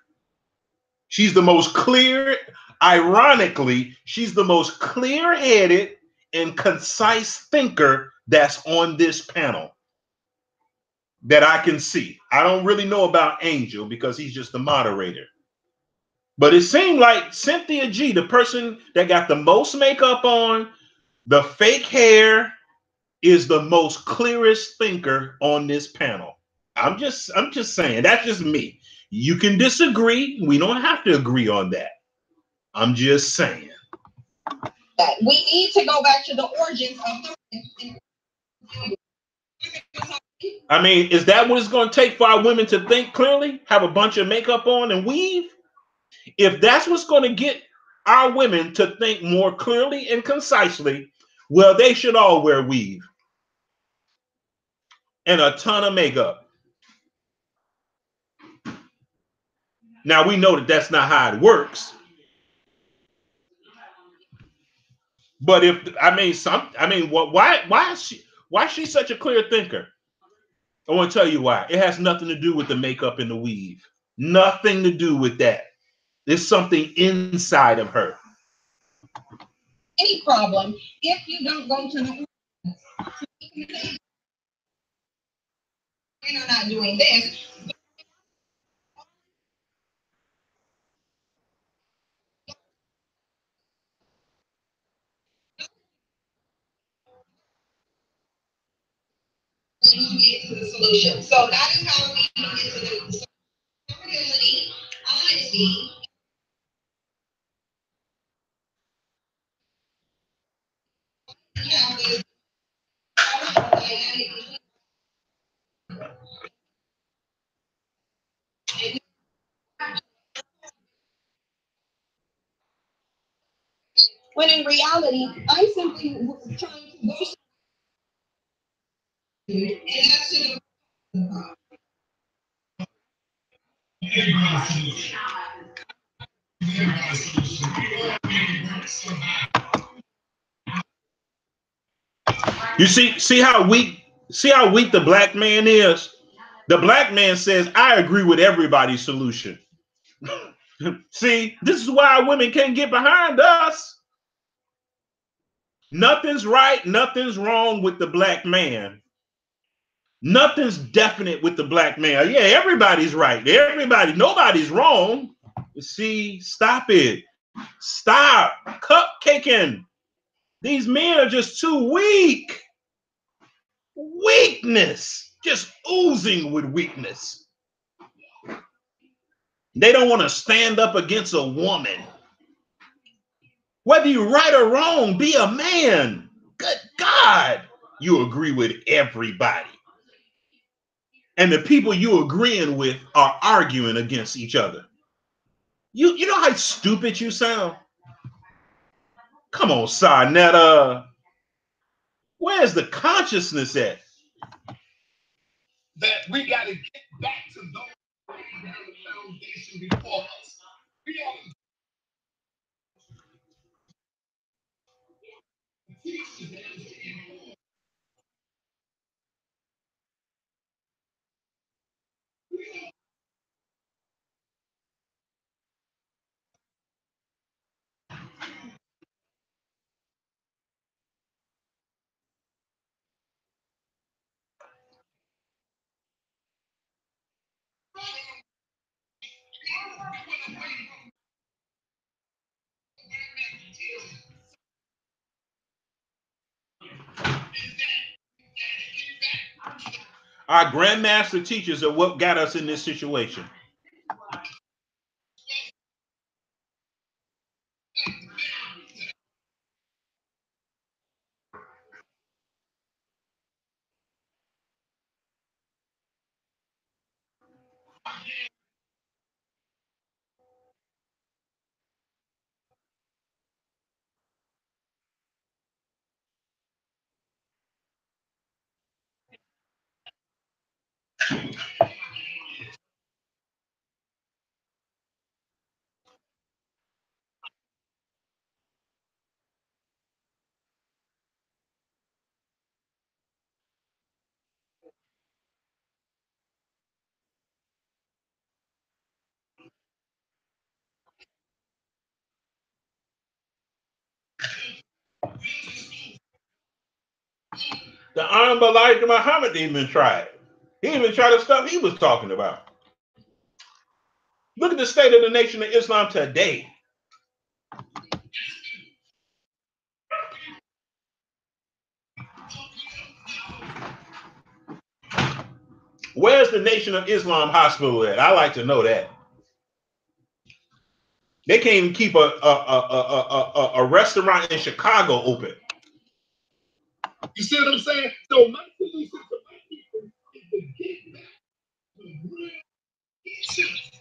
She's the most clear, ironically, she's the most clear-headed and concise thinker that's on this panel that I can see. I don't really know about Angel because he's just the moderator. But it seemed like Cynthia G, the person that got the most makeup on, the fake hair, is the most clearest thinker on this panel. I'm just saying, that's just me. You can disagree. We don't have to agree on that. I'm just saying. That we need to go back to the origins of the. I mean, is that what it's going to take for our women to think clearly? Have a bunch of makeup on and weave? If that's what's going to get our women to think more clearly and concisely, well, they should all wear weave and a ton of makeup. Now we know that that's not how it works. But why is she such a clear thinker? I want to tell you why. It has nothing to do with the makeup and the weave. Nothing to do with that. There's something inside of her. Any problem if you don't go to the. You're not doing this. To get to the solution. So that is how we get to the accountability, honesty. When in reality, I'm simply trying to go. And that's to the. You see how weak the black man is? The black man says, I agree with everybody's solution. See, this is why women can't get behind us. Nothing's right, nothing's wrong with the black man. Nothing's definite with the black man. Yeah, everybody's right. Nobody's wrong. See, stop it. Stop cupcaking. These men are just too weak. Weakness, just oozing with weakness. They don't want to stand up against a woman. Whether you're right or wrong, be a man. Good God, you agree with everybody. And the people you're agreeing with are arguing against each other. You know how stupid you sound? Come on, Sarnetta. Where's the consciousness at? that we got to get back to those who laid down the foundation before us. We got to teach them. Our grandmaster teachers are what got us in this situation. The Honorable Elijah Muhammad even tried. He even tried the stuff he was talking about. Look at the state of the Nation of Islam today. Where's the Nation of Islam hospital at? I like to know that. They can't even keep a restaurant in Chicago open. You see what I'm saying? So my solution to my people is to get back to real issues.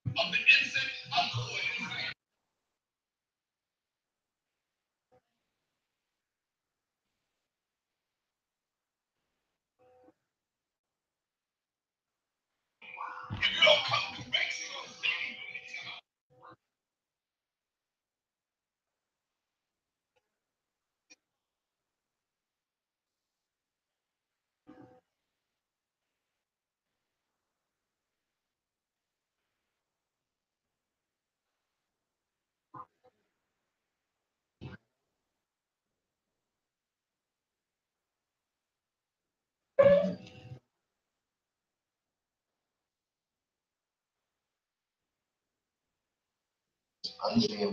Of the insect, Akua is there. If you don't come correct, you're going to stay.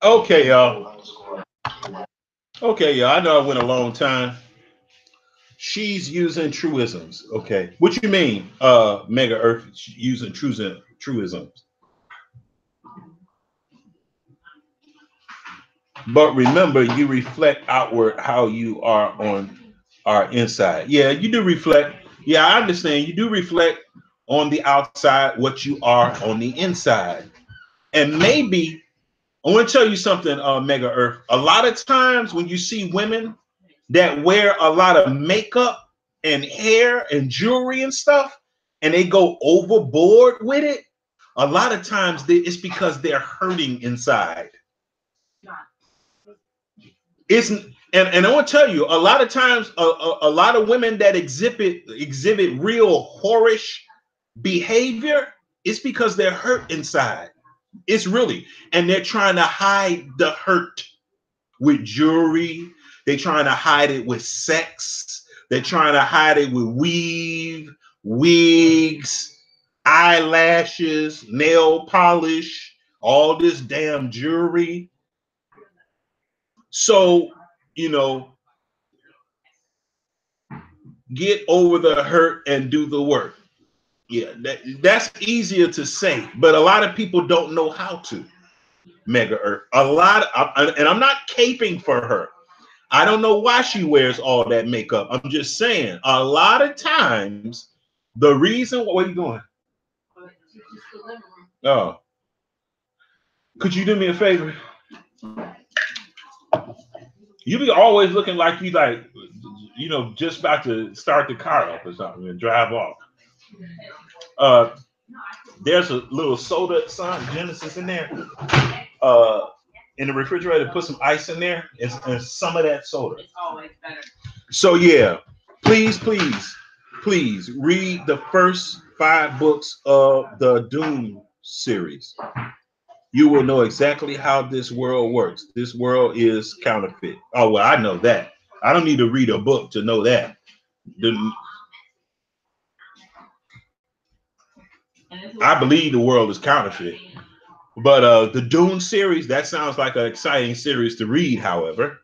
Okay, y'all. Okay, y'all. I know I went a long time. She's using truisms. Okay. What you mean, Mega Earth using truisms? But remember, you reflect outward how you are inside. Yeah, you do reflect. Yeah, I understand. You do reflect on the outside what you are on the inside. And maybe I want to tell you something, Mega Earth. A lot of times when you see women that wear a lot of makeup and hair and jewelry and stuff, and they go overboard with it, a lot of times it's because they're hurting inside. It's and I want to tell you, a lot of times, a lot of women that exhibit real whorish behavior, it's because they're hurt inside. It's really, and they're trying to hide the hurt with jewelry. They're trying to hide it with sex. They're trying to hide it with weave, wigs, eyelashes, nail polish, all this damn jewelry. So, you know, get over the hurt and do the work. Yeah, that's easier to say, but a lot of people don't know how to. Mega Earth, and I'm not caping for her. I don't know why she wears all that makeup. I'm just saying, a lot of times, the reason. What are you doing? Oh, could you do me a favor? You be always looking like you just about to start the car up or something and drive off. There's a little soda, son, Genesis in there. In the refrigerator, put some ice in there and some of that soda. It's always better. So yeah, please read the first 5 books of the Dune series. You will know exactly how this world works. This world is counterfeit. Oh, well, I know that. I don't need to read a book to know that. I believe the world is counterfeit. But the Dune series, that sounds like an exciting series to read, however.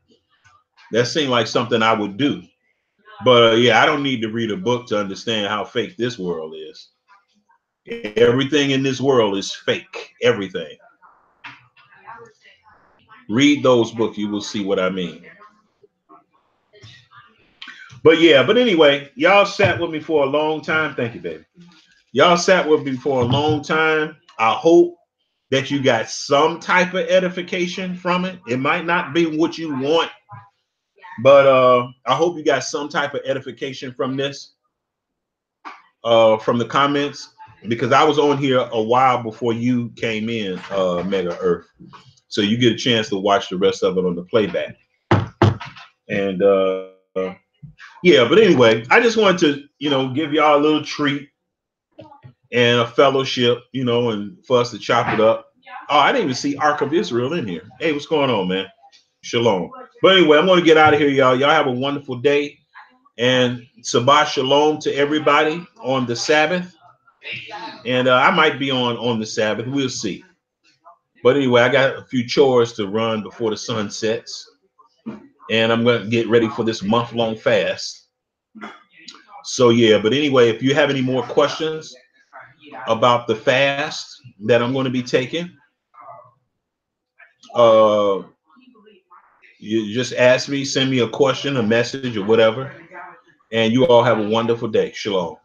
That seemed like something I would do. But yeah, I don't need to read a book to understand how fake this world is. Everything in this world is fake. Everything. Read those books, you will see what I mean. But anyway, y'all sat with me for a long time. Thank you, baby. Y'all sat with me for a long time. I hope that you got some type of edification from it. It might not be what you want, but I hope you got some type of edification from this, from the comments, because I was on here a while before you came in, Mega Earth. So you get a chance to watch the rest of it on the playback. And but anyway, I just wanted to, give y'all a little treat and a fellowship, and for us to chop it up. Oh, I didn't even see Ark of Israel in here. Hey, what's going on, man? Shalom. But anyway, I'm going to get out of here, y'all. Y'all have a wonderful day. And Shabbat Shalom to everybody on the Sabbath. And I might be on the Sabbath. We'll see. But anyway, I got a few chores to run before the sun sets. And I'm going to get ready for this month-long fast. So, yeah. But anyway, if you have any more questions about the fast that I'm going to be taking, you just ask me, send me a question, a message, or whatever. And you all have a wonderful day. Shalom.